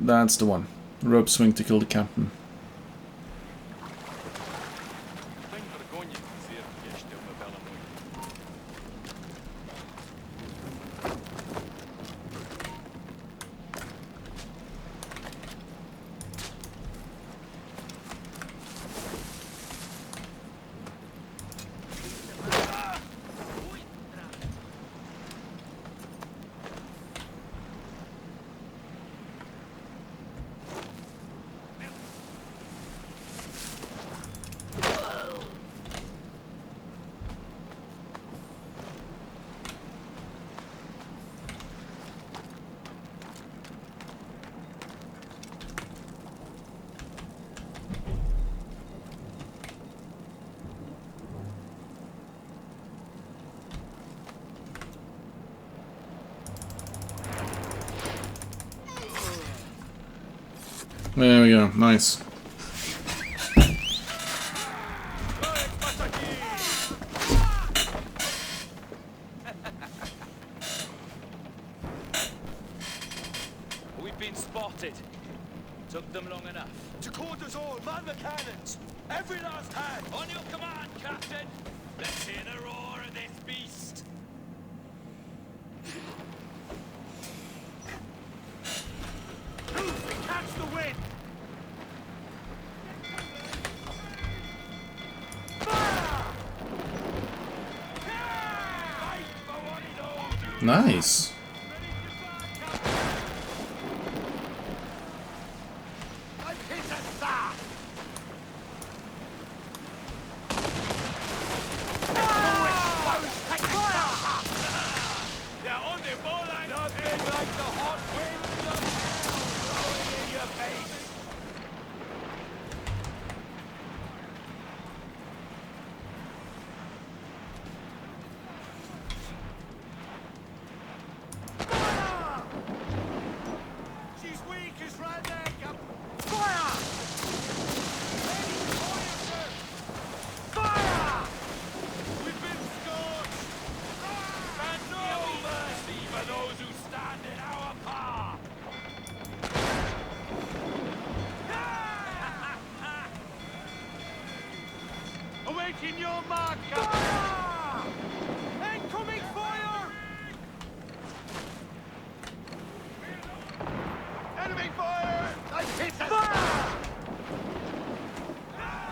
That's the one. Rope swing to kill the captain. There we go. Nice. We've been spotted. Took them long enough. To quarters all, man the cannons! Every last hand! On your command, Captain! Let's hear the roar of this beast! Move and catch the wind! Nice. Awaiting your mark, Captain! Incoming fire! Enemy fire! I've hit the fire!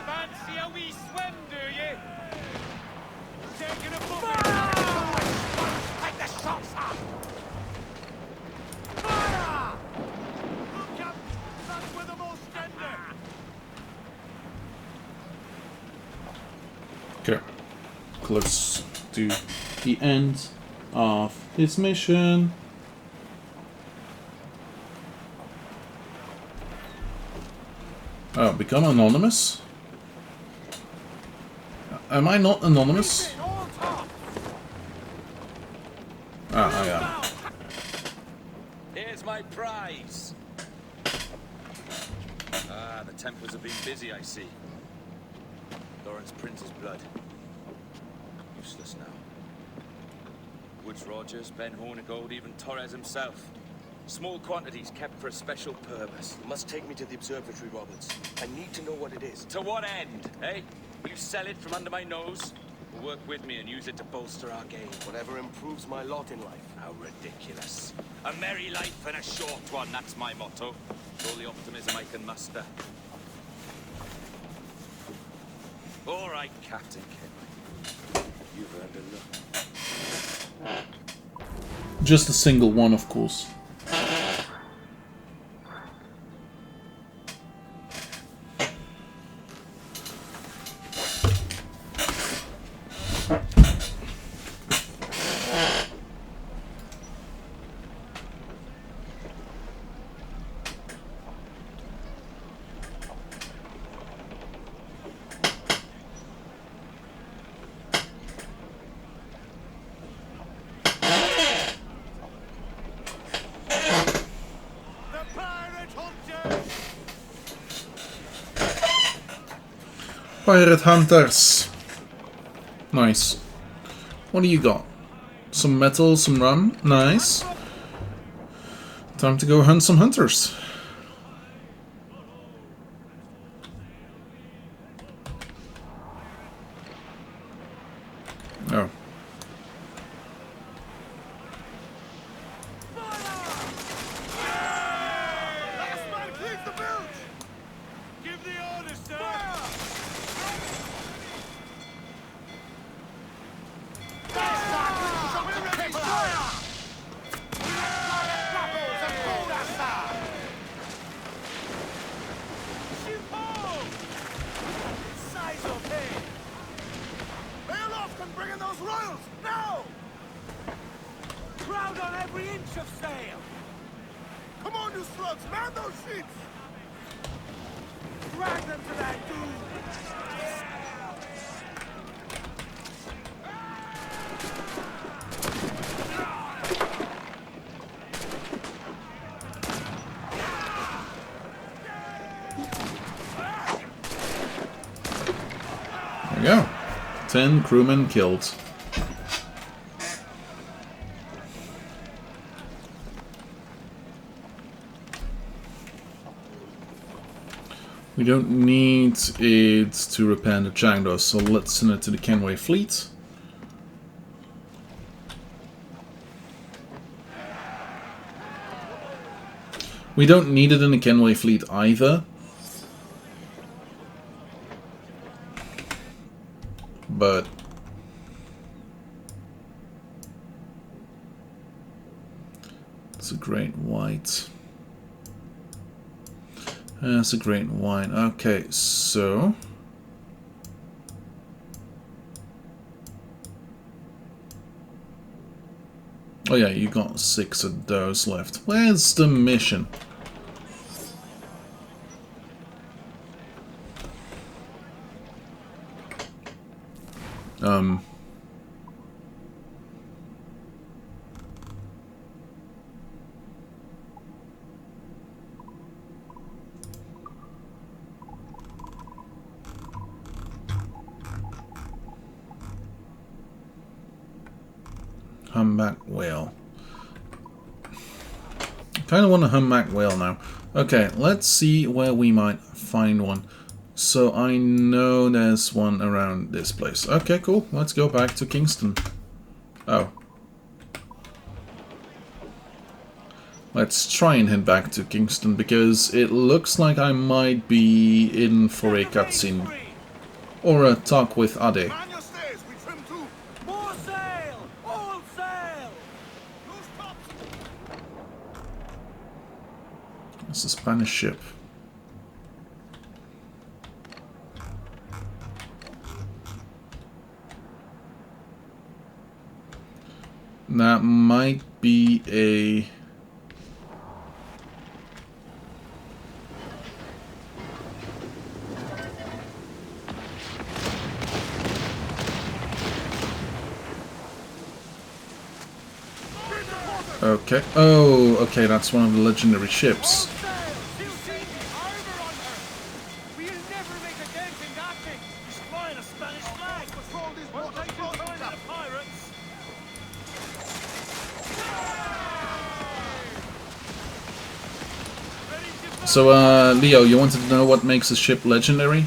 Fancy a wee swim, do you? Taking a bullet! Take the shots up! Fire! Look, Captain! That's where the most tender! Okay. Close to the end of this mission. Oh, become anonymous? Am I not anonymous? Ah, I am. Here's my prize. Ah, the Templars have been busy, I see. Lawrence Prince's blood. Useless now. Woods Rogers, Ben Hornigold, even Torres himself. Small quantities kept for a special purpose. You must take me to the observatory, Roberts. I need to know what it is. To what end, eh? Will you sell it from under my nose? Or work with me and use it to bolster our game? Whatever improves my lot in life. How ridiculous. A merry life and a short one, that's my motto. All the optimism I can muster. All right, Captain Kenway. You've earned a look. Just a single one, of course. Pirate Hunters. Nice. What do you got? Some metal, some rum. Nice. Time to go hunt some hunters. Oh. 10 crewmen killed. We don't need it to repair the jaguars, so let's send it to the Kenway fleet. We don't need it in the Kenway fleet either. But it's a great white. That's a great white. Okay, so oh yeah, you got 6 of those left. Where's the mission? Humpback whale. I kind of want a humpback whale now. Okay, let's see where we might find one. So I know there's one around this place. Okay, cool. Let's go back to Kingston. Oh. Let's try and head back to Kingston because it looks like I might be in for a cutscene. Or a talk with Ade. It's a Spanish ship. That might be a... Okay. Oh, okay, that's one of the legendary ships. So, Leo, you wanted to know what makes a ship legendary?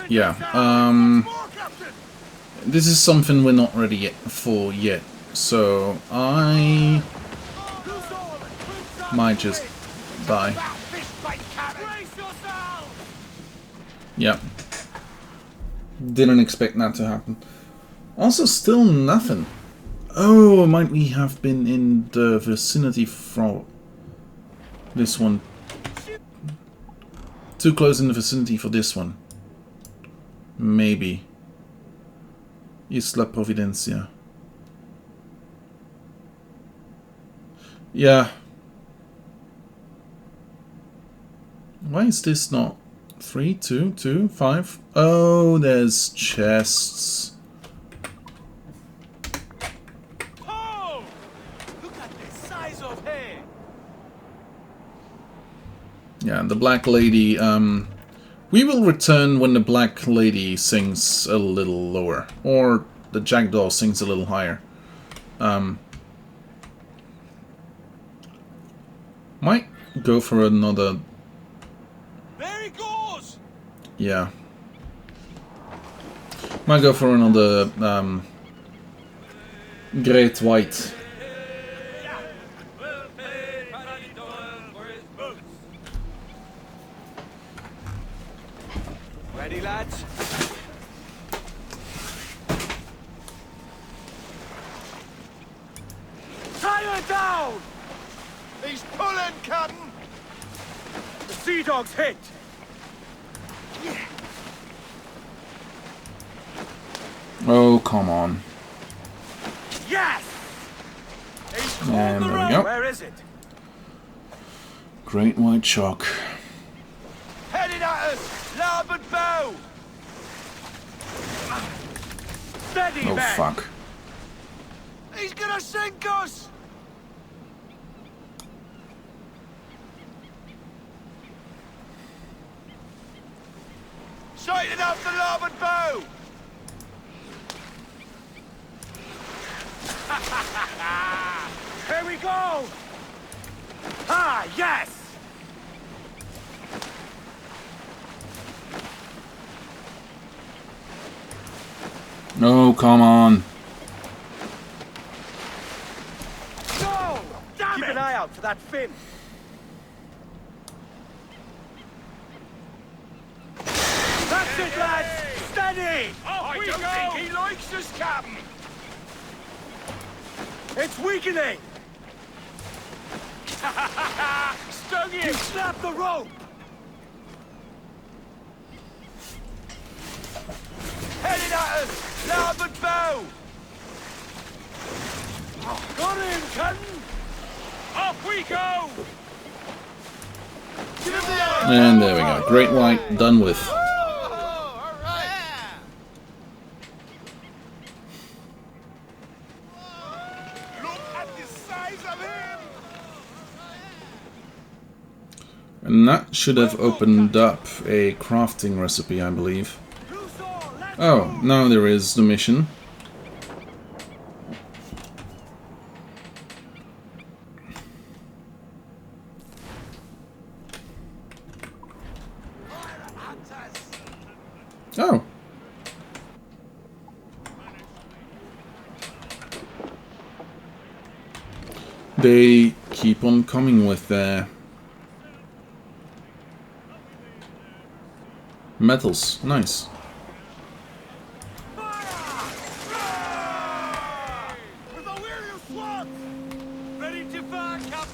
Yeah, this is something we're not ready for yet, so I might just die. Yeah, didn't expect that to happen. Also, still nothing. Oh, might we have been in the vicinity from this one? Too close in the vicinity for this one. Maybe. Isla Providencia. Yeah. Why is this not 3, 2, 2, 5? Oh, there's chests. Oh! Look at the size of hair. Yeah, the Black Lady, we will return when the Black Lady sings a little lower. Or the Jackdaw sings a little higher. go for another. There he goes! Yeah. Might go for another great white. Ready, lads? Tie her down! He's pulling, Captain! The Sea Dog's hit! Oh, come on. Yes! He's And the there we road. go. Where is it? Great white shark. Headed at us! Larboard bow! Steady, Oh, man! fuck. He's gonna sink us! Sighted out the larboard bow! Here we go! Ah, yes! No, come on. Go! Damn Keep an eye out for that fin. That's it, lads! Steady! I don't think he likes us, Captain. It's weakening! Stung him! You snapped the rope! Headed at us! Larboard bow! Got him, Captain! Off we go! Give him the And there we go. Great white done with. And that should have opened up a crafting recipe, I believe. Oh, now there is the mission. Oh. They keep on coming with their metals. Nice. Ready to fire, Cap!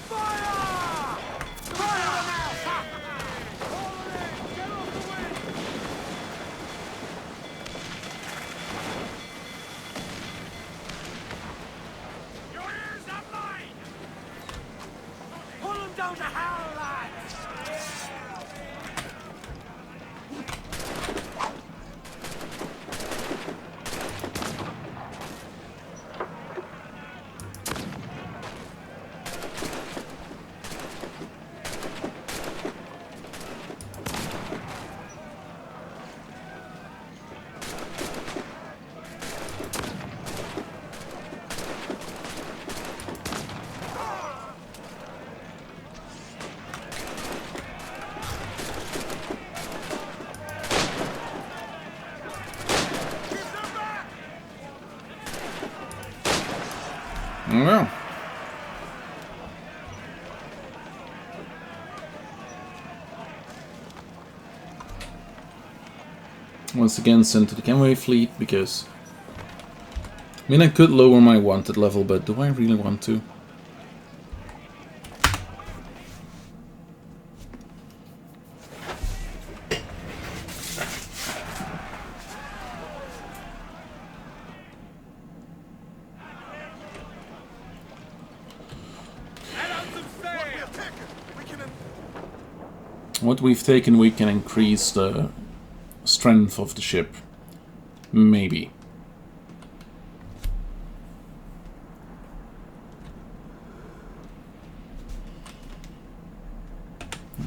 Fire! Fire now! Get off the wind! Your ears are mine! Pull them down to hell, lads! Well. Once again sent to the Kenway fleet because... I mean, I could lower my wanted level, but do I really want to? What we've taken, we can increase the strength of the ship. Maybe.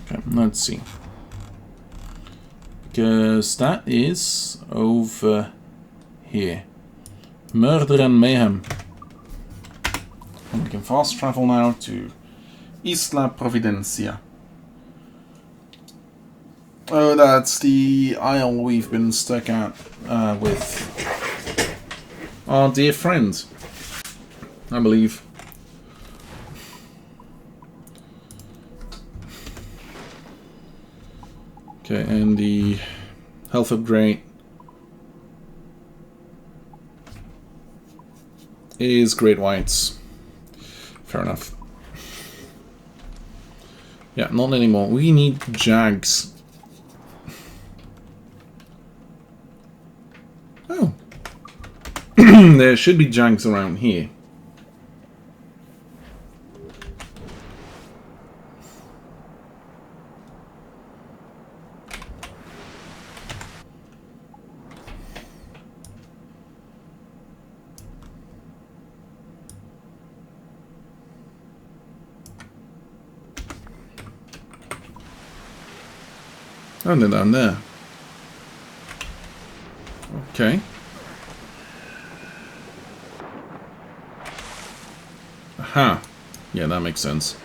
Okay, let's see. Because that is over here. Murder and Mayhem. And we can fast travel now to Isla Providencia. Oh, that's the isle we've been stuck at with our dear friend, I believe. Okay, and the health upgrade is Great Whites. Fair enough. Yeah, not anymore. We need Jags. Oh. There should be Jags around here. Oh, they're down there. Okay. Aha. Yeah, that makes sense.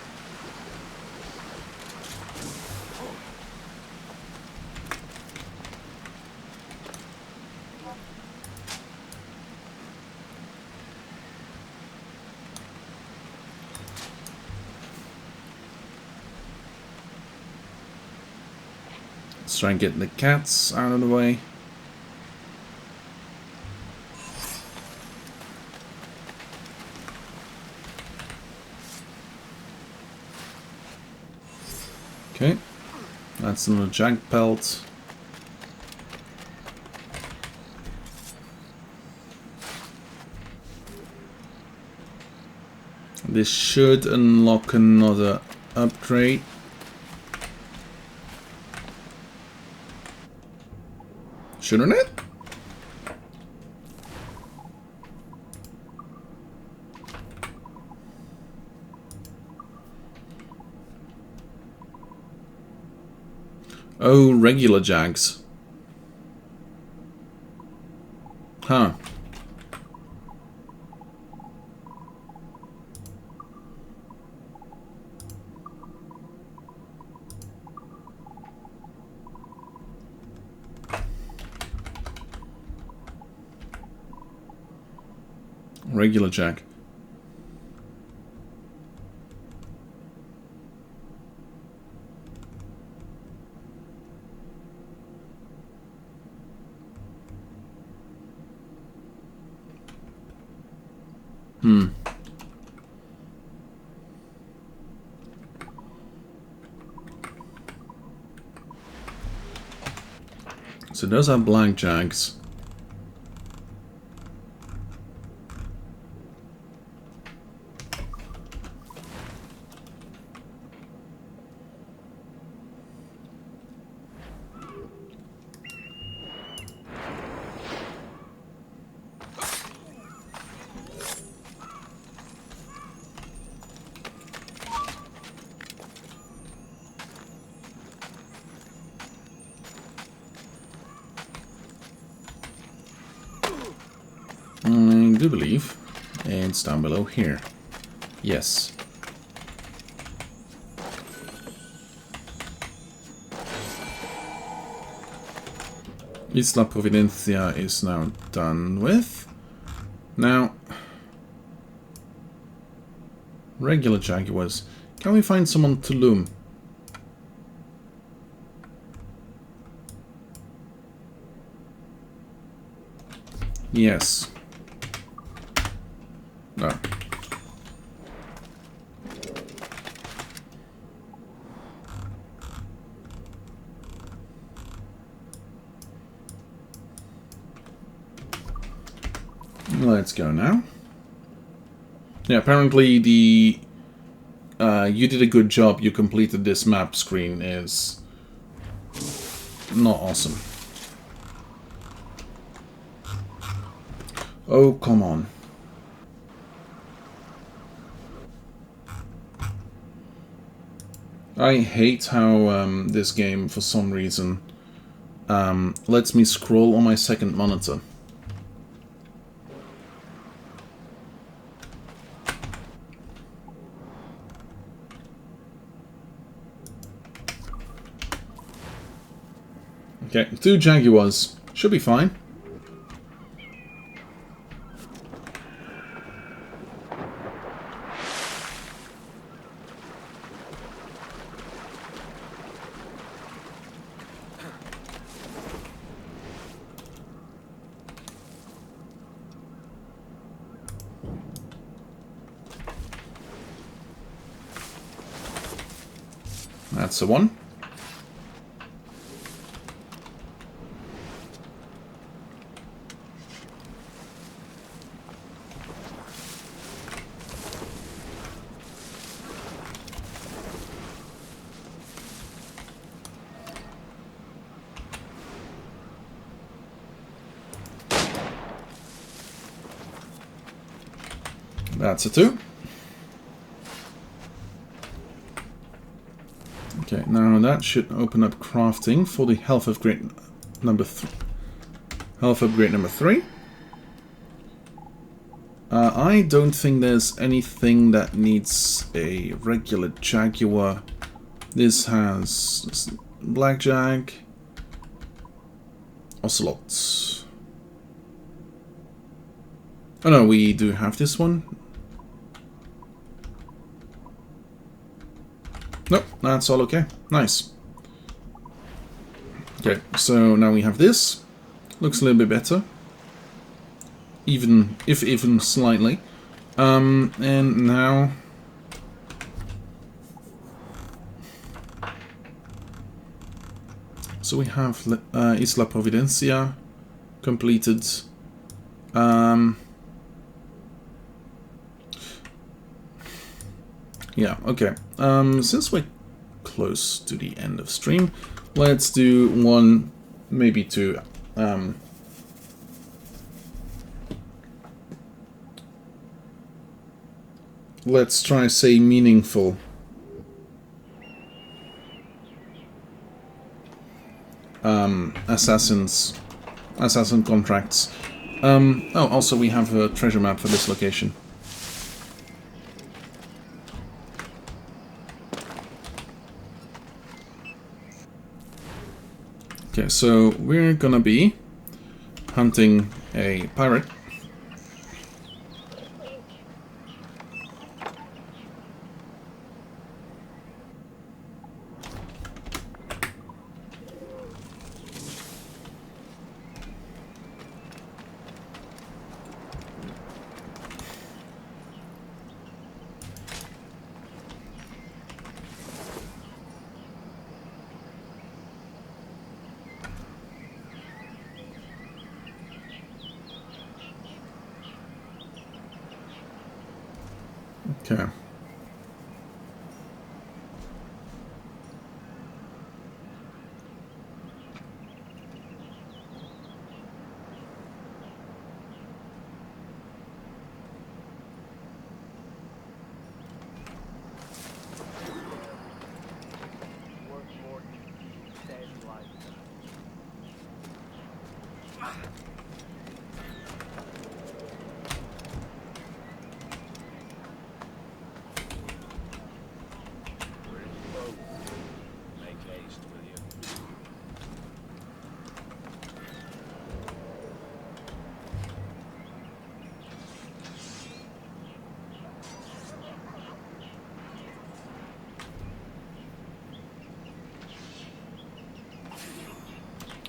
Let's try and get the cats out of the way. Okay, that's another jag pelt. This should unlock another upgrade. Shouldn't it? Oh, regular Jags. Huh. Regular Jag. So those are black Jags. I do believe it's down below here. Yes. Isla Providencia is now done with. Now, regular Jaguars. Can we find someone to loom? Yes. No. Let's go now. Yeah, apparently the you did a good job, you completed this map screen is not awesome. Oh, come on. I hate how this game, for some reason, lets me scroll on my second monitor. Okay, 2 Jaguars. Should be fine. That's the one. That's a 2. Okay, now that should open up crafting for the health upgrade number 3. Health upgrade number 3. I don't think there's anything that needs a regular Jaguar. This has Blackjack, Ocelots. Oh no, we do have this one. Nope, that's all okay. Nice. Okay, so now we have this. Looks a little bit better. Even slightly. And now... So we have Isla Providencia completed. Yeah, okay. Since we're close to the end of stream, let's do 1, maybe 2. Let's try say meaningful. Assassin contracts. Oh, also we have a treasure map for this location. Okay, so we're gonna be hunting a pirate. Okay.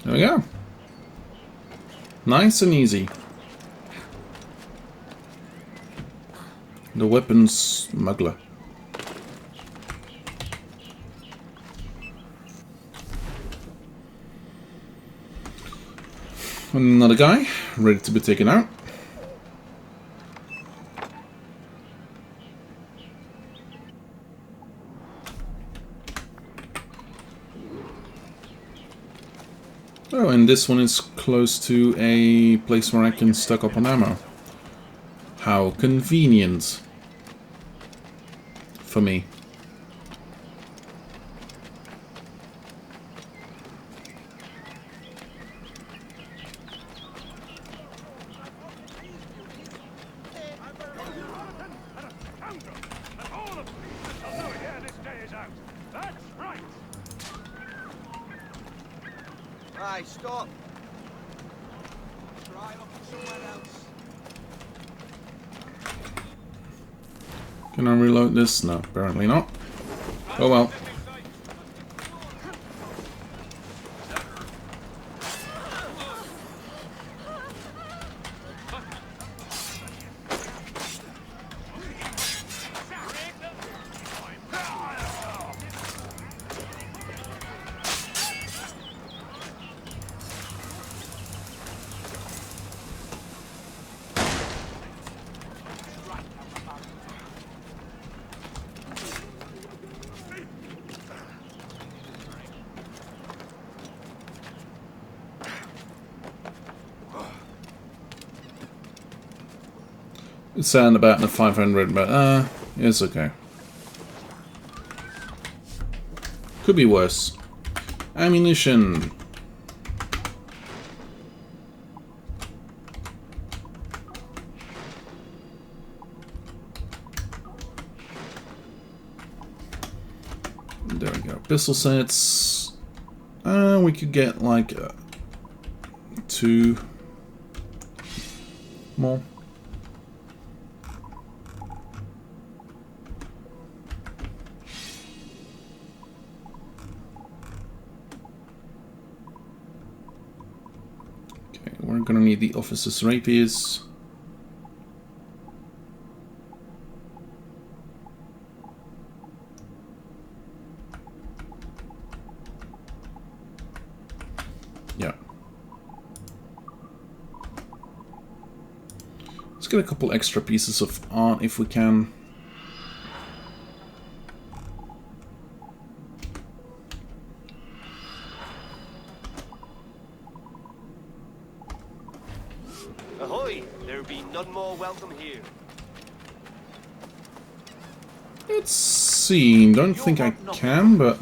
There we go. Nice and easy. The weapons smuggler. Another guy ready to be taken out. Oh, and this one is close to a place where I can stock up on ammo. How convenient for me. Aye, stop. Try looking somewhere else. Can I reload this? No, apparently not. Oh well. It's saying about the 500, but it's okay. Could be worse. Ammunition. There we go. Pistol sets. We could get like 2 more. We're gonna need the officer's rapiers. Yeah. Let's get a couple extra pieces of art if we can. Ahoy! There be none more welcome here. Let's see. Don't think I can, but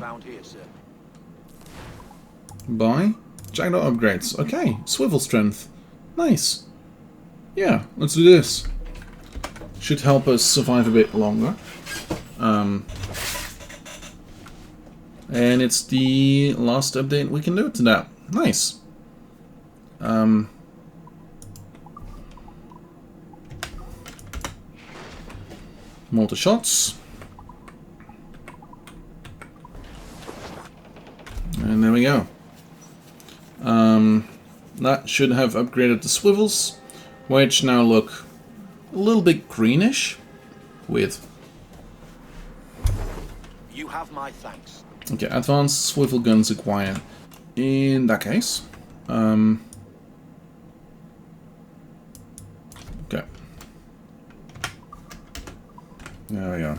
buy jagged upgrades. Okay, swivel strength. Nice. Yeah, let's do this. Should help us survive a bit longer. And it's the last update we can do to that. Nice. Mortar shots. And there we go. That should have upgraded the swivels, which now look a little bit greenish. Weird. You have my thanks. Okay, advanced swivel guns acquired. In that case, okay. There we go.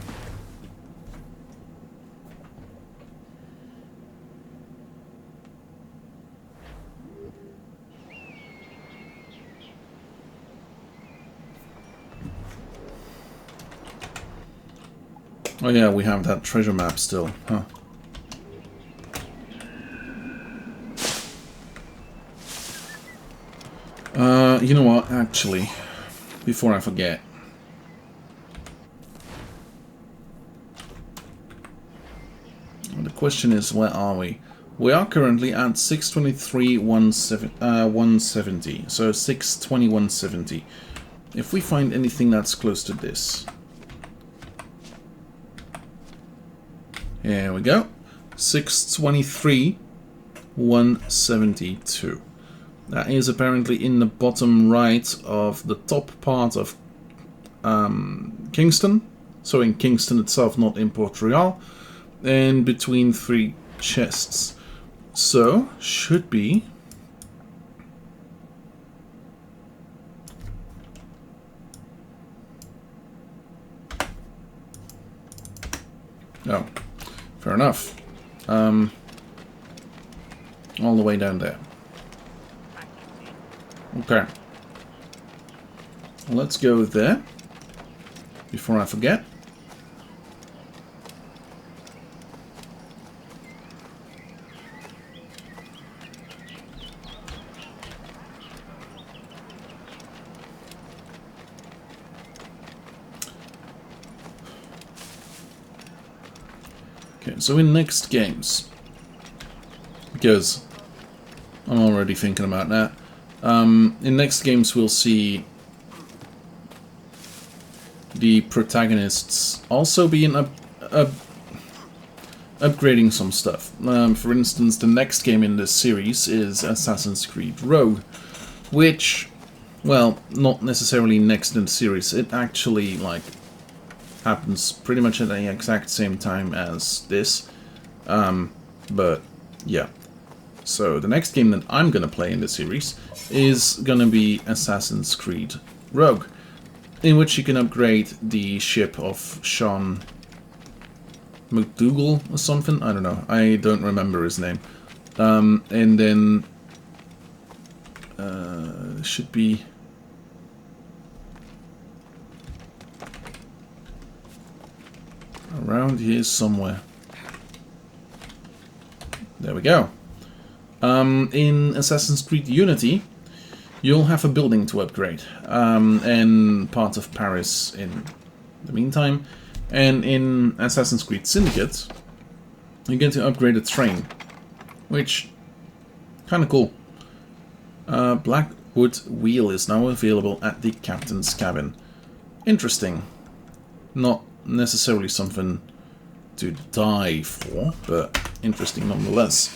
Oh yeah, we have that treasure map still, huh? You know what, actually, before I forget. The question is, where are we? We are currently at 623,170, so 62170. If we find anything that's close to this. Here we go. 623,172. That is apparently in the bottom right of the top part of Kingston. So in Kingston itself, not in Port Royal. And between 3 chests. So, should be... Oh, fair enough. All the way down there. Okay. Let's go there. Before I forget. Okay, so in next games, because I'm already thinking about that. In next games we'll see the protagonists also being upgrading some stuff. For instance, the next game in this series is Assassin's Creed Rogue, which, well, not necessarily next in the series. It actually, like, happens pretty much at the exact same time as this. But, yeah. So, the next game that I'm gonna play in the series is gonna be Assassin's Creed Rogue, in which you can upgrade the ship of Sean McDougal or something. I don't know. I don't remember his name. And then should be around here somewhere. There we go. In Assassin's Creed Unity, you'll have a building to upgrade, and part of Paris in the meantime. And in Assassin's Creed Syndicate, you get to upgrade a train, which kind of cool. Blackwood Wheel is now available at the captain's cabin. Interesting. Not necessarily something to die for, but interesting nonetheless.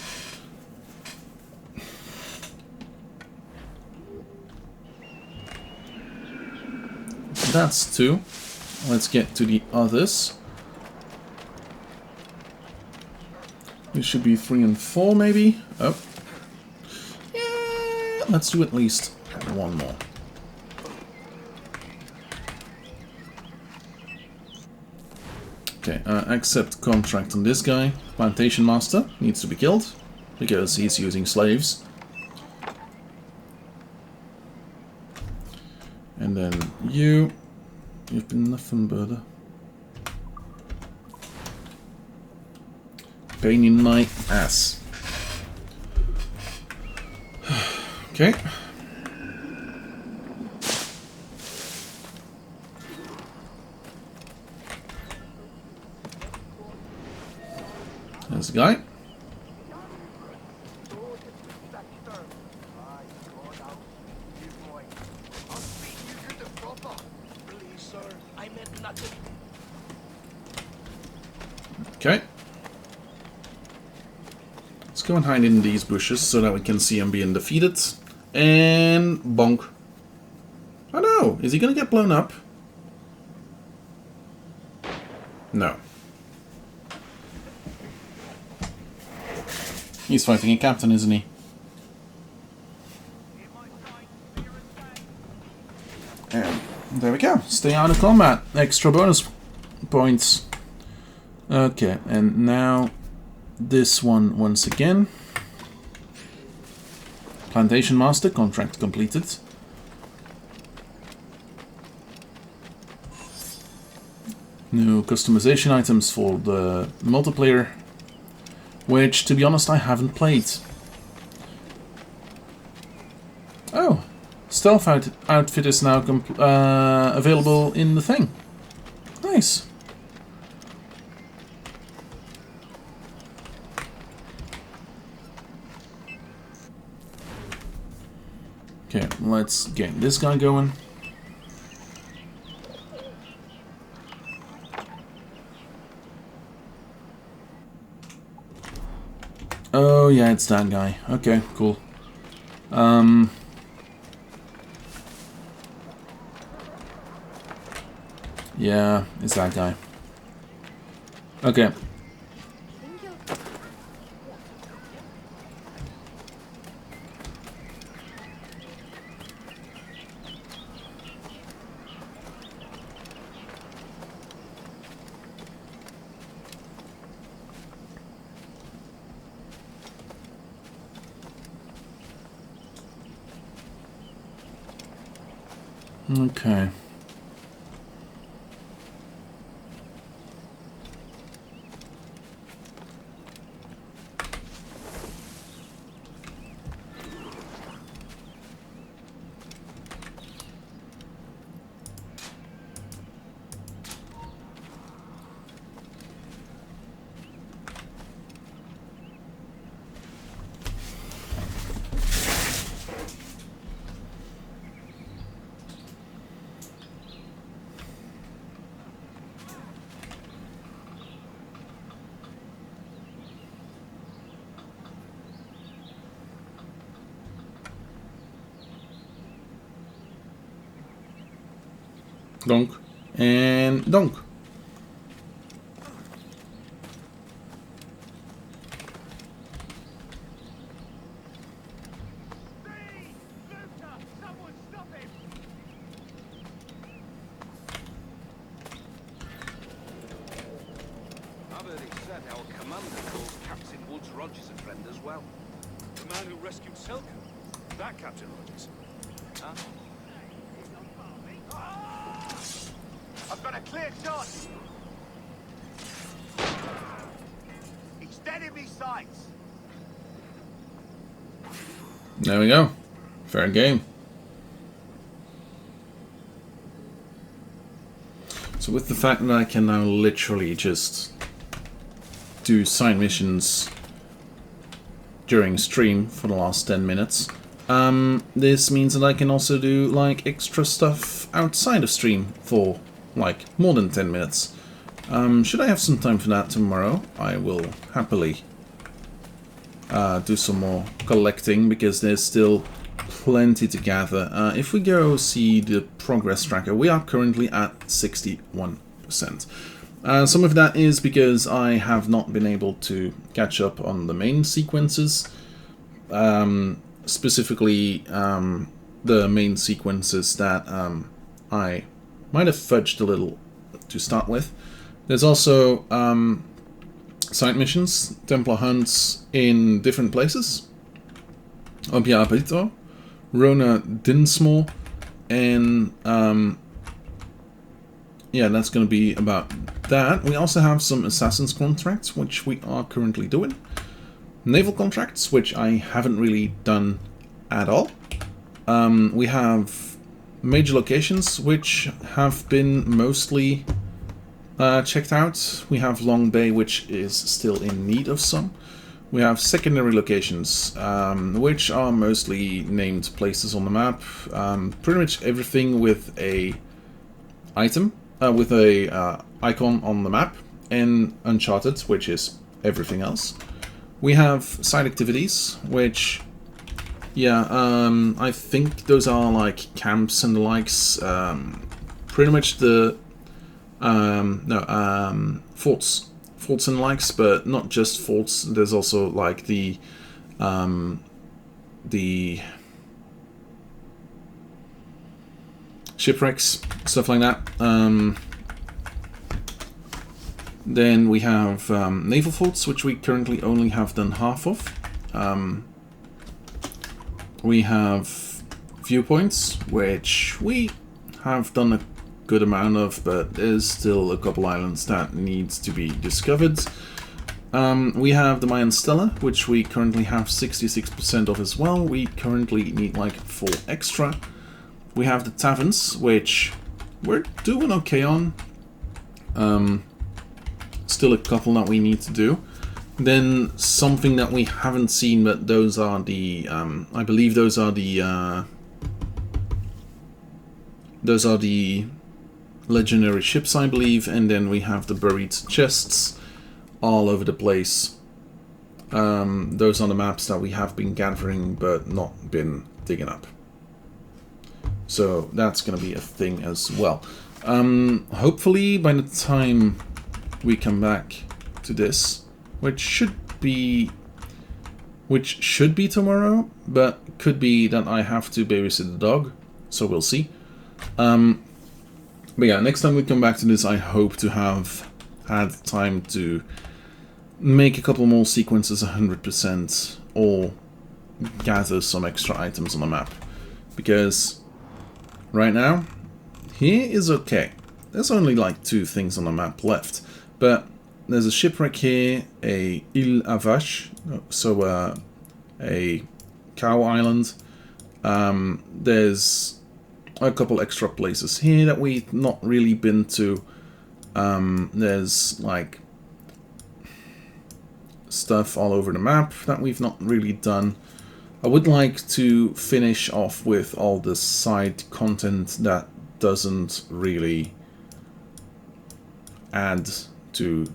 That's 2. Let's get to the others. It should be 3 and 4, maybe? Oh. Yeah, let's do at least 1 more. Okay, accept contract on this guy. Plantation Master needs to be killed, because he's using slaves. And then you've been nothing but a pain in my ass. Okay. There's the guy. Okay. Let's go and hide in these bushes so that we can see him being defeated. And bonk. Oh no! Is he gonna get blown up? No. He's fighting a captain, isn't he? And there we go. Stay out of combat. Extra bonus points. Okay, and now this one once again. Plantation Master, contract completed. New customization items for the multiplayer, which, to be honest, I haven't played. Oh, stealth outfit is now available in the thing. Nice. Okay, let's get this guy going. Oh yeah, it's that guy. Okay, cool. Yeah, it's that guy. Okay. Okay. Donk. And donk. I've heard it said our commander calls Captain Woods Rogers a friend as well. The man who rescued Selkirk. That Captain Rogers. Huh? I've got a clear shot. He's dead in me sights. There we go. Fair game. So with the fact that I can now literally just do side missions during stream for the last 10 minutes, this means that I can also do like extra stuff outside of stream for like more than 10 minutes. Should I have some time for that tomorrow, I will happily do some more collecting, because there's still plenty to gather. If we go see the progress tracker, we are currently at 61%. Some of that is because I have not been able to catch up on the main sequences, specifically the main sequences that I might have fudged a little to start with. There's also side missions, Templar hunts in different places. Obia Apito, Rona Dinsmore, and yeah, that's going to be about that. We also have some Assassin's contracts, which we are currently doing. Naval contracts, which I haven't really done at all. We have major locations, which have been mostly checked out. We have Long Bay, which is still in need of some. We have secondary locations, which are mostly named places on the map. Pretty much everything with a item, with a icon on the map, and Uncharted, which is everything else. We have side activities, which, yeah, I think those are like camps and the likes. Pretty much the forts and likes, but not just forts. There's also like the shipwrecks, stuff like that. Then we have naval forts, which we currently only have done half of. We have viewpoints, which we have done a good amount of, but there's still a couple islands that needs to be discovered. We have the Mayan Stella, which we currently have 66% of as well. We currently need like 4 extra. We have the taverns, which we're doing okay on. Still a couple that we need to do. Then something that we haven't seen, but those are the I believe those are the legendary ships, I believe, and then we have the buried chests all over the place. Those are the maps that we have been gathering but not been digging up. So that's going to be a thing as well. Hopefully by the time we come back to this, which should be tomorrow, but could be that I have to babysit the dog, so we'll see. But yeah, next time we come back to this, I hope to have had time to make a couple more sequences 100% or gather some extra items on the map. Because right now, here is okay. There's only like 2 things on the map left. But there's a shipwreck here, a Île à Vache, so a cow island. There's a couple extra places here that we've not really been to. There's like stuff all over the map that we've not really done. I would like to finish off with all the side content that doesn't really add to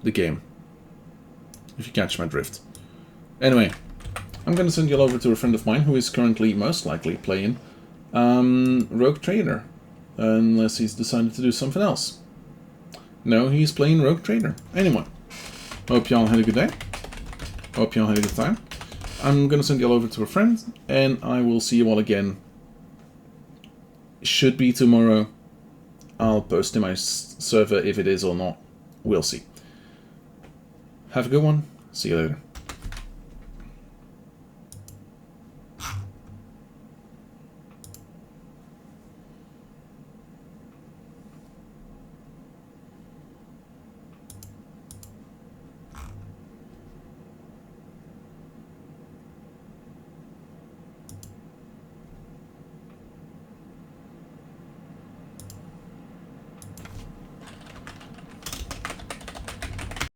the game, if you catch my drift. Anyway, I'm gonna send you all over to a friend of mine who is currently most likely playing Rogue Trader. Unless he's decided to do something else. No, he's playing Rogue Trader. Anyway, hope y'all had a good day. Hope y'all had a good time. I'm going to send y'all over to a friend, and I will see you all again. Should be tomorrow. I'll post in my server if it is or not. We'll see. Have a good one. See you later.